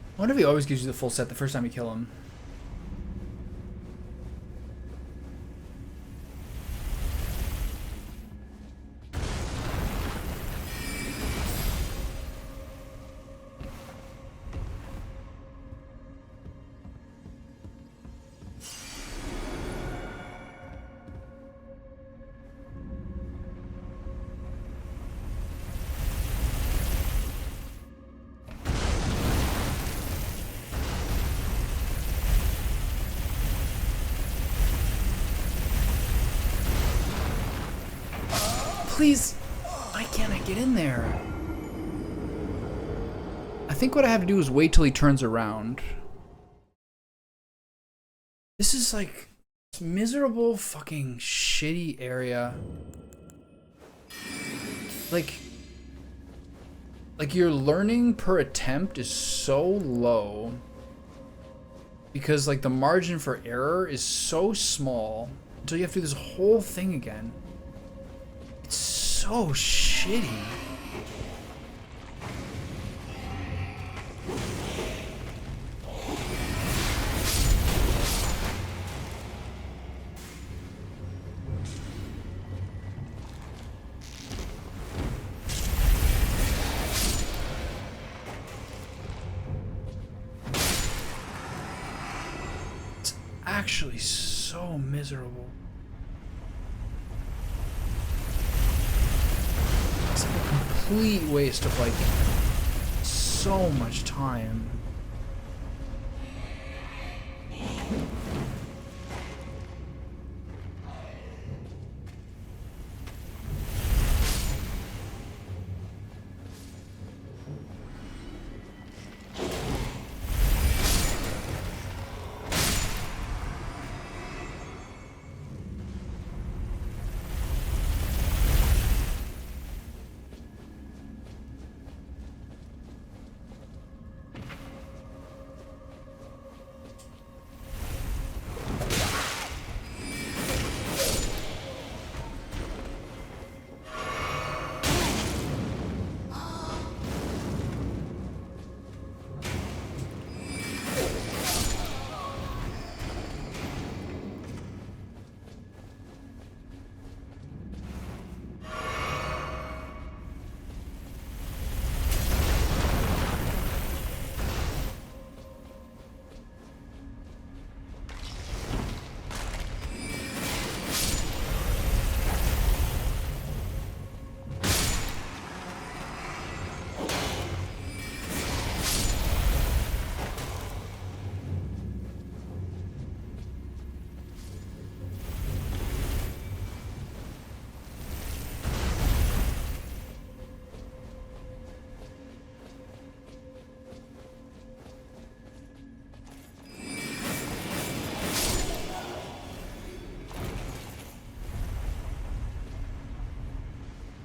I wonder if he always gives you the full set the first time you kill him. Please, why can't I get in there? I think what I have to do is wait till he turns around. This is like this miserable fucking shitty area. Like your learning per attempt is so low because like the margin for error is so small until you have to do this whole thing again. It's so shitty. actually so miserable. It's like a complete waste of like so much time.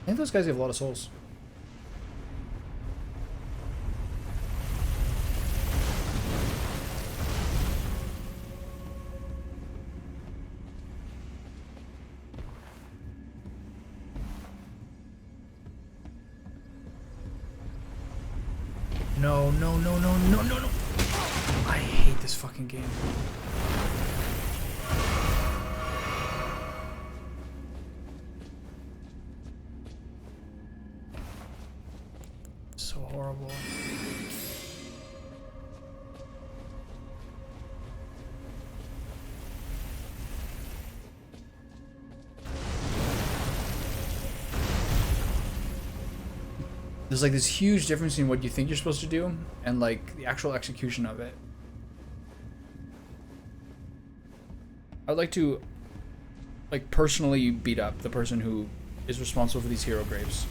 I think those guys have a lot of souls. No, no, no, no, no, no, no. I hate this fucking game. So horrible. There's like this huge difference in what you think you're supposed to do and like the actual execution of it. I'd like to like personally beat up the person who is responsible for these hero graves.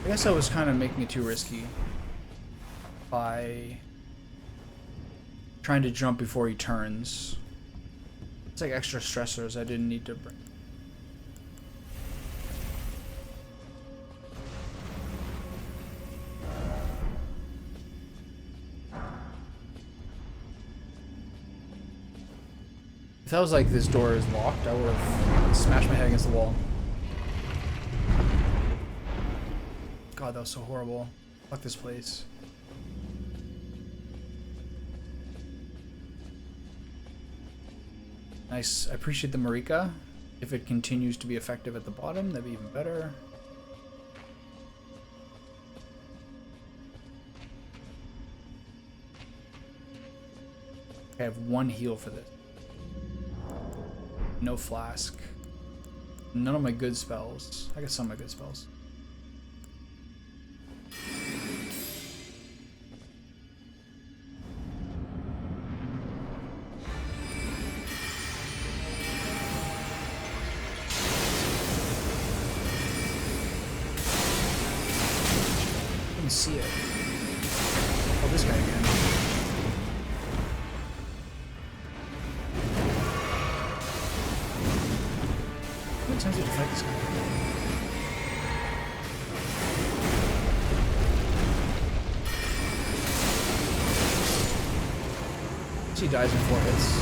I guess I was kind of making it too risky by trying to jump before he turns. It's like extra stressors I didn't need to bring. If that was like this door is locked, I would have smashed my head against the wall. God, that was so horrible. Fuck this place. Nice. I appreciate the Marika. If it continues to be effective at the bottom, that'd be even better. Okay, I have one heal for this. No flask. None of my good spells. I got some of my good spells. See it. Oh, this guy again. How many times did you fight this guy? He dies in 4 hits.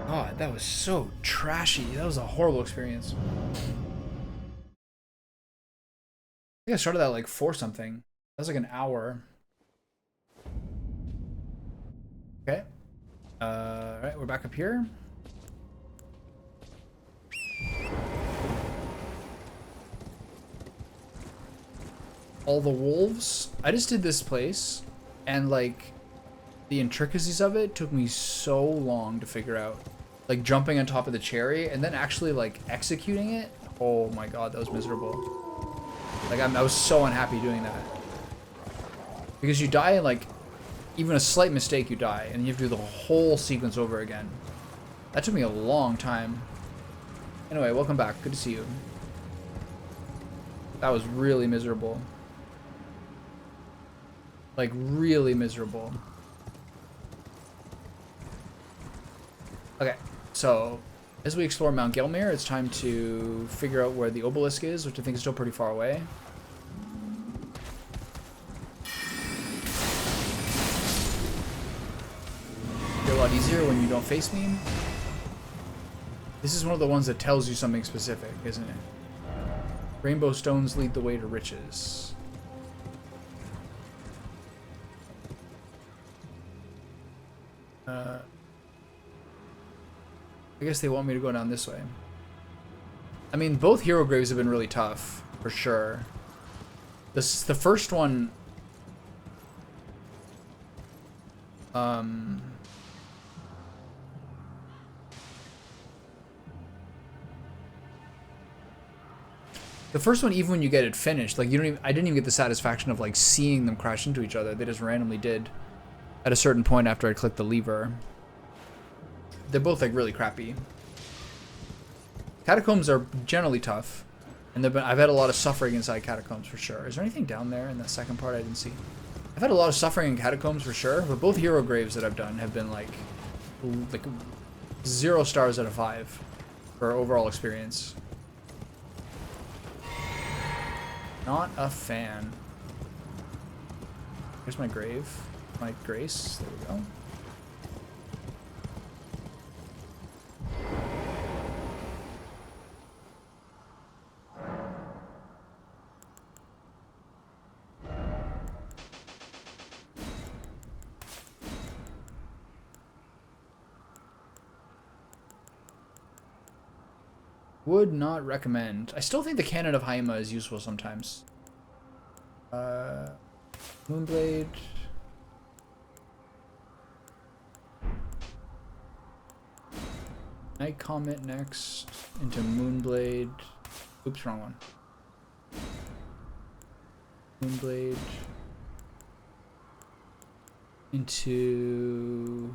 God, that was so trashy. That was a horrible experience. I think I started that like 4 something. That was like an hour. Okay. Alright, we're back up here. All the wolves. I just did this place, and like the intricacies of it took me so long to figure out. Like jumping on top of the cherry and then actually like executing it. Oh my god, that was miserable. Like I was so unhappy doing that. Because you die in like even a slight mistake, you die, and you have to do the whole sequence over again. That took me a long time. Anyway, welcome back. Good to see you. That was really miserable. Like, really miserable. Okay, so as we explore Mount Gelmir, it's time to figure out where the obelisk is, which I think is still pretty far away. A lot easier when you don't face me. This is one of the ones that tells you something specific, isn't it? Rainbow stones lead the way to riches. I guess they want me to go down this way. I mean, both hero graves have been really tough, for sure. The first one... The first one, even when you get it finished, like you don't even, I didn't even get the satisfaction of like seeing them crash into each other. They just randomly did at a certain point after I clicked the lever. They're both like really crappy. Catacombs are generally tough, and I've had a lot of suffering inside catacombs for sure. Is there anything down there in that second part I didn't see? I've had a lot of suffering in catacombs for sure, but both hero graves that I've done have been like 0 stars out of 5 for overall experience. Not a fan. Here's my grave. My grace. There we go. Would not recommend. I still think the Cannon of Haima is useful sometimes. Moonblade. Night Comet next. Into Moonblade. Oops, wrong one. Moonblade. Into...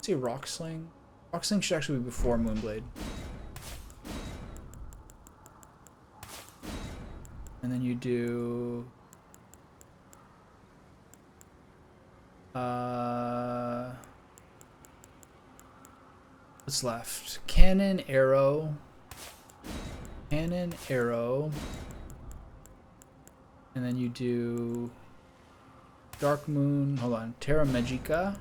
Let's see, Rocksling. Rocksling should actually be before Moonblade. And then you do... what's left? Cannon, arrow. Cannon, arrow. And then you do... Dark Moon. Hold on. Terra Magica.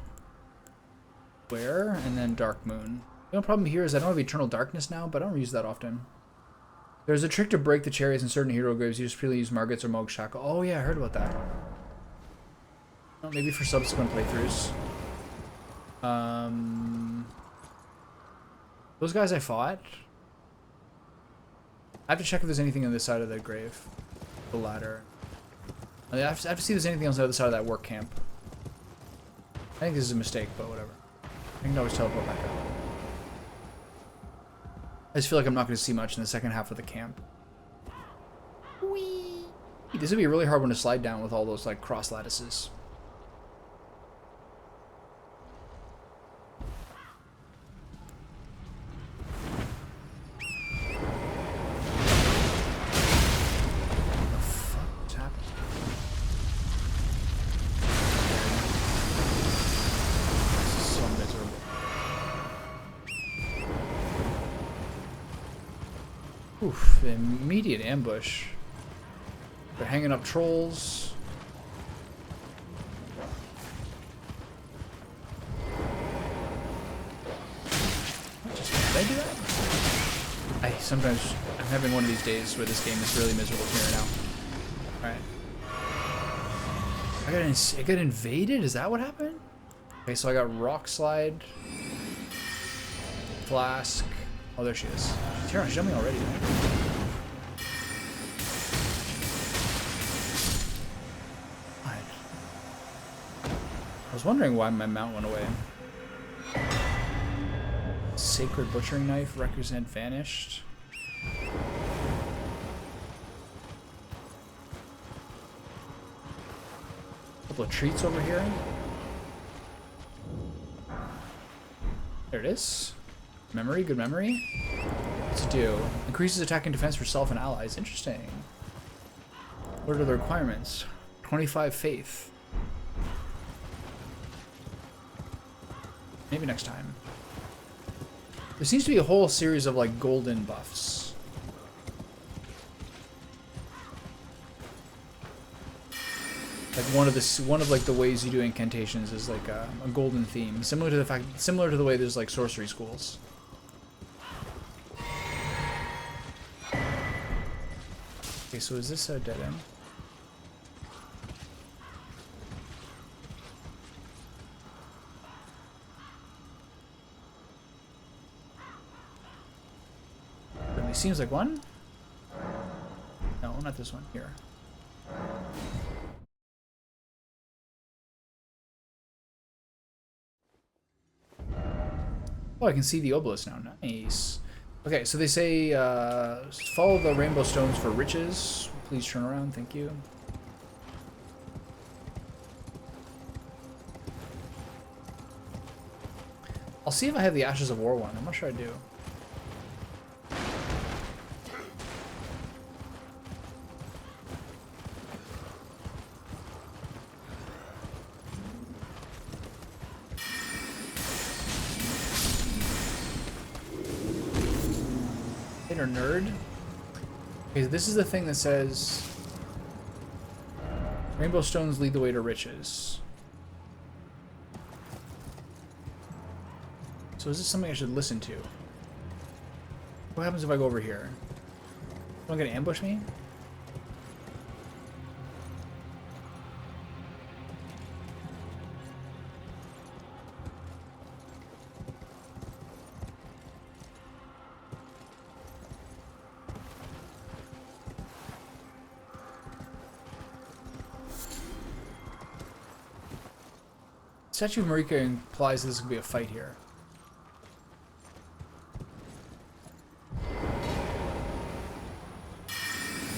Where? And then Dark Moon. The only problem here is I don't have Eternal Darkness now, but I don't use that often. There's a trick to break the chariots in certain hero graves. You just really use Morgott's or Mog's Shackle. Oh yeah, I heard about that. Well, maybe for subsequent playthroughs. Those guys I fought. I have to check if there's anything on this side of the grave. The ladder. I have to see if there's anything else on the other side of that work camp. I think this is a mistake, but whatever. I can always teleport back up. I just feel like I'm not going to see much in the second half of the camp. Whee! This would be a really hard one to slide down with all those like cross lattices. Oof, the immediate ambush. They're hanging up trolls. Did I do that? I'm having one of these days where this game is really miserable to me right now. Alright. I got invaded? Is that what happened? Okay, so I got rock slide. Flask. Oh, there she is. She's here. She's jumping already, right? I was wondering why my mount went away. Sacred butchering knife, represent vanished. Couple of treats over here. There it is. Memory, good memory. What's it do? Increases attack and defense for self and allies. Interesting. What are the requirements? 25 faith. Maybe next time. There seems to be a whole series of like golden buffs. Like one of like the ways you do incantations is like a golden theme, similar to the way there's like sorcery schools. Okay, so is this a dead end? Certainly seems like one. No, not this one. Here. Oh, I can see the obelisk now. Nice. Okay, so they say, follow the rainbow stones for riches. Please turn around, thank you. I'll see if I have the Ashes of War one. I'm not sure I do. Or nerd. Okay, this is the thing that says rainbow stones lead the way to riches. So is this something I should listen to? What happens if I go over here? Someone gonna ambush me? Statue of Marika implies this could be a fight here.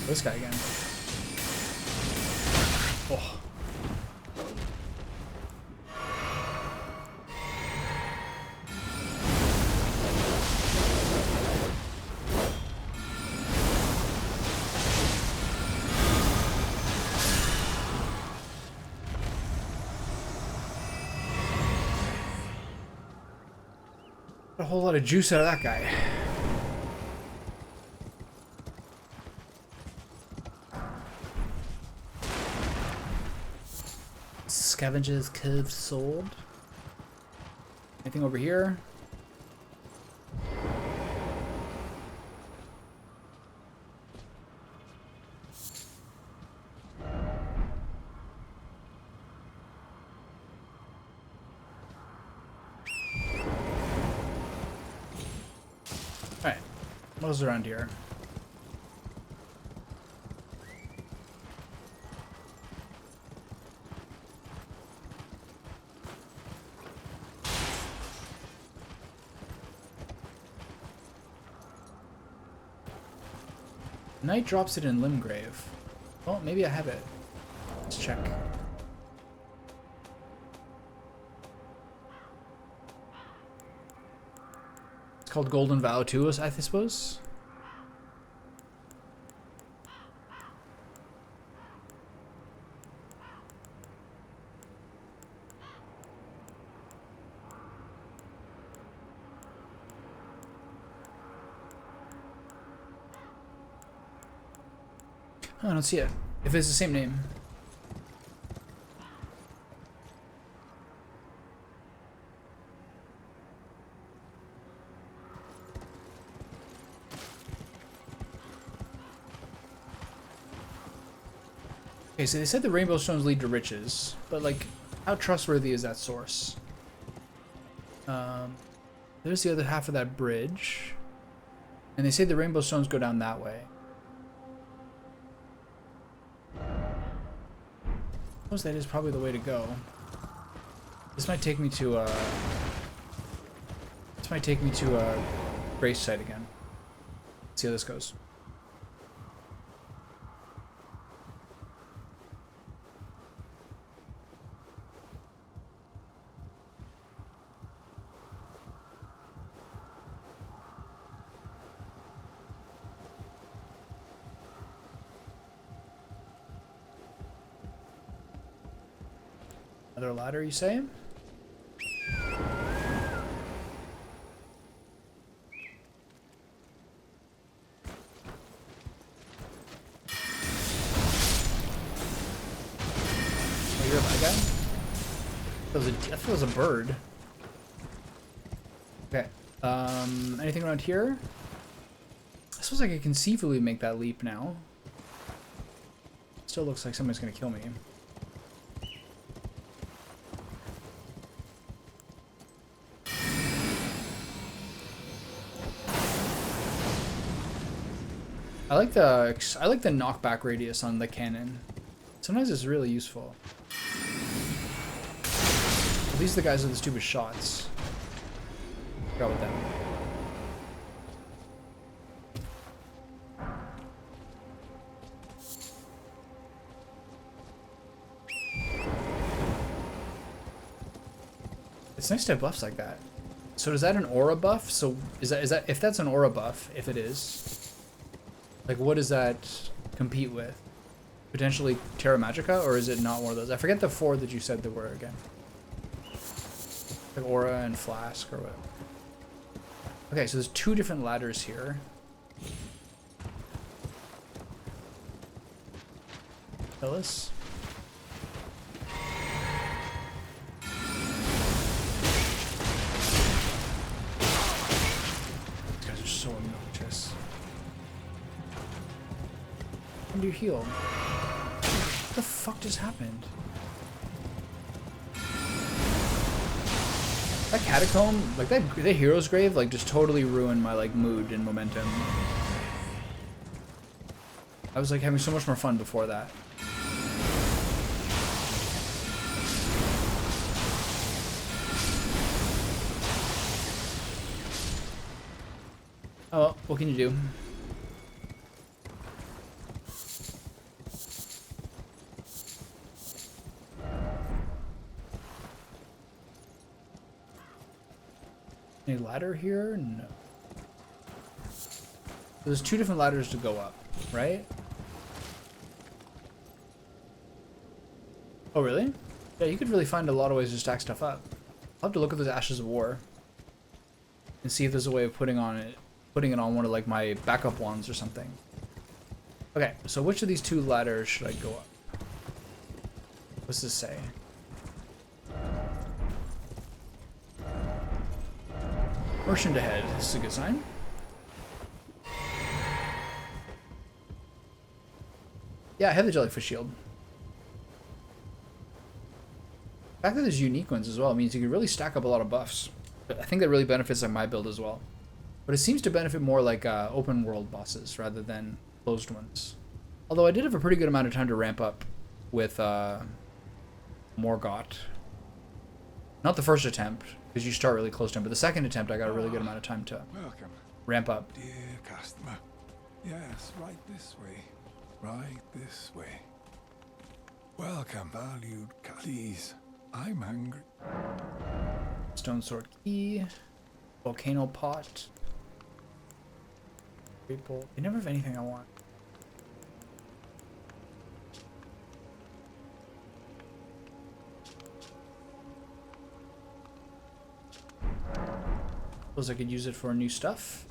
This guy again. Oh. A whole lot of juice out of that guy. Scavenger's curved sword. Anything over here? Alright, what else is around here? Knight drops it in Limgrave. Well, maybe I have it. Let's check. It's called Golden Vow too, I suppose. Oh, I don't see it. If it's the same name. Okay, so they said the rainbow stones lead to riches, but like, how trustworthy is that source? There's the other half of that bridge, and they say the rainbow stones go down that way. I suppose that is probably the way to go. This might take me to Grace site again. Let's see how this goes. Another ladder, you say? Oh, you're a bad guy? I thought it was a bird. Okay. Anything around here? I suppose I could conceivably make that leap now. Still looks like somebody's gonna kill me. I like the knockback radius on the cannon. Sometimes it's really useful. Well, these are the guys with the stupid shots. Go with them. It's nice to have buffs like that. So is that an aura buff? So is that if that's an aura buff, if it is, like, what does that compete with? Potentially Terra Magica, or is it not one of those? I forget the 4 that you said there were again. Like Aura and Flask or what? Okay, so there's 2 different ladders here. Phyllis? These guys are so obnoxious. When do you heal? What the fuck just happened? That catacomb, like that hero's grave, like just totally ruined my like mood and momentum. I was like having so much more fun before that. Oh, well, what can you do? Any ladder here? No. There's 2 different ladders to go up, right? Oh, really? Yeah, you could really find a lot of ways to stack stuff up. I'll have to look at those Ashes of War and see if there's a way of putting it on one of like my backup ones or something. Okay, so which of these 2 ladders should I go up? What's this say? Merchant ahead. This is a good sign. Yeah, I have the Jellyfish Shield. The fact that there's unique ones as well means you can really stack up a lot of buffs. But I think that really benefits like my build as well. But it seems to benefit more like open world bosses rather than closed ones. Although I did have a pretty good amount of time to ramp up with Morgott. Not the first attempt, because you start really close to him, but the second attempt I got a really good amount of time to ramp up. Dear customer. Yes, right this way. Right this way. Welcome, valued Please, I'm hungry. Stone sword key. Volcano pot. Great bolt. They never have anything I want. Suppose I could use it for new stuff.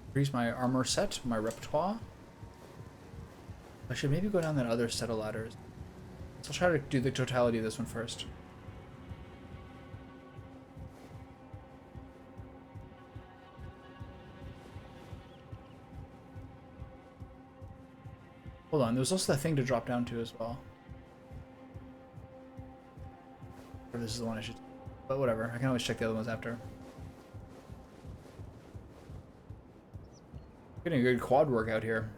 Increase my armor set, my repertoire. I should maybe go down that other set of ladders. So I'll try to do the totality of this one first. Hold on, there was also that thing to drop down to as well. Or this is the one I should... But whatever, I can always check the other ones after. Getting a good quad workout here.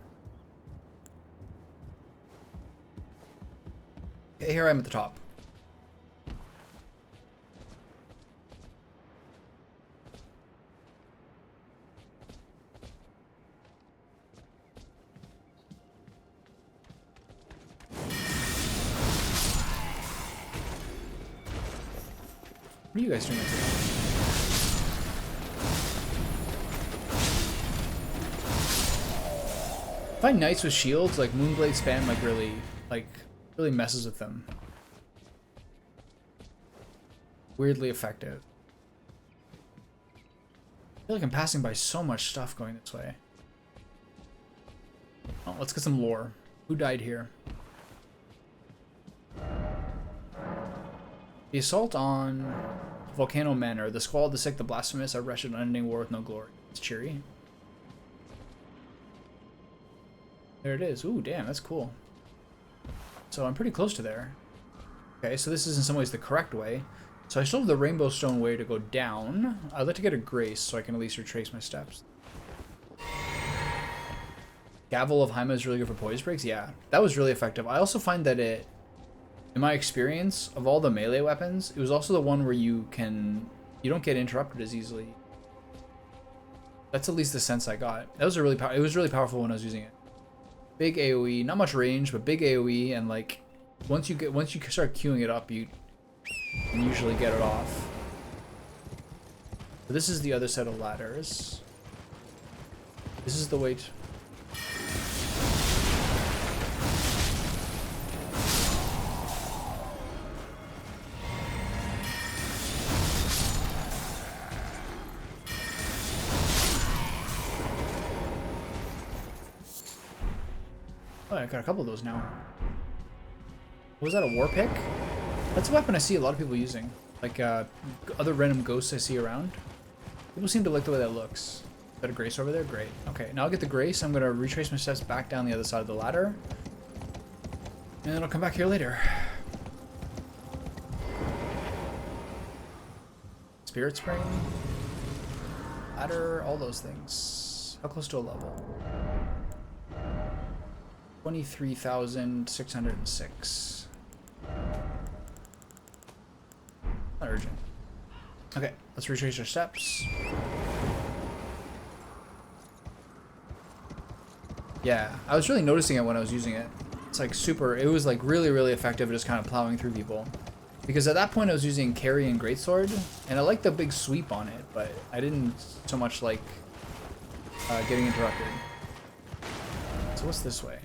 Okay, here I am at the top. What are you guys doing? I find knights with shields, like Moonblade spam, really messes with them. Weirdly effective. I feel like I'm passing by so much stuff going this way. Oh, let's get some lore. Who died here? The assault on Volcano Manor. The squalid, the sick, the blasphemous, a wretched, unending war with no glory. It's cheery. There it is. Ooh, damn, that's cool. So I'm pretty close to there. Okay, so this is in some ways the correct way. So I still have the Rainbow Stone way to go down. I'd like to get a Grace so I can at least retrace my steps. Gavel of Haima is really good for poise breaks. Yeah, that was really effective. I also find that it, in my experience, of all the melee weapons, it was also the one where you don't get interrupted as easily. That's at least the sense I got. That was it was really powerful when I was using it. Big AoE, not much range, but big AoE, and like once you start queuing it up, you can usually get it off. So this is the other set of ladders. This is the way to... Oh, I got a couple of those now. Was that a war pick? That's a weapon I see a lot of people using. Like other random ghosts I see around. People seem to like the way that looks. Got a Grace over there? Great. Okay, now I'll get the Grace. I'm going to retrace my steps back down the other side of the ladder. And then I'll come back here later. Spirit Spring. Ladder, all those things. How close to a level? 23,606. Not urgent. Okay, let's retrace our steps. Yeah, I was really noticing it when I was using it. It's like it was like really, really effective at just kind of plowing through people. Because at that point I was using Carry and Greatsword, and I liked the big sweep on it, but I didn't so much like getting interrupted. So what's this way?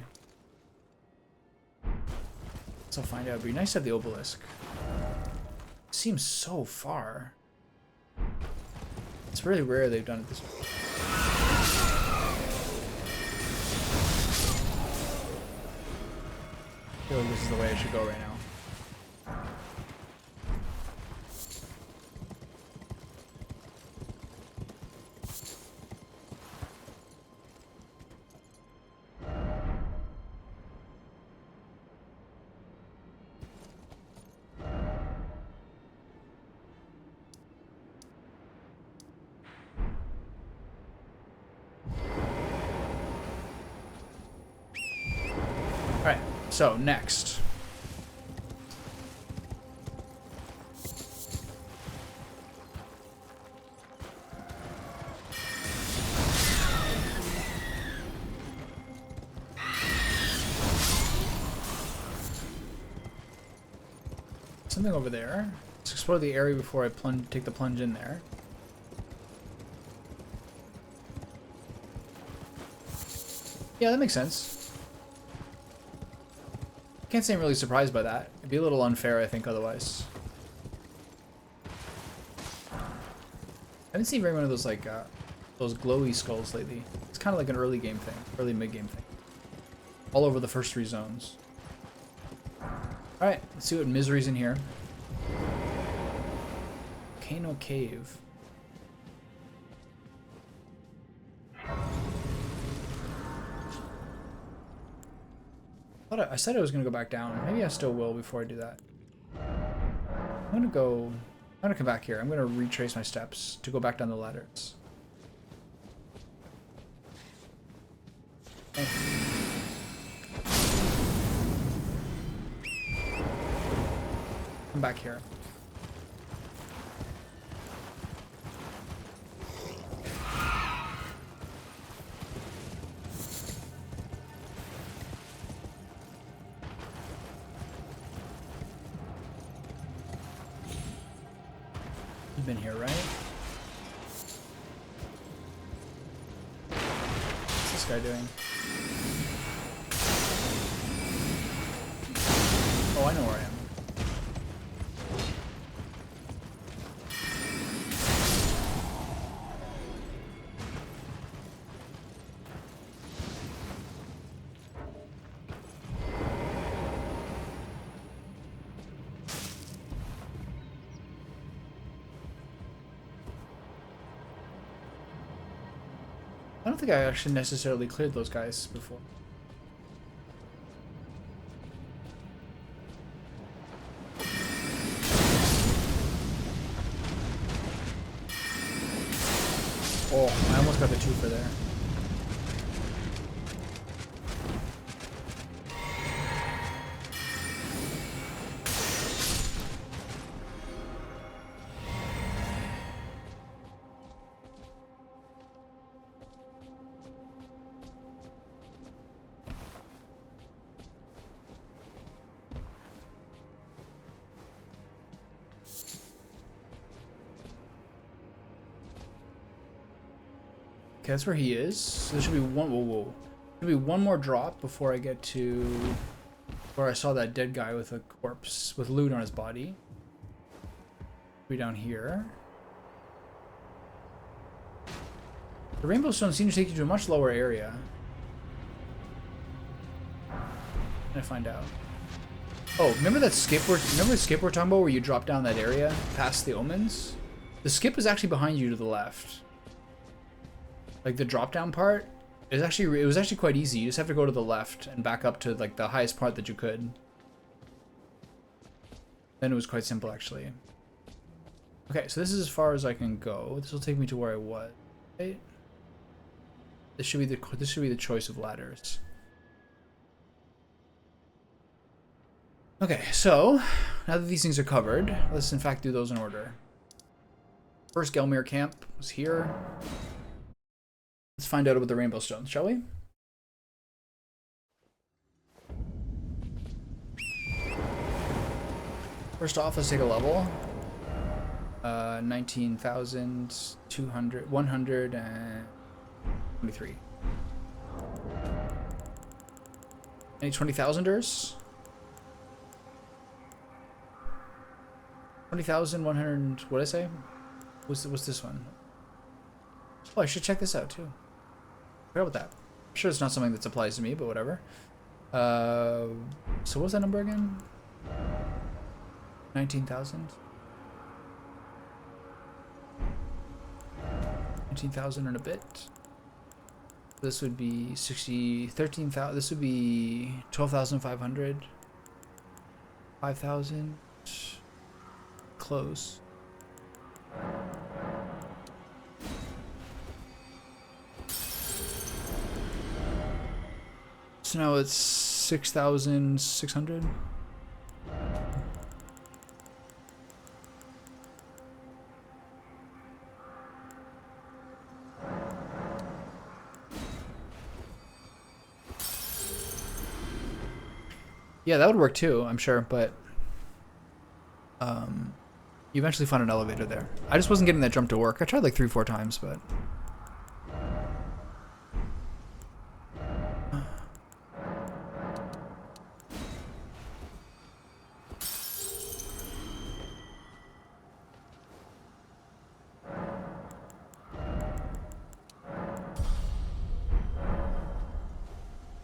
I'll find out. It'd be nice to have the obelisk. It seems so far. It's really rare they've done it this way. I feel like this is the way I should go right now. Alright, so next. Something over there. Let's explore the area before I take the plunge in there. Yeah, that makes sense. Can't say I'm really surprised by that. It'd be a little unfair, I think, otherwise. I haven't seen very many of those, like, those glowy skulls lately. It's kind of like an early game thing, early mid-game thing. all over the first 3 zones. Alright, let's see what misery's in here. Volcano Cave. I said I was gonna go back down. Maybe I still will before I do that. I'm gonna come back here. I'm gonna retrace my steps to go back down the ladders. Okay. Come back here. You've been here, right? What's this guy doing? Oh, I know where I am. I don't think I actually necessarily cleared those guys before. Oh, I almost got the 2 for there. Okay, that's where he is. So there should be one. Whoa. Should be one more drop before I get to where I saw that dead guy with a corpse with loot on his body. Be down here. The rainbow stone seems to take you to a much lower area. I find out. Oh, remember that skip we're talking about where you drop down that area past the omens? The skip is actually behind you to the left. Like the drop down part is actually, it was actually quite easy. You just have to go to the left and back up to like the highest part that you could. Then it was quite simple actually. Okay, so this is as far as I can go. This will take me to where I was. Right? This should be the choice of ladders. Okay, so now that these things are covered, let's in fact do those in order. First Gelmir camp was here. Let's find out about the rainbow stones, shall we? First off, let's take a level. 123. Any 20,000ers? 20,100. What did I say? What's this one? Oh, I should check this out too. Forgot about that. I'm sure it's not something that applies to me, but whatever. So what was that number again? 19,000. 19,000 and a bit. This would be 13,000. This would be 12,500. 5,000. Close. So now it's 6,600. Yeah, that would work too, I'm sure, but you eventually find an elevator there. I just wasn't getting that jump to work. I tried like 3-4 times, but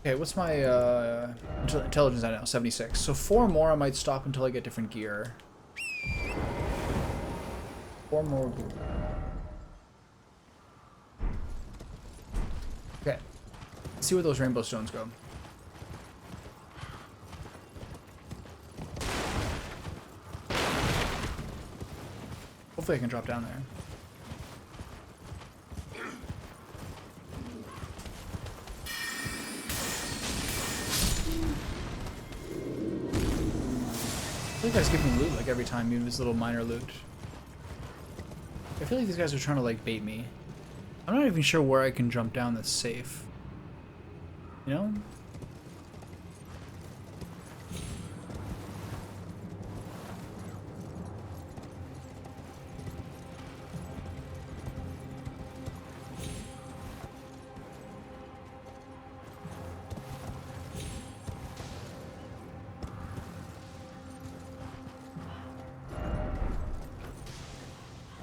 Okay, what's my intelligence at now? 76. So 4 more, I might stop until I get different gear. 4 more gear. Okay. Let's see where those rainbow stones go. Hopefully I can drop down there. I feel like guys give me loot like every time, even this little minor loot. I feel like these guys are trying to like bait me. I'm not even sure where I can jump down that's safe. You know?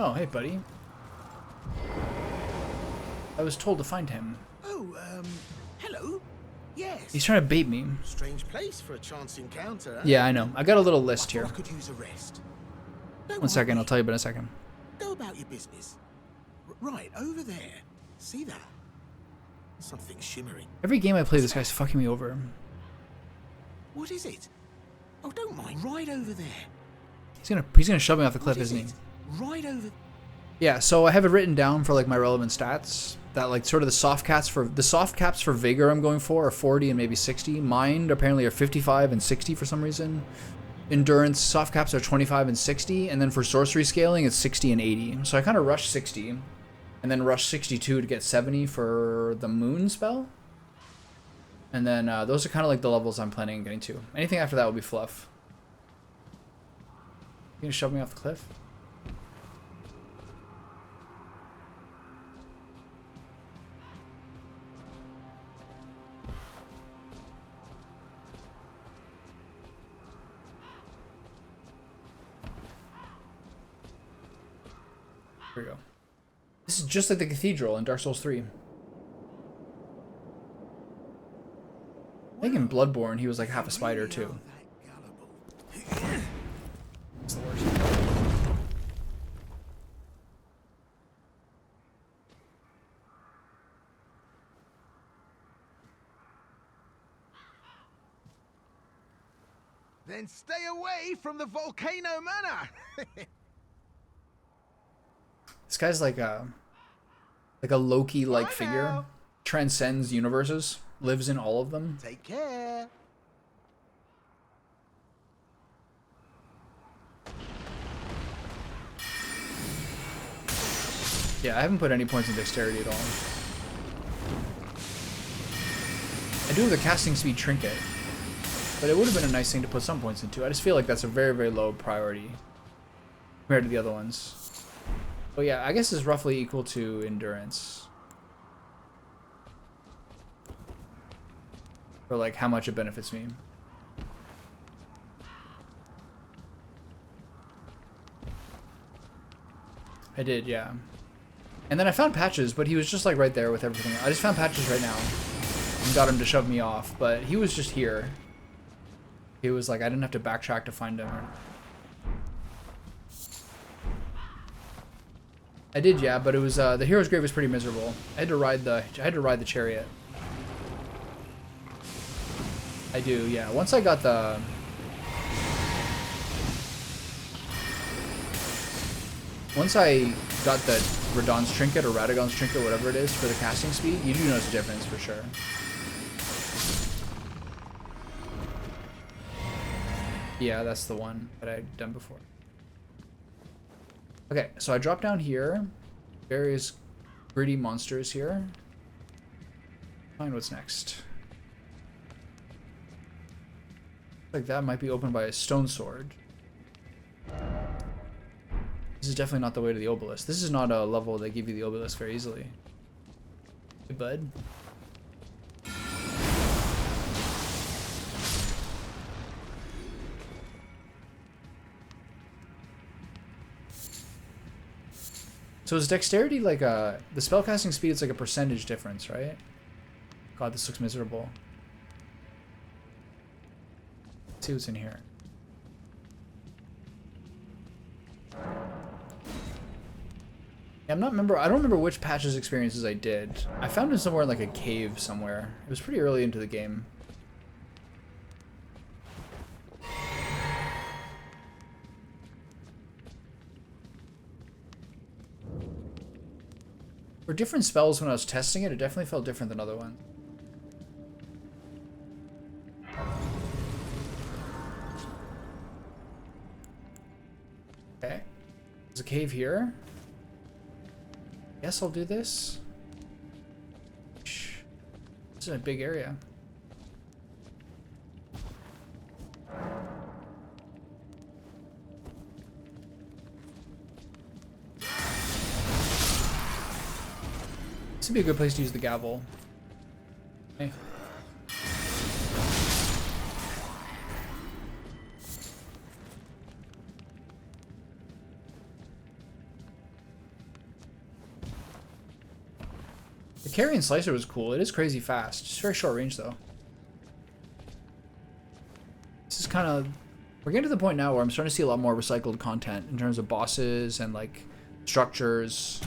Oh, hey, buddy. I was told to find him. Oh, hello. Yes. He's trying to bait me. Strange place for a chance encounter. Huh? Yeah, I know. I got a little list here. I could use a rest. One second, I'll tell you about a second. Go about your business. Right over there. See that? Something shimmering. Every game I play, this guy's fucking me over. What is it? Oh, don't mind. Right over there. He's gonna shove me off the cliff, isn't he? Right over. Yeah, so I have it written down for like my relevant stats. That like sort of the soft caps for vigor I'm going for are 40 and maybe 60. Mind apparently are 55 and 60 for some reason. Endurance soft caps are 25 and 60, and then for sorcery scaling it's 60 and 80. So I kind of rush 60, and then rush 62 to get 70 for the moon spell. And then those are kind of like the levels I'm planning on getting to. Anything after that will be fluff. You gonna shove me off the cliff? Here we go. This is just like the cathedral in Dark Souls 3. I think in Bloodborne he was like half a spider too. It's the worst. Then stay away from the volcano manor. This guy's like a Loki-like figure. Transcends universes. Lives in all of them. Take care. Yeah, I haven't put any points in dexterity at all. I do have the casting speed trinket, but it would have been a nice thing to put some points into. I just feel like that's a very, very low priority compared to the other ones. But yeah, I guess it's roughly equal to endurance. For like how much it benefits me. I did, yeah. And then I found Patches, but he was just like right there with everything. I just found Patches right now and got him to shove me off, but he was just here. He was like, I didn't have to backtrack to find him. I did, yeah, but it was the hero's grave was pretty miserable. I had to ride the chariot. I do, yeah. Once I got the Radagon's trinket or Radagon's trinket, whatever it is, for the casting speed, you do notice a difference for sure. Yeah, that's the one that I'd done before. Okay, so I drop down here. Various gritty monsters here. Find what's next. Like that might be opened by a stone sword. This is definitely not the way to the obelisk. This is not a level that give you the obelisk very easily. Hey, bud. So is dexterity like the spellcasting speed is like a percentage difference, right? God, this looks miserable. see what's in here. Yeah, I don't remember which patches experiences I did. I found him somewhere in like a cave somewhere. It was pretty early into the game. For different spells when I was testing it, it definitely felt different than other ones. Okay. There's a cave here. Guess I'll do this. This is a big area. This would be a good place to use the gavel. Okay. The carrion slicer was cool. It is crazy fast. It's very short range though. This is kind of... We're getting to the point now where I'm starting to see a lot more recycled content in terms of bosses and like structures.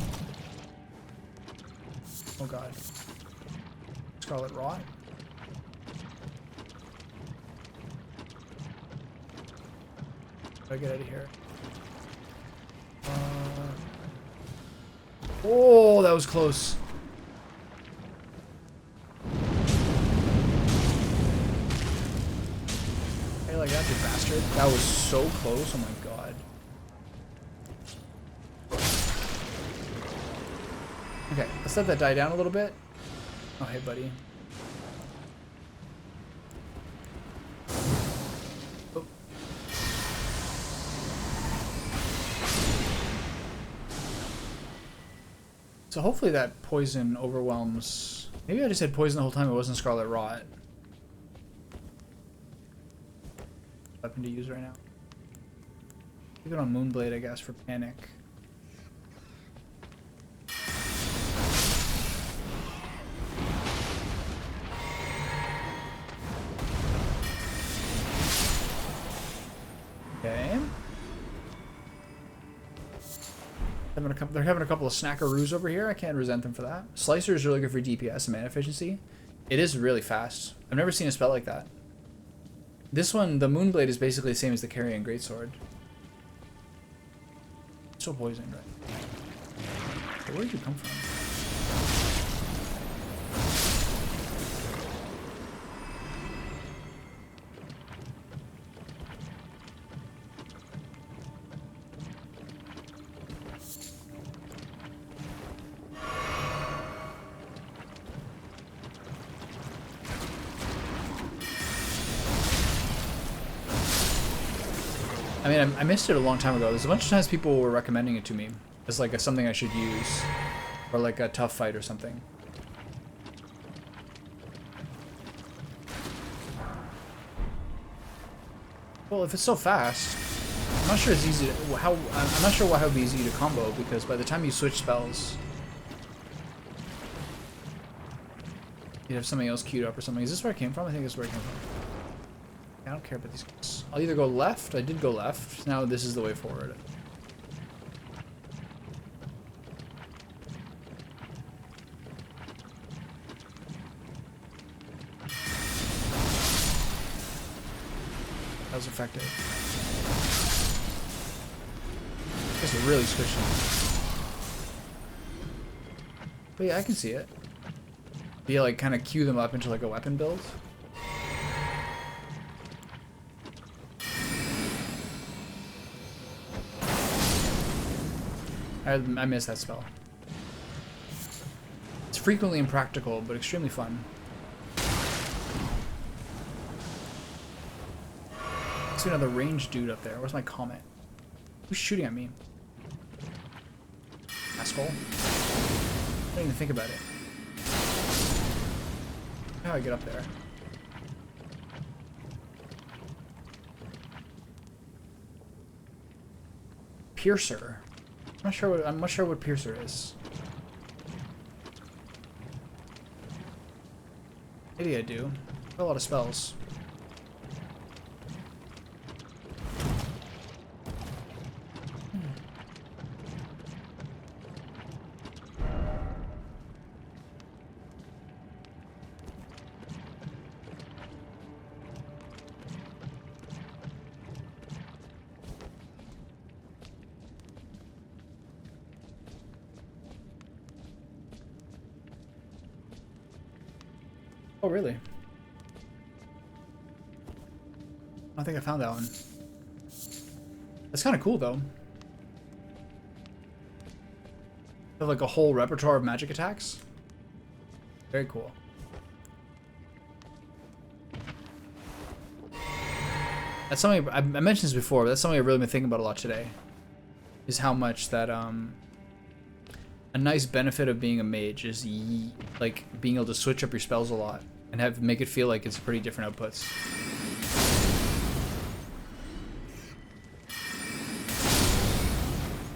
Oh god. Scarlet Rot. Gotta get out of here. Oh, that was close. Hey, like that, you bastard. That was so close. Oh my god. Okay, let's let that die down a little bit. Oh, hey, buddy. Oh. So hopefully that poison overwhelms... Maybe I just had poison the whole time it wasn't Scarlet Rot. Weapon to use right now. Keep it on Moonblade, I guess, for panic. Okay. They're having a couple of snackaroos over here. I can't resent them for that. Slicer is really good for DPS and mana efficiency. It is really fast. I've never seen a spell like that. This one, the Moonblade, is basically the same as the Carrion Greatsword. Still poisoned, right? But where did you come from? I mean, I missed it a long time ago. There's a bunch of times people were recommending it to me as like something I should use, or like a tough fight or something. Well, if it's so fast, I'm not sure it's easy to, I'm not sure how it'd be easy to combo, because by the time you switch spells, you'd have something else queued up or something. Is this where I came from? I think this is where I came from. I don't care about these guys. I'll either go left. I did go left. Now this is the way forward. That was effective. This is really squishy. But yeah, I can see it. You like kind of queue them up into like a weapon build. I missed that spell. It's frequently impractical, but extremely fun. I see another ranged dude up there. Where's my comet? Who's shooting at me? Asshole. I didn't even think about it. How do I get up there? Piercer. I'm not sure what Piercer is. Maybe I do. I have a lot of spells. Oh, really? I don't think I found that one. That's kind of cool, though. Have like a whole repertoire of magic attacks. Very cool. That's something I mentioned this before, but that's something I've really been thinking about a lot today. Is how much that a nice benefit of being a mage is like being able to switch up your spells a lot and make it feel like it's pretty different outputs.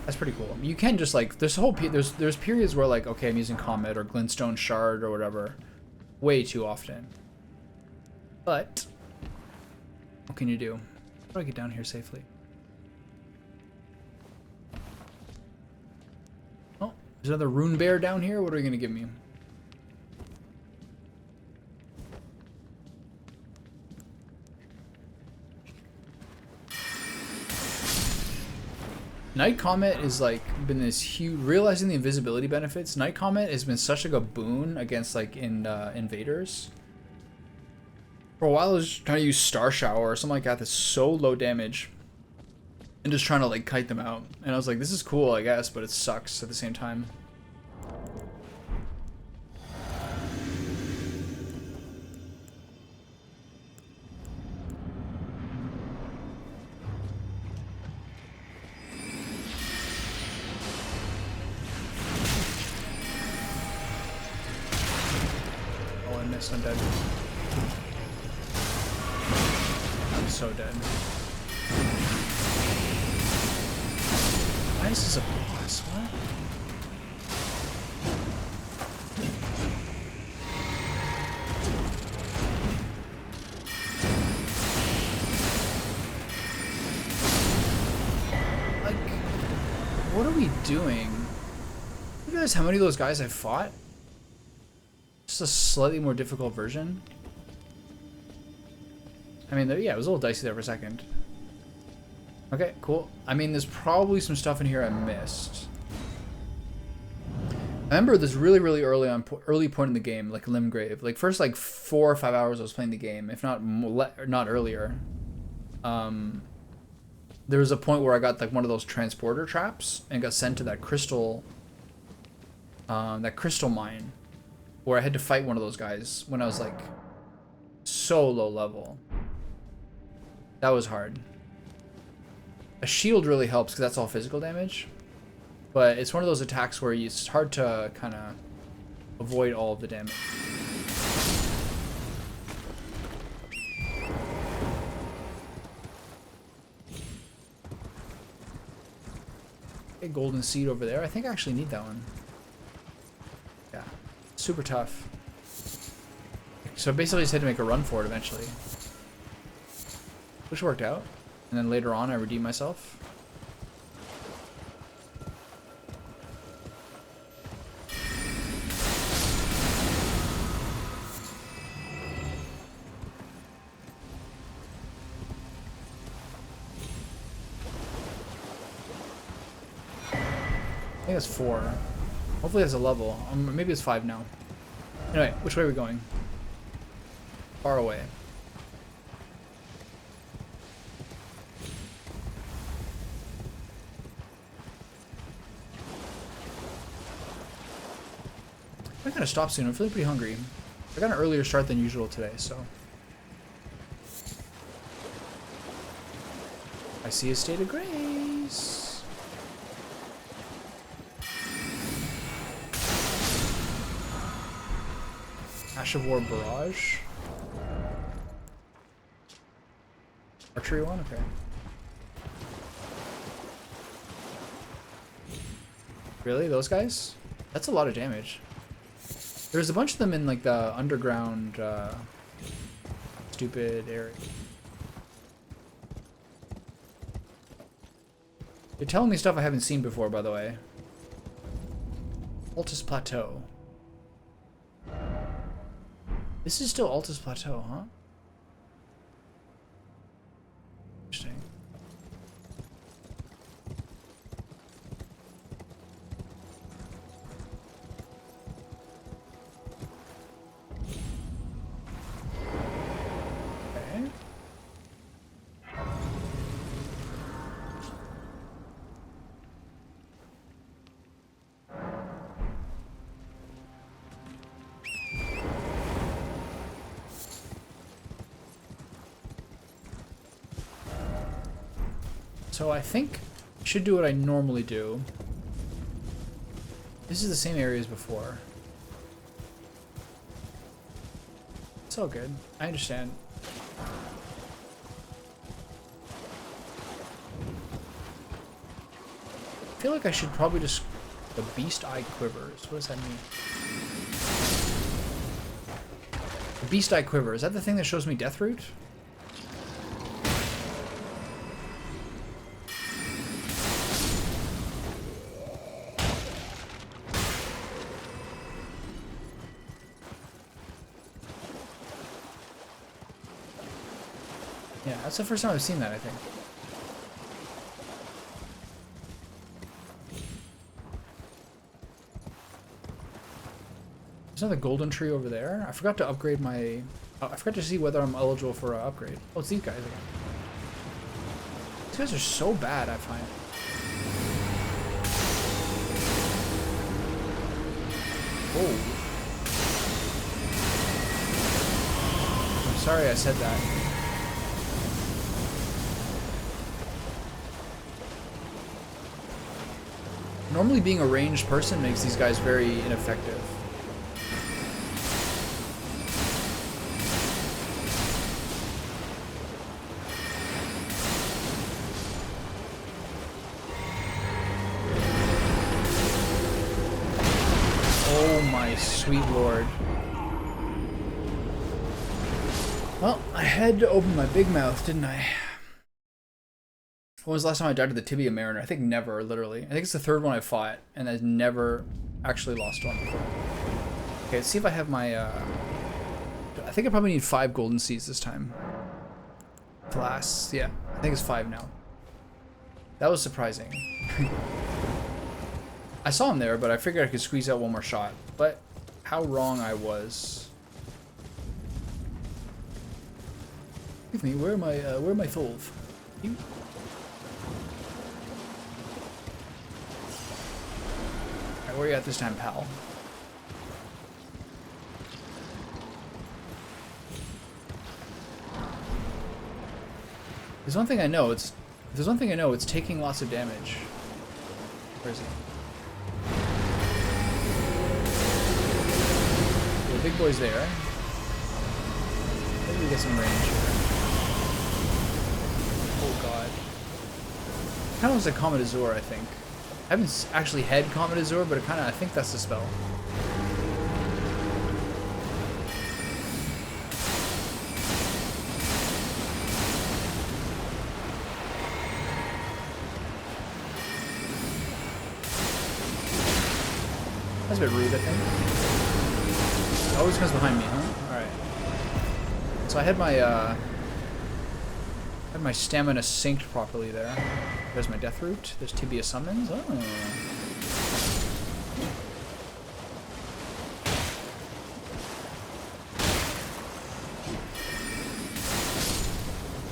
That's pretty cool. You can just like there's periods where like, okay, I'm using Comet or Glintstone Shard or whatever way too often. But what can you do? How do I get down here safely? Oh, there's another rune bear down here. What are you gonna give me? Night Comet is like been this huge, realizing the invisibility benefits. Night Comet has been such like a boon against like invaders. For a while I was trying to use Star Shower or something like that that's so low damage and just trying to like kite them out. And I was like, this is cool, I guess, but it sucks at the same time. I'm dead. I'm so dead. Why is this a boss? What? Like, what are we doing? You realize how many of those guys I've fought? Just a slightly more difficult version. I mean, yeah, it was a little dicey there for a second. Okay, cool. I mean, there's probably some stuff in here I missed. I remember this really early point in the game, like Limgrave. Like first like 4 or 5 hours I was playing the game, if not not earlier. There was a point where I got like one of those transporter traps and got sent to that crystal mine, where I had to fight one of those guys when I was like so low level. That was hard. A shield really helps because that's all physical damage, but it's one of those attacks where it's hard to kind of avoid all of the damage. Okay, golden seed over there. I think I actually need that one. Yeah. Super tough. So basically I just had to make a run for it eventually. Which worked out. And then later on I redeemed myself. I think that's 4. Hopefully that's a level. Maybe it's 5 now. Anyway, which way are we going? Far away. I'm gonna stop soon. I'm feeling pretty hungry. I got an earlier start than usual today, so. I see a state of grace. Ash of War Barrage. Archery one? Okay. Really? Those guys? That's a lot of damage. There's a bunch of them in like the underground stupid area. You're telling me stuff I haven't seen before, by the way. Altus Plateau. This is still Altus Plateau, huh? Interesting. So I think I should do what I normally do. This is the same area as before. It's all good. I understand. I feel like I should probably just... The Beast Eye Quivers. What does that mean? The Beast Eye Quiver. Is that the thing that shows me Death Root? Yeah, that's the first time I've seen that, I think. There's another golden tree over there. I forgot to upgrade my... Oh, I forgot to see whether I'm eligible for an upgrade. Oh, it's these guys again. These guys are so bad, I find. Oh. I'm sorry I said that. Normally being a ranged person makes these guys very ineffective. Sweet lord. Well, I had to open my big mouth, didn't I? When was the last time I died to the Tibia Mariner? I think never, literally. I think it's the third one I fought, and I've never actually lost one before. Okay, let's see if I have my, I think I probably need 5 golden seeds this time. Glass, yeah. I think it's 5 now. That was surprising. I saw him there, but I figured I could squeeze out one more shot. But how wrong I was. Excuse me, where am I Thulv? You? Alright, where are you at this time, pal? There's one thing I know, it's taking lots of damage. Where is it? The big boy's there. Maybe we get some range here. Oh god. Kind of looks like Comet Azure, I think. I haven't actually had Comet Azure, but I think that's the spell. That's a bit rude, I think. It always comes behind me, huh? Alright. So I had my stamina synced properly there. There's my Death Root. There's Tibia Summons. Oh.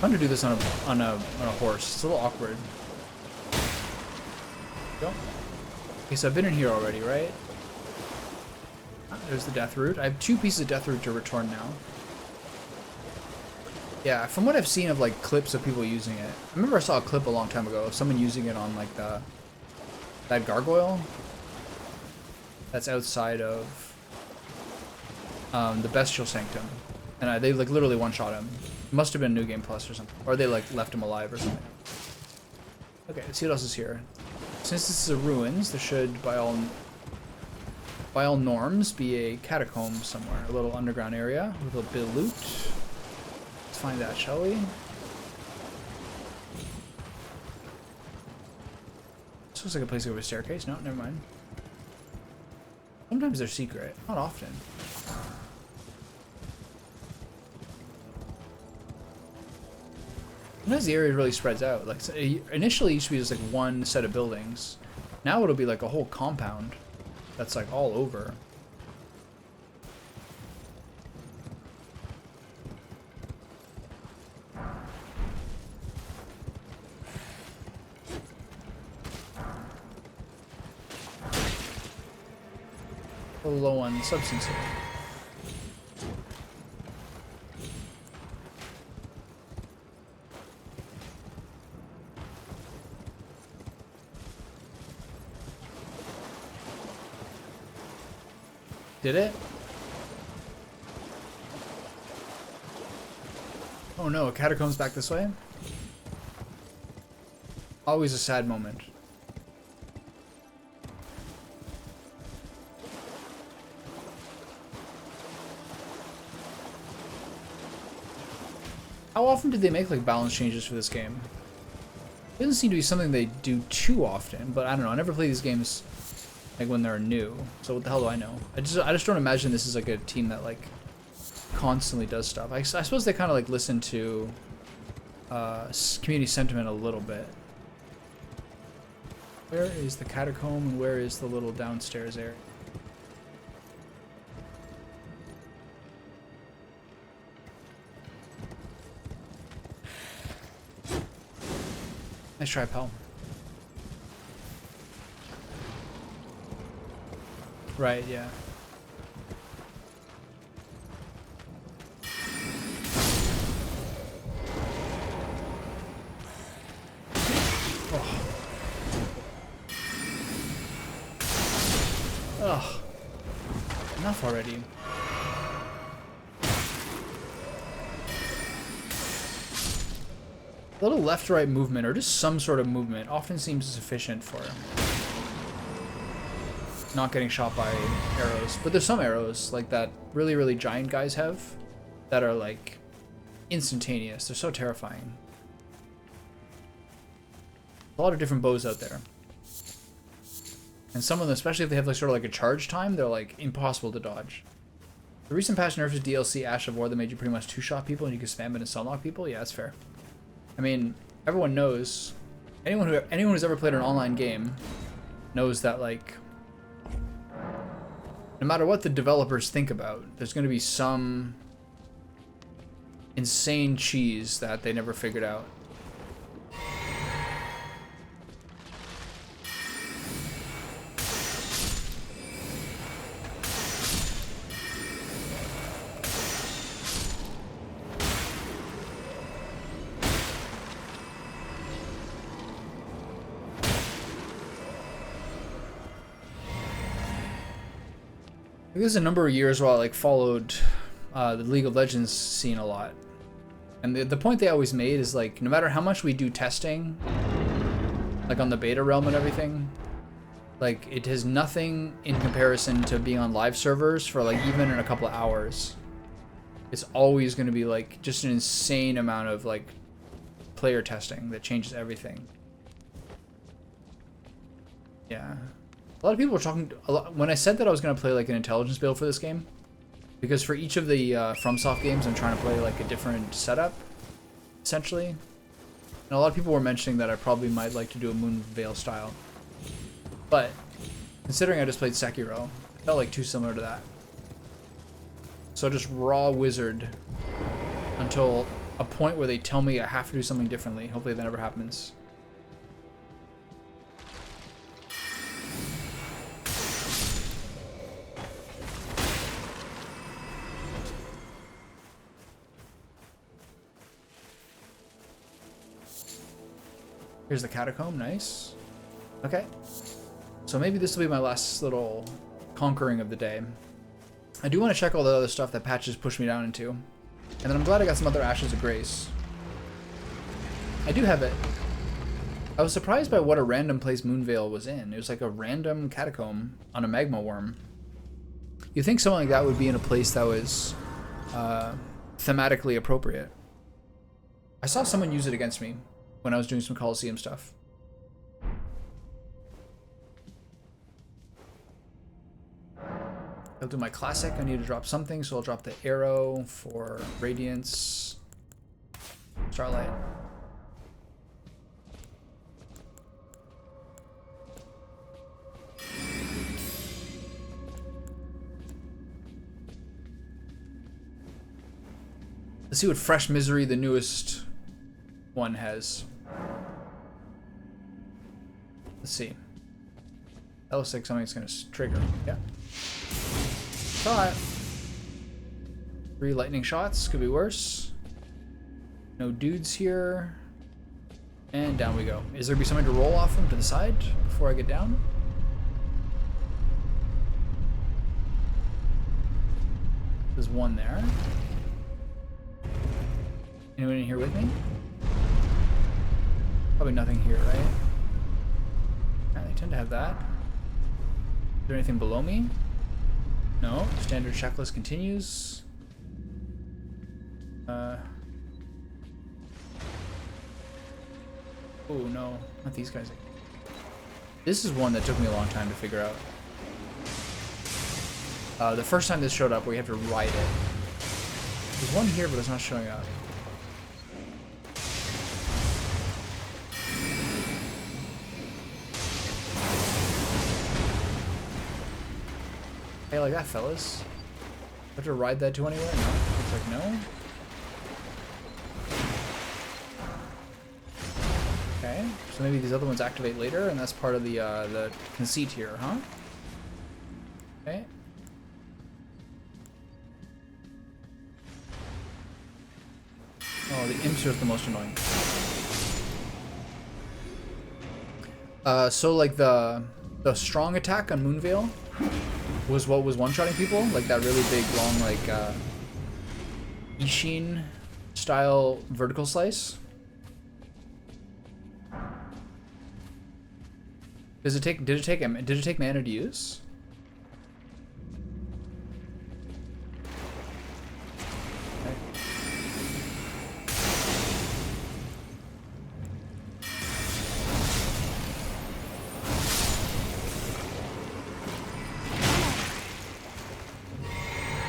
Fun to do this on a horse. It's a little awkward. Go. Okay, so I've been in here already, right? There's the Death Root. I have 2 pieces of Death Root to return now. Yeah, from what I've seen of like clips of people using it. I remember I saw a clip a long time ago of someone using it on like that gargoyle that's outside of the Bestial Sanctum. And they like literally one-shot him. It must have been New Game Plus or something. Or they like left him alive or something. Okay, let's see what else is here. Since this is a ruins, there should by all norms be a catacomb somewhere, a little underground area with a bit of loot. Let's find that, shall we? This looks like a place over a staircase. No, never mind. Sometimes they're secret, not often. Sometimes the area really spreads out. Like initially, it used to be just like one set of buildings. Now it'll be like a whole compound that's like all over. A little low on substance here. Did it? Oh no, a catacomb's back this way? Always a sad moment. How often did they make like balance changes for this game? It doesn't seem to be something they do too often, but I don't know. I never play these games like when they're new, so what the hell do I know? I just don't imagine this is like a team that like constantly does stuff. I suppose they kind of like listen to community sentiment a little bit. Where is the catacomb and where is the little downstairs area? Nice try, pal. Right, yeah. Oh. Ugh. Enough already. A little left-right movement, or just some sort of movement, often seems sufficient for not getting shot by arrows. But there's some arrows, like that really, really giant guys have, that are like instantaneous. They're so terrifying. A lot of different bows out there. And some of them, especially if they have like sort of like a charge time, they're like impossible to dodge. The recent patch nerfs DLC Ash of War that made you pretty much two-shot people and you can spam it and sunlock people. Yeah, that's fair. I mean, everyone knows, anyone who's ever played an online game knows that like no matter what the developers think about, there's going to be some insane cheese that they never figured out. There's a number of years where I like followed the League of Legends scene a lot, and the point they always made is like no matter how much we do testing, like on the beta realm and everything, like it has nothing in comparison to being on live servers for like even in a couple of hours. It's always going to be like just an insane amount of like player testing that changes everything. Yeah. A lot of people were talking when I said that I was going to play like an intelligence build for this game, because for each of the FromSoft games I'm trying to play like a different setup, essentially. And a lot of people were mentioning that I probably might like to do a Moonveil style. But considering I just played Sekiro, it felt like too similar to that. So just raw wizard until a point where they tell me I have to do something differently. Hopefully that never happens. Here's the catacomb, nice. Okay, so maybe this will be my last little conquering of the day. I do want to check all the other stuff that patches pushed me down into. And then I'm glad I got some other Ashes of Grace. I do have it. I was surprised by what a random place Moonveil was in. It was like a random catacomb on a magma worm. You'd think something like that would be in a place that was thematically appropriate. I saw someone use it against me when I was doing some Coliseum stuff. I'll do my classic. I need to drop something, so I'll drop the arrow for Radiance. Starlight. Let's see what Fresh Misery, the newest one, has. Let's see. That looks like something's gonna trigger. Yeah. Shot. 3 lightning shots. Could be worse. No dudes here. And down we go. Is there gonna be something to roll off from to the side before I get down? There's one there. Anyone in here with me? Probably nothing here, right? Yeah, they tend to have that. Is there anything below me? No. Standard checklist continues. Oh no, not these guys. This is one that took me a long time to figure out. The first time this showed up, where you have to ride it. There's one here, but it's not showing up. Hey, like that, fellas. Do I have to ride that to anywhere? No. Looks like no. Okay, so maybe these other ones activate later, and that's part of the conceit here, huh? Okay. Oh, the imps are the most annoying. So like the strong attack on Moonveil was what was one-shotting people, like that really big, long, like Ishin style vertical slice. Did it take mana to use? Okay.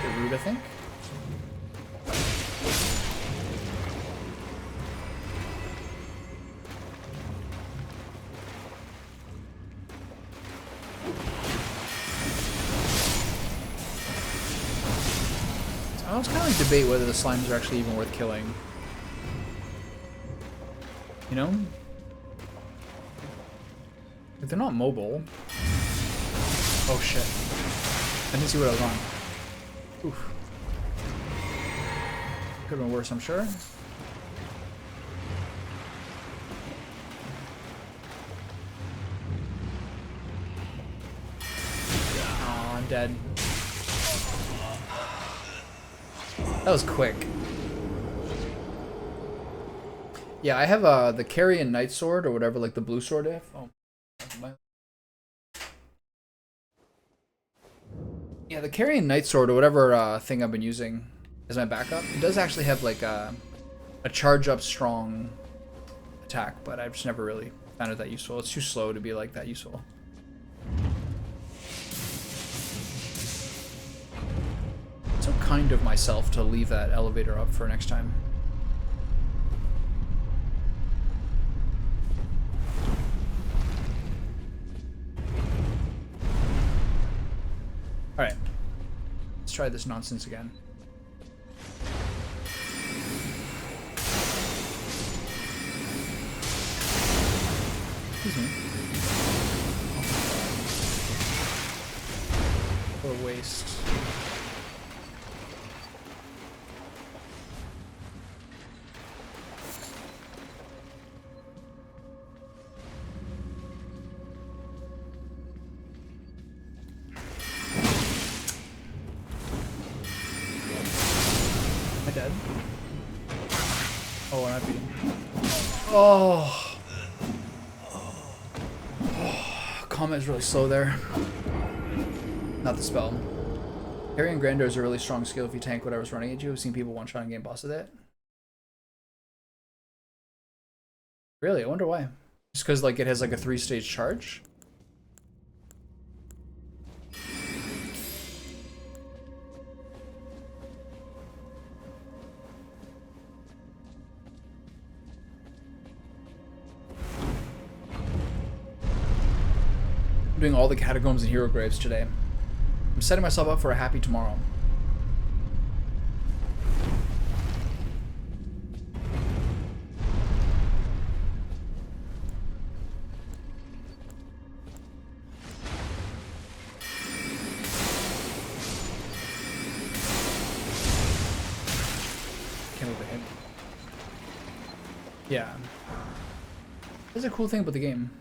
The root, I think. I was kind of like debate whether the slimes are actually even worth killing. You know? If they're not mobile. Oh shit. I didn't see what I was on. Oof. Could have been worse, I'm sure. Oh, I'm dead. That was quick. Yeah, I have the Carrion Knight Sword or whatever, like the blue sword if. Oh. Yeah, the Carrion Knight Sword or whatever thing I've been using as my backup. It does actually have like a charge up strong attack, but I've just never really found it that useful. It's too slow to be like that useful. So kind of myself to leave that elevator up for next time. Alright. Let's try this nonsense again. Excuse me. What a waste. Dead. Oh, I'm beating. Oh. Combat is really slow there. Not the spell. Carrion Grandeur is a really strong skill if you tank whatever's running at you. I've seen people one-shotting game boss with it. Really? I wonder why. Just because like it has like a 3-stage charge? Doing all the catacombs and hero graves today. I'm setting myself up for a happy tomorrow. Can't move ahead. Yeah. That's a cool thing about the game.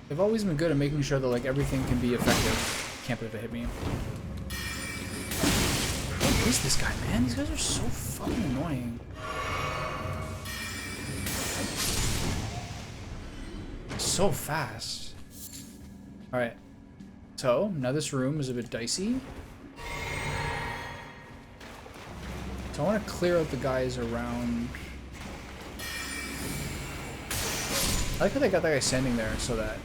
They've always been good at making sure that like everything can be effective. Can't believe it hit me. What is this guy, man? These guys are so fucking annoying. So fast. Alright. So, now this room is a bit dicey. So I want to clear out the guys around. I like how they got that guy standing there so that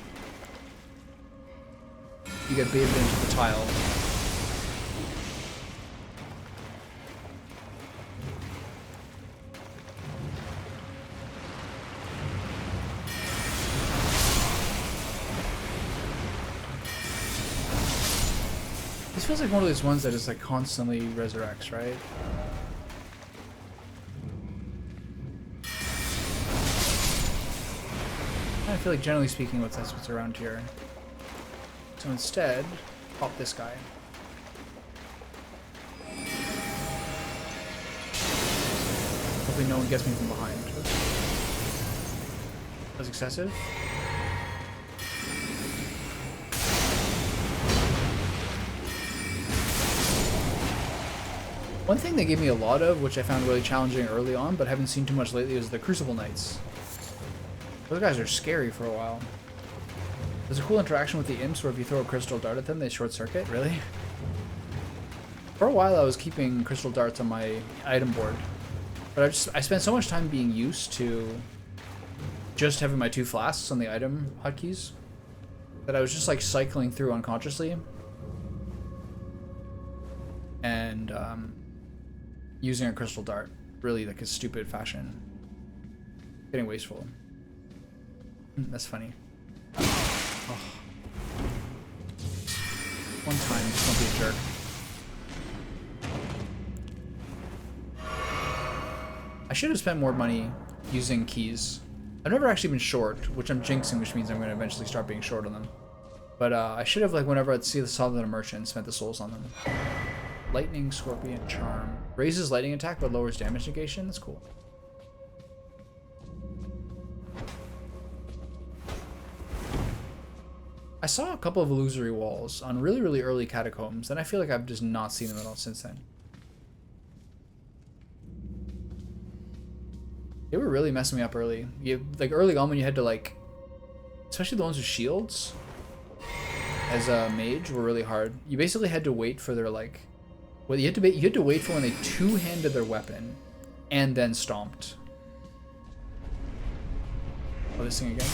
you get baited into the tile. This feels like one of those ones that just like constantly resurrects, right? I feel like generally speaking that's what's around here. So instead, pop this guy. Hopefully no one gets me from behind. That's excessive. One thing they gave me a lot of, which I found really challenging early on, but haven't seen too much lately, is the Crucible Knights. Those guys are scary for a while. There's a cool interaction with the imps where if you throw a crystal dart at them, they short circuit. Really? For a while I was keeping crystal darts on my item board, but I spent so much time being used to just having my 2 flasks on the item hotkeys that I was just like cycling through unconsciously and using a crystal dart really like a stupid fashion. Getting wasteful. That's funny. Oh. One time, just don't be a jerk. I should have spent more money using keys. I've never actually been short, which I'm jinxing, which means I'm going to eventually start being short on them. But I should have, like, whenever I'd saw them in a merchant, spent the souls on them. Lightning, Scorpion, Charm. Raises lightning attack but lowers damage negation. That's cool. I saw a couple of illusory walls on really, really early catacombs, and I feel like I've just not seen them at all since then. They were really messing me up early. Like early on when you had to like, especially the ones with shields, as a mage were really hard. You basically had to wait for their like, well, you had to wait for when they two-handed their weapon, and then stomped. Oh, this thing again.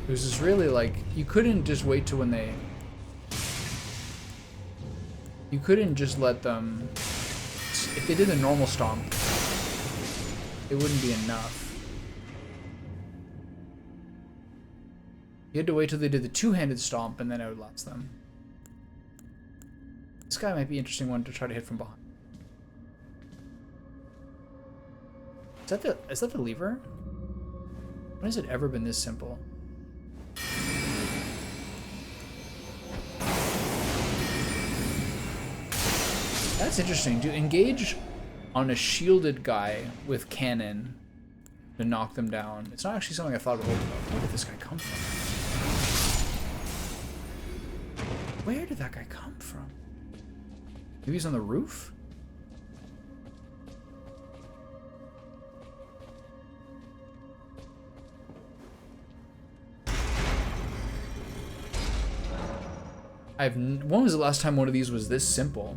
It was just really like, you couldn't just wait to when they... You couldn't just let them... If they did a normal stomp, it wouldn't be enough. You had to wait till they did the two-handed stomp and then I would last them. This guy might be an interesting one to try to hit from behind. Is that the lever? When has it ever been this simple? That's interesting. Do engage on a shielded guy with cannon to knock them down. It's not actually something I thought about. Where did this guy come from? Where did that guy come from? Maybe he's on the roof? When was the last time one of these was this simple?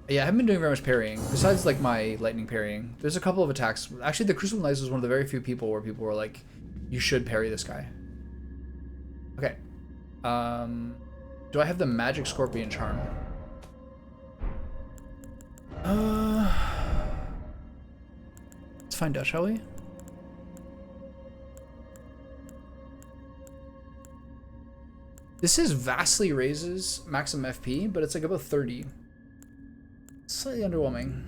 Yeah, I haven't been doing very much parrying. Besides, like, my lightning parrying. There's a couple of attacks. Actually, the Crucible Knights was one of the very few people where people were like, you should parry this guy. Okay. Do I have the Magic Scorpion Charm? Let's find out, shall we? This is vastly raises maximum FP, but it's like about 30. Slightly underwhelming.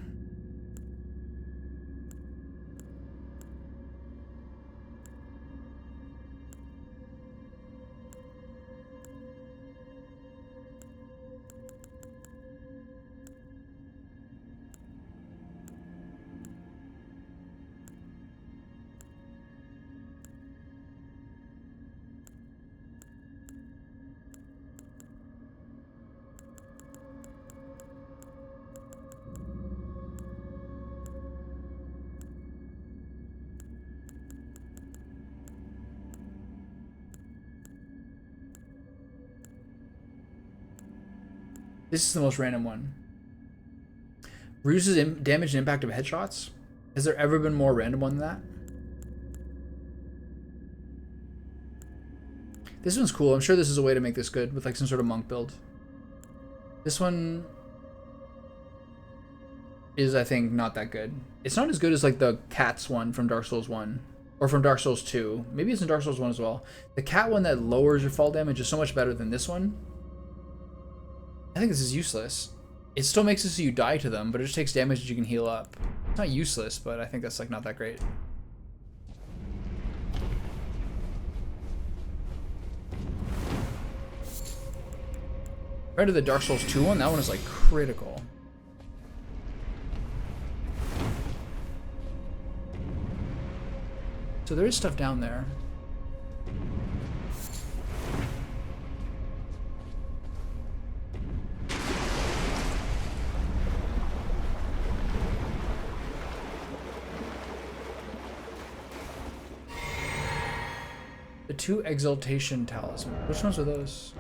This is the most random one. Reduces damage and impact of headshots. Has there ever been more random one than that? This one's cool. I'm sure this is a way to make this good with like some sort of monk build. This one is, I think, not that good. It's not as good as like the cats one from Dark Souls 1 or from Dark Souls 2. Maybe it's in Dark Souls 1 as well. The cat one that lowers your fall damage is so much better than this one. I think this is useless. It still makes it so you die to them, but it just takes damage that you can heal up. It's not useless, but I think that's like not that great. Compared to the Dark Souls 2 one, that one is like critical. So there is stuff down there. The 2 exaltation talismans. Which ones are those?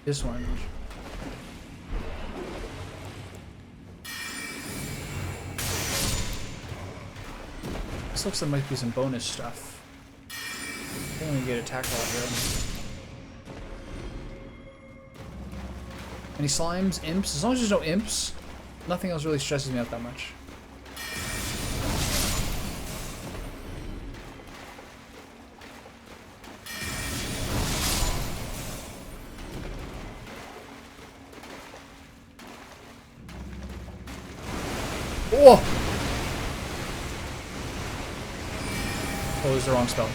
This one. This looks like might be some bonus stuff. I think we can get attack out here. Any slimes? Imps? As long as there's no imps, nothing else really stresses me out that much. Oh! Oh, it was the wrong spell.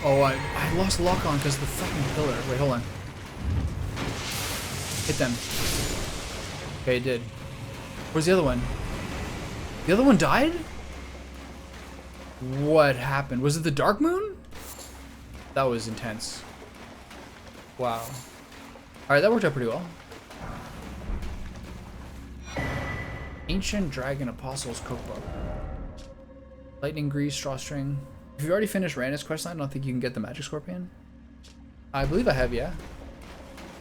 Oh, I lost lock on because of the fucking pillar. Wait, hold on. Hit them. Okay, it did. Where's the other one? The other one died? What happened? Was it the Dark Moon? That was intense. Wow. Alright, that worked out pretty well. Ancient Dragon Apostles Cookbook. Lightning Grease, Drawstring. If you've already finished Randus questline, I don't think you can get the Magic Scorpion. I believe I have, yeah.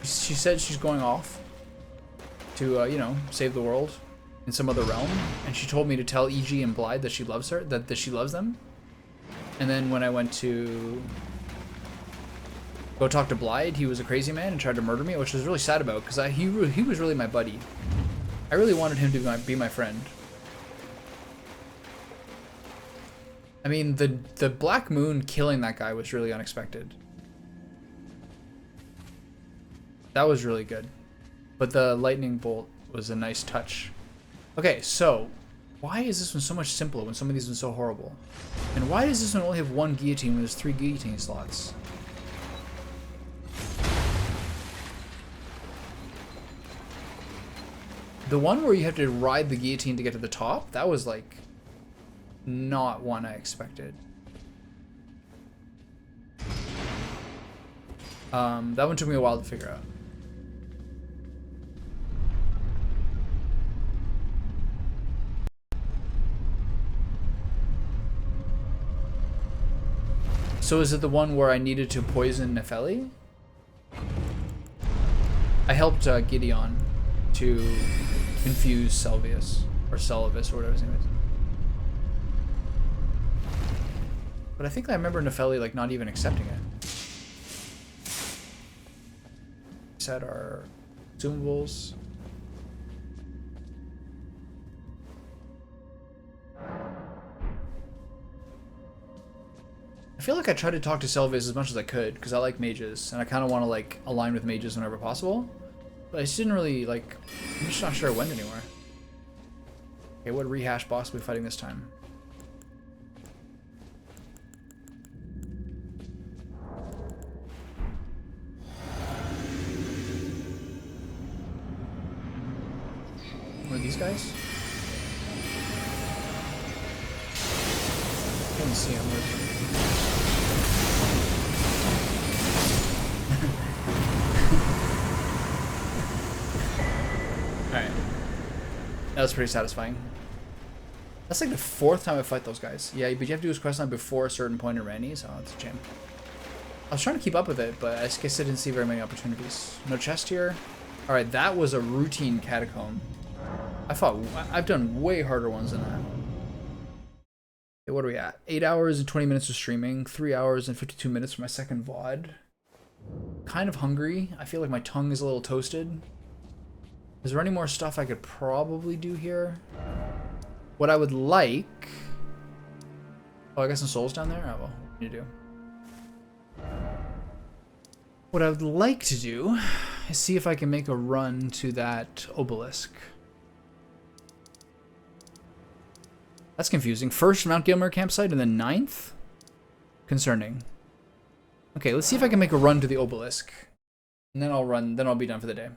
She said she's going off to, you know, save the world in some other realm. And she told me to tell EG and Blythe that she loves her, that she loves them. And then when I went to go talk to Blythe, he was a crazy man and tried to murder me, which I was really sad about because he was really my buddy. I really wanted him to be my friend. I mean, the Black Moon killing that guy was really unexpected. That was really good. But the lightning bolt was a nice touch. Okay, so why is this one so much simpler when some of these ones are so horrible? And why does this one only have 1 guillotine when there's 3 guillotine slots? The one where you have to ride the guillotine to get to the top, that was like not one I expected. That one took me a while to figure out. So is it the one where I needed to poison Nefeli? I helped Gideon to confuse Selvius, or Selvis, or whatever his name is. But I think I remember Nefeli like not even accepting it. Set our consumables. I feel like I tried to talk to Selvius as much as I could because I like mages and I kind of want to like align with mages whenever possible. But I just didn't really like. I'm just not sure it went anywhere. Okay, what rehash boss are we fighting this time? What are these guys? I can't see them. Alright. That was pretty satisfying. That's like the 4th time I fight those guys. Yeah, but you have to do this quest line before a certain point in Randy's. Oh, that's a shame. I was trying to keep up with it, but I guess I didn't see very many opportunities. No chest here. Alright, that was a routine catacomb. I've done way harder ones than that. Okay, what are we at? 8 hours and 20 minutes of streaming. 3 hours and 52 minutes for my second VOD. Kind of hungry. I feel like my tongue is a little toasted. Is there any more stuff I could probably do here? What I would like... Oh, I got some souls down there? Oh, well, what do you do? What I would like to do is see if I can make a run to that obelisk. That's confusing. First Mount Gilmer campsite and then 9th? Concerning. Okay, let's see if I can make a run to the obelisk. And then I'll be done for the day.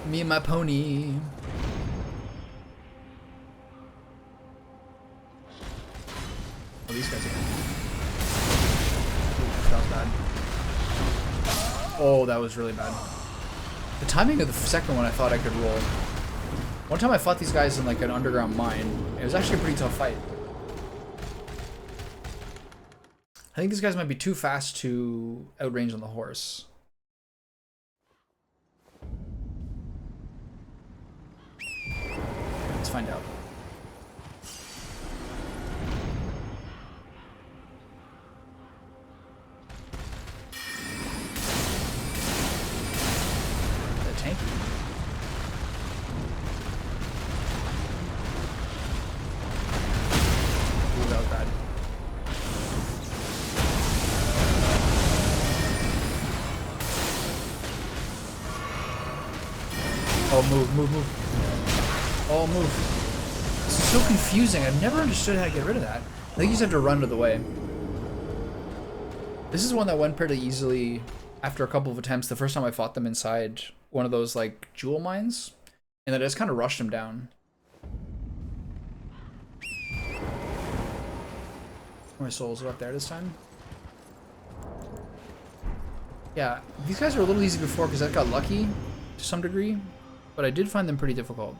Me and my pony. Oh, these guys again. Ooh, that was bad. Oh, that was really bad. The timing of the second one I thought I could roll. One time I fought these guys in like an underground mine. It was actually a pretty tough fight. I think these guys might be too fast to outrange on the horse. Let's find out. The tank. Ooh, that was bad. Oh, move. Oh, move. This is so confusing. I've never understood how to get rid of that. I think you just have to run to the way. This is one that went pretty easily after a couple of attempts. The first time I fought them inside one of those, like, jewel mines. And then I just kind of rushed them down. My souls are up there this time. Yeah, these guys were a little easy before because I got lucky to some degree. But I did find them pretty difficult.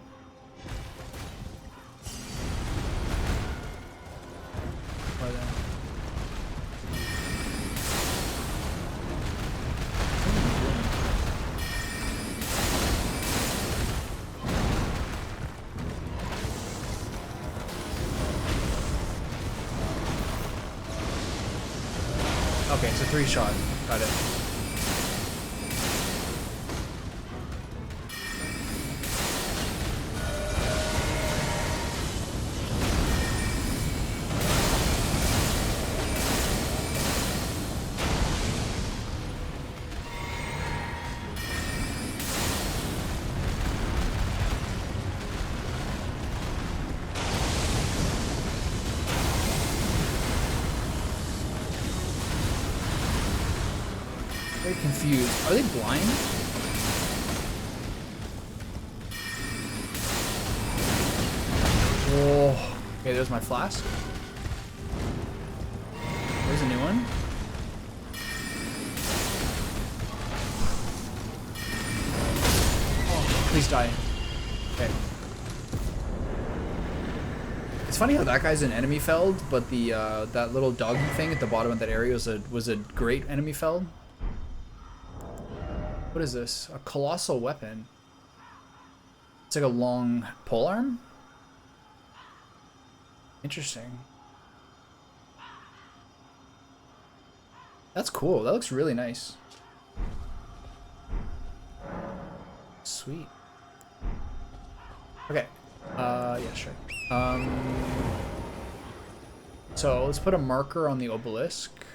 Okay, it's a 3-shot. Got it. Very confused. Are they blind? Oh, okay, there's my flask. There's a new one. Oh, please die. Okay. It's funny how that guy's an enemy felled, but the that little doggy thing at the bottom of that area was a great enemy felled. What is this? A colossal weapon. It's like a long polearm? Interesting. That's cool. That looks really nice. Sweet. Okay. Yeah, sure. So let's put a marker on the obelisk.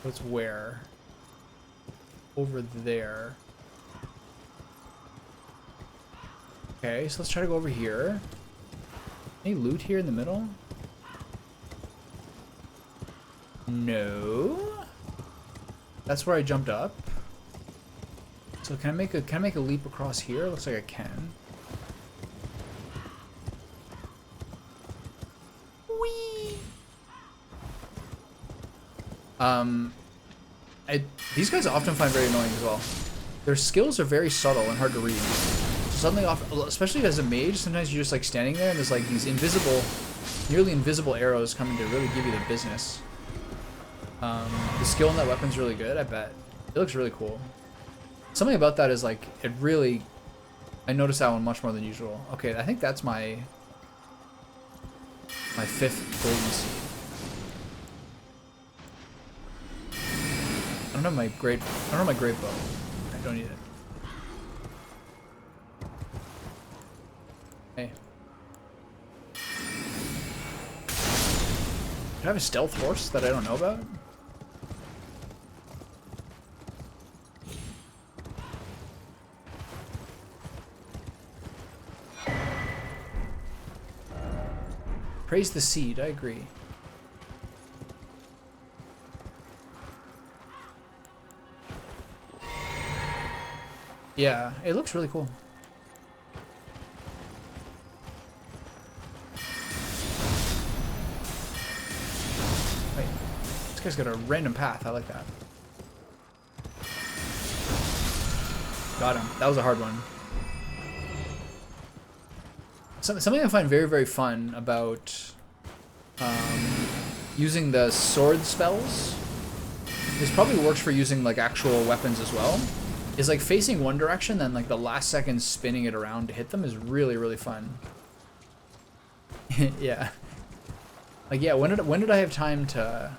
Let's where? Over there. Okay, so let's try to go over here. Any loot here in the middle? No. That's where I jumped up. So can I make a leap across here? Looks like I can. Whee! These guys I often find very annoying as well. Their skills are very subtle and hard to read. So suddenly, especially as a mage, sometimes you're just like standing there and there's like these invisible, nearly invisible arrows coming to really give you the business. The skill in that weapon's really good, I bet. It looks really cool. Something about that is like, it really, I noticed that one much more than usual. Okay, I think that's my 5th golden seed. I don't have my great bow. I don't need it. Hey. Do I have a stealth horse that I don't know about? Praise the seed, I agree. Yeah, it looks really cool. Wait, this guy's got a random path. I like that. Got him. That was a hard one. Something I find very, very fun about using the sword spells, this probably works for using like actual weapons as well, is like facing one direction, then like the last second spinning it around to hit them is really, really fun. Yeah. Like, yeah, when did I have time to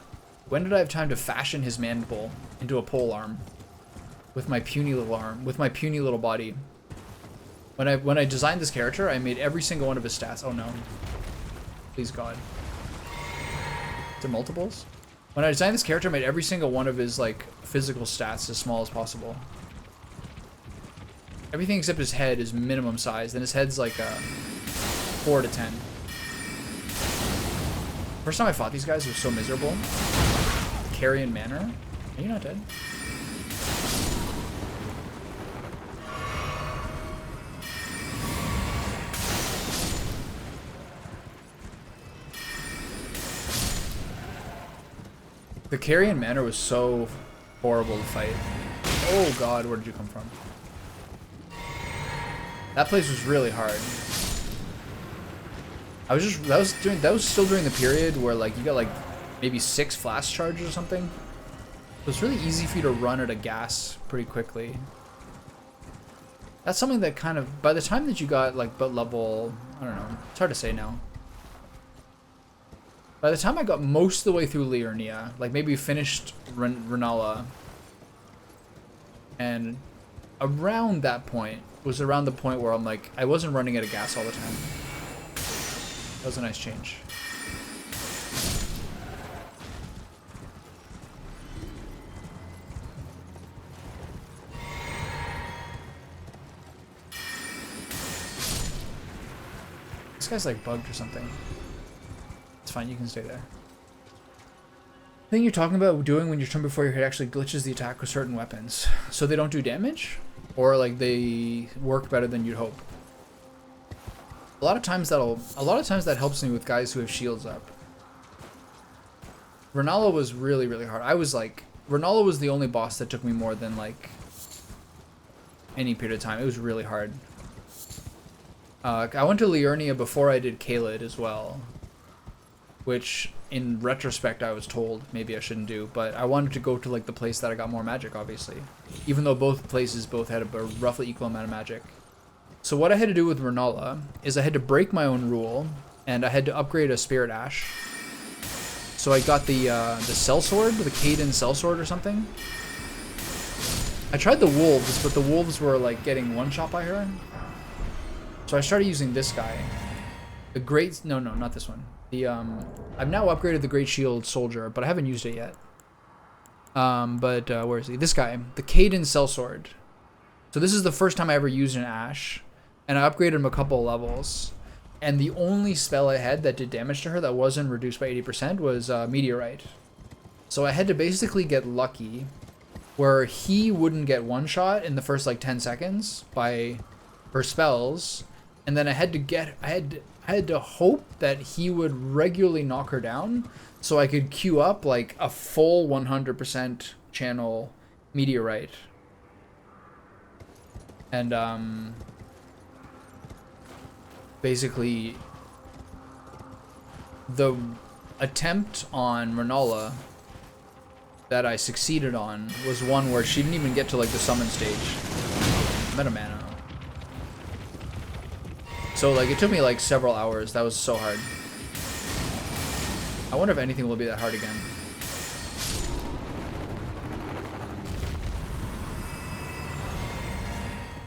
fashion his mandible into a pole arm with my puny little body? When I designed this character, I made every single one of his stats. Oh no. Please God. Is there multiples? When I designed this character, I made every single one of his like physical stats as small as possible. Everything except his head is minimum size, and his head's like 4 to 10. First time I fought these guys, it was so miserable. Carrion Manor? Are you not dead? The Carrion Manor was so horrible to fight. Oh God, where did you come from? That place was really hard. That was still during the period where like you got like maybe 6 flash charges or something. It was really easy for you to run out of gas pretty quickly. That's something that kind of, by the time that you got like but level, I don't know, it's hard to say now. By the time I got most of the way through Liurnia, like maybe finished Renala, and around that point was around the point where I'm like, I wasn't running out of gas all the time. That was a nice change. This guy's like bugged or something. It's fine, you can stay there. The thing you're talking about doing when your turn before your hit actually glitches the attack with certain weapons, so they don't do damage, or like they work better than you'd hope. A lot of times that helps me with guys who have shields up. Renala was really, really hard. Renala was the only boss that took me more than like any period of time. It was really hard. I went to Liurnia before I did Caelid as well, which in retrospect I was told maybe I shouldn't do, but I wanted to go to like the place that I got more magic, obviously, even though both places had a roughly equal amount of magic. So what I had to do with Renala is I had to break my own rule, and I had to upgrade a Spirit Ash. So I got the Sellsword, the Caden Sellsword or something. I tried the Wolves, but the Wolves were like getting one-shot by her. So I started using this guy. The Great... No, not this one. I've now upgraded the Great Shield Soldier, but I haven't used it yet. Where is he? This guy. The Caden Sellsword. So this is the first time I ever used an Ash, and I upgraded him a couple levels. And the only spell I had that did damage to her that wasn't reduced by 80% was Meteorite. So I had to basically get lucky where he wouldn't get one shot in the first like 10 seconds by her spells, and then I had I had to hope that he would regularly knock her down so I could queue up like a full 100% channel meteorite. And basically the attempt on Renala that I succeeded on was one where she didn't even get to like the summon stage. Meta mana. So like it took me like several hours. That was so hard. I wonder if anything will be that hard again.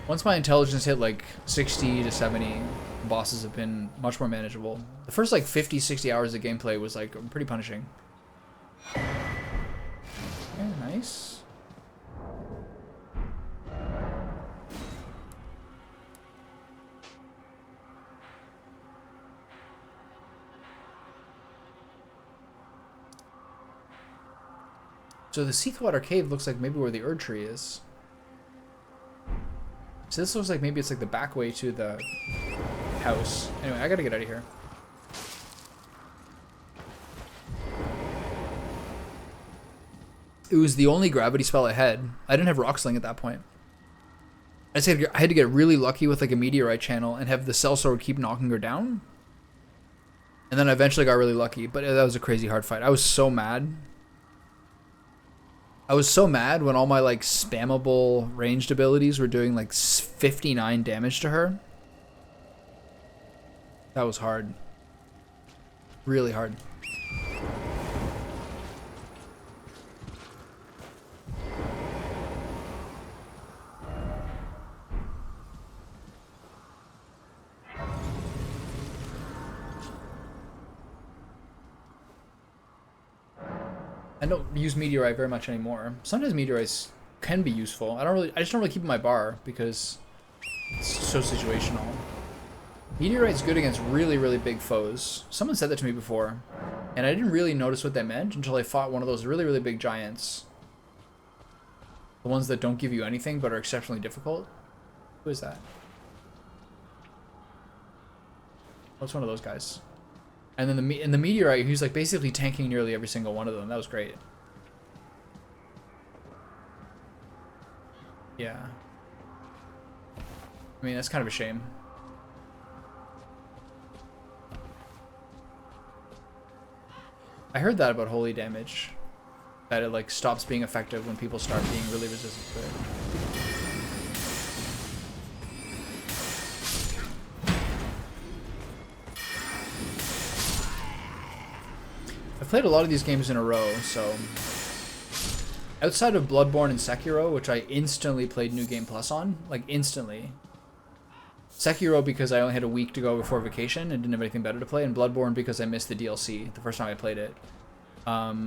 Once my intelligence hit like 60 to 70, bosses have been much more manageable. The first like 50, 60 hours of gameplay was like pretty punishing. Okay, nice. So the Seathwater Cave looks like maybe where the Erd Tree is. So this looks like maybe it's like the back way to the house. Anyway, I gotta get out of here. It was the only gravity spell I had. I didn't have Rock Sling at that point. I had to get really lucky with like a meteorite channel and have the Cell Sword keep knocking her down. And then I eventually got really lucky, but that was a crazy hard fight. I was so mad. I was so mad when all my like spammable ranged abilities were doing like 59 damage to her. That was hard. Really hard. I don't use meteorite very much anymore. Sometimes meteorites can be useful. I just don't really keep in my bar because it's so situational. Meteorite's good against really, really big foes. Someone said that to me before, and I didn't really notice what that meant until I fought one of those really, really big giants. The ones that don't give you anything but are exceptionally difficult. Who is that? What's one of those guys? And then the meteorite, who's like basically tanking nearly every single one of them. That was great. Yeah. I mean, that's kind of a shame. I heard that about holy damage. That it like stops being effective when people start being really resistant to it. I've played a lot of these games in a row, so outside of Bloodborne and Sekiro, which I instantly played New Game Plus on, like instantly. Sekiro because I only had a week to go before vacation and didn't have anything better to play, and Bloodborne because I missed the DLC the first time I played it. I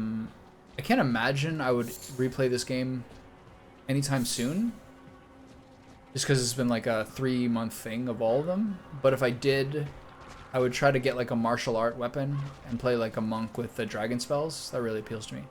can't imagine I would replay this game anytime soon, just because it's been like a 3-month thing of all of them. But if I did, I would try to get like a martial art weapon and play like a monk with the dragon spells. That really appeals to me.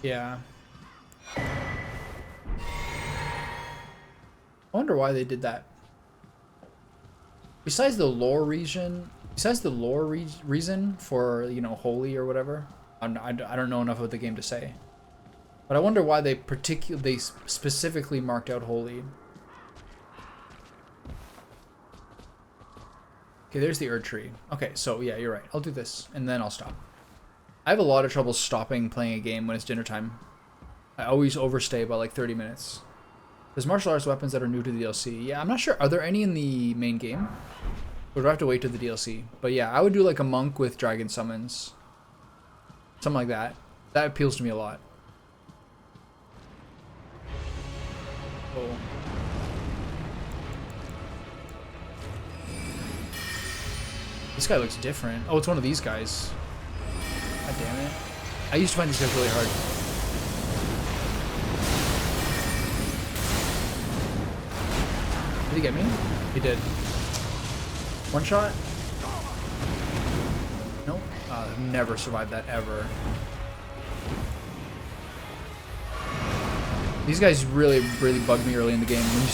Yeah. I wonder why they did that. Besides the lore reason for, you know, holy or whatever, I don't know enough about the game to say. But I wonder why they specifically marked out holy. Okay, there's the Erd Tree. Okay, so yeah, you're right. I'll do this, and then I'll stop. I have a lot of trouble stopping playing a game when it's dinner time. I always overstay by like 30 minutes. There's martial arts weapons that are new to the DLC. Yeah, I'm not sure. Are there any in the main game? Or do I have to wait to the DLC? But yeah, I would do like a monk with dragon summons. Something like that. That appeals to me a lot. Oh. This guy looks different. Oh, it's one of these guys. God damn it. I used to find these guys really hard. Did he get me? He did. One shot? Nope. I've never survived that ever. These guys really bug me early in the game. When you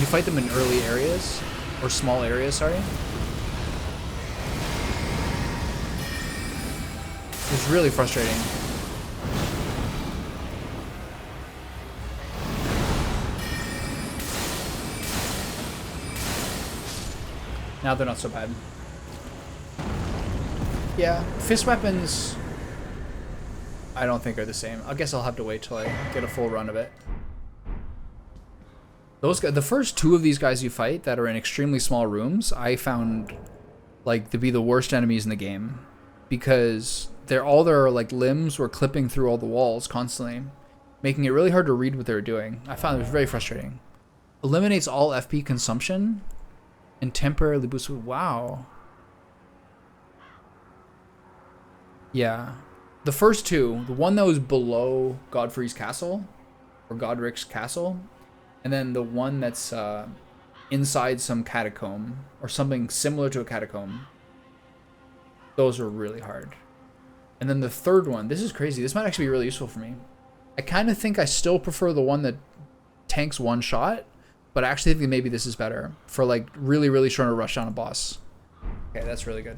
fight them in early areas, or small areas, sorry. It's really frustrating. Now they're not so bad. Yeah, fist weapons I don't think are the same. I guess I'll have to wait till I get a full run of it. Those guys, the first two of these guys you fight that are in extremely small rooms, I found like to be the worst enemies in the game because all their like limbs were clipping through all the walls constantly, making it really hard to read what they were doing. I found it was very frustrating. Eliminates all FP consumption and temporarily boosts. Wow. Yeah. The first two, the one that was below Godfrey's castle, or Godric's castle, and then the one that's inside some catacomb, or something similar to a catacomb, those were really hard. And then the third one, this is crazy, this might actually be really useful for me. I kind of think I still prefer the one that tanks one shot, but I actually think maybe this is better for like really trying to rush down a boss. Okay, that's really good.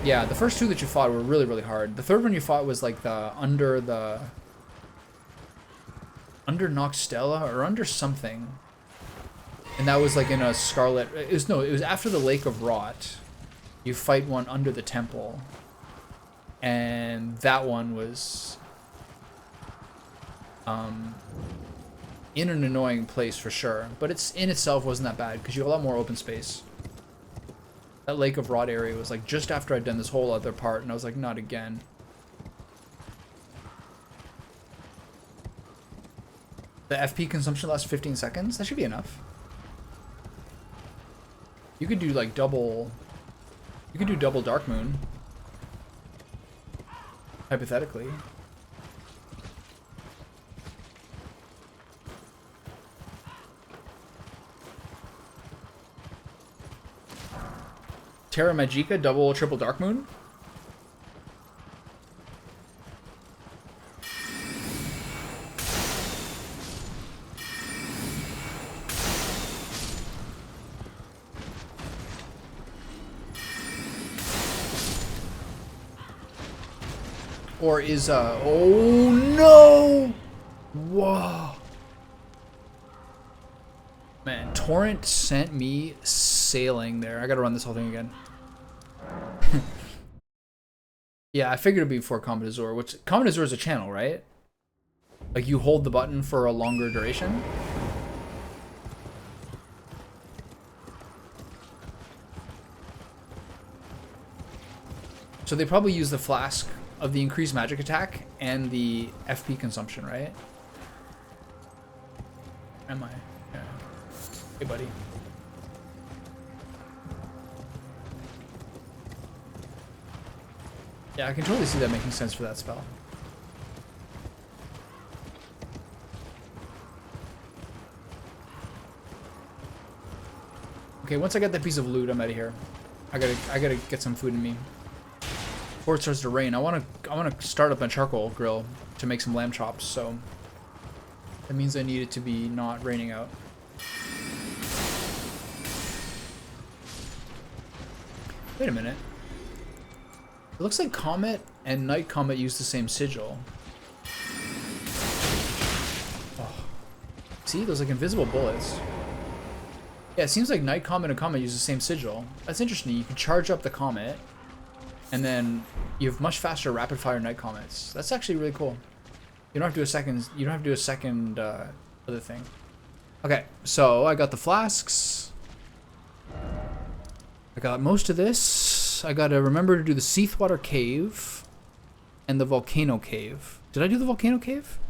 Yeah, the first two that you fought were really hard. The third one you fought was like under Noxtella or under something, and that was like in a scarlet. It was after the Lake of Rot. You fight one under the temple, and that one was in an annoying place for sure, but it's in itself wasn't that bad because you have a lot more open space. That Lake of Rot area was like just after I'd done this whole other part, and I was like, not again. The FP consumption lasts 15 seconds? That should be enough. You could do like double... You could do double Dark Moon. Hypothetically. Terra Magica, double or triple Dark Moon? Or is, oh no! Whoa. Man, Torrent sent me sailing there. I gotta run this whole thing again. Yeah, I figured it'd be before Combat Azure, which Combat Azure is a channel, right? Like you hold the button for a longer duration. So they probably use the flask of the increased magic attack and the FP consumption, right? Am I? Yeah. Hey, buddy. Yeah, I can totally see that making sense for that spell. Okay, once I get that piece of loot, I'm out of here. I gotta get some food in me. Before it starts to rain, I wanna start up a charcoal grill to make some lamb chops. So that means I need it to be not raining out. Wait a minute. It looks like Comet and Night Comet use the same sigil. Oh. See, those like invisible bullets. Yeah, it seems like Night Comet and Comet use the same sigil. That's interesting. You can charge up the Comet, and then you have much faster rapid fire Night Comets. That's actually really cool. You don't have to do a second. You don't have to do a second other thing. Okay, so I got the flasks. I got most of this. I gotta remember to do the Seathwater Cave and the Volcano Cave. Did I do the Volcano Cave?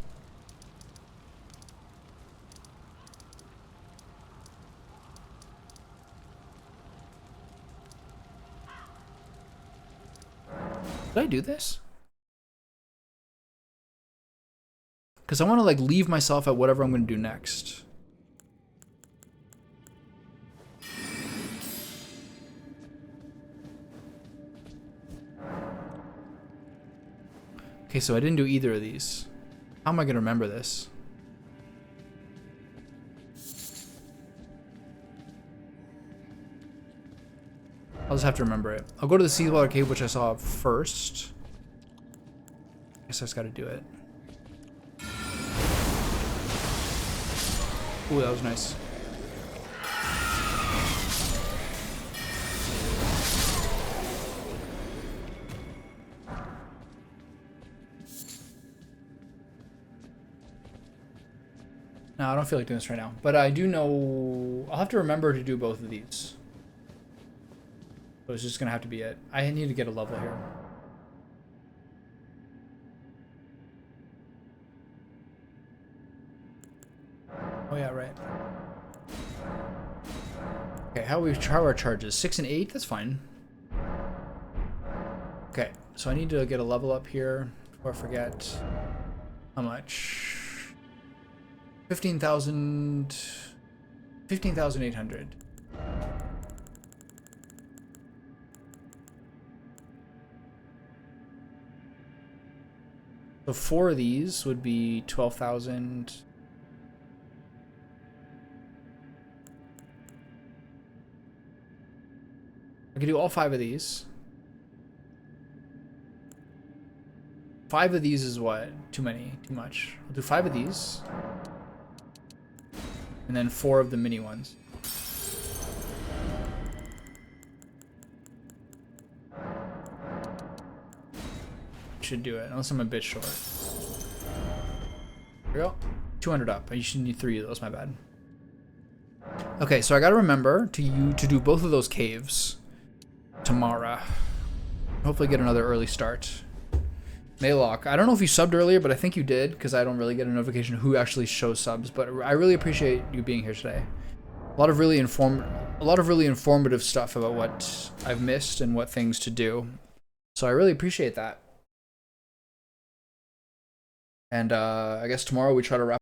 Did I do this? Because I want to like leave myself at whatever I'm going to do next. Okay, so I didn't do either of these. How am I gonna remember this? I'll just have to remember it. I'll go to the Seawater Cave, which I saw first. Guess I just gotta do it. Ooh, that was nice. No, I don't feel like doing this right now. But I do know... I'll have to remember to do both of these. So it's just going to have to be it. I need to get a level here. Oh yeah, right. Okay, how are our charges? 6 and 8? That's fine. Okay, so I need to get a level up here before I forget. How much? 15,800. So 4 of these would be 12,000. I could do all 5 of these. 5 of these is what? Too many, too much. I'll do 5 of these. And then 4 of the mini ones. Should do it, unless I'm a bit short. There we go. 200 up. I should need 3 of those, my bad. Okay, so I gotta remember to do both of those caves tomorrow. Hopefully get another early start. Maylock, I don't know if you subbed earlier, but I think you did, because I don't really get a notification who actually shows subs, but I really appreciate you being here today. A lot of really informative stuff about what I've missed and what things to do. So I really appreciate that. And I guess tomorrow we try to wrap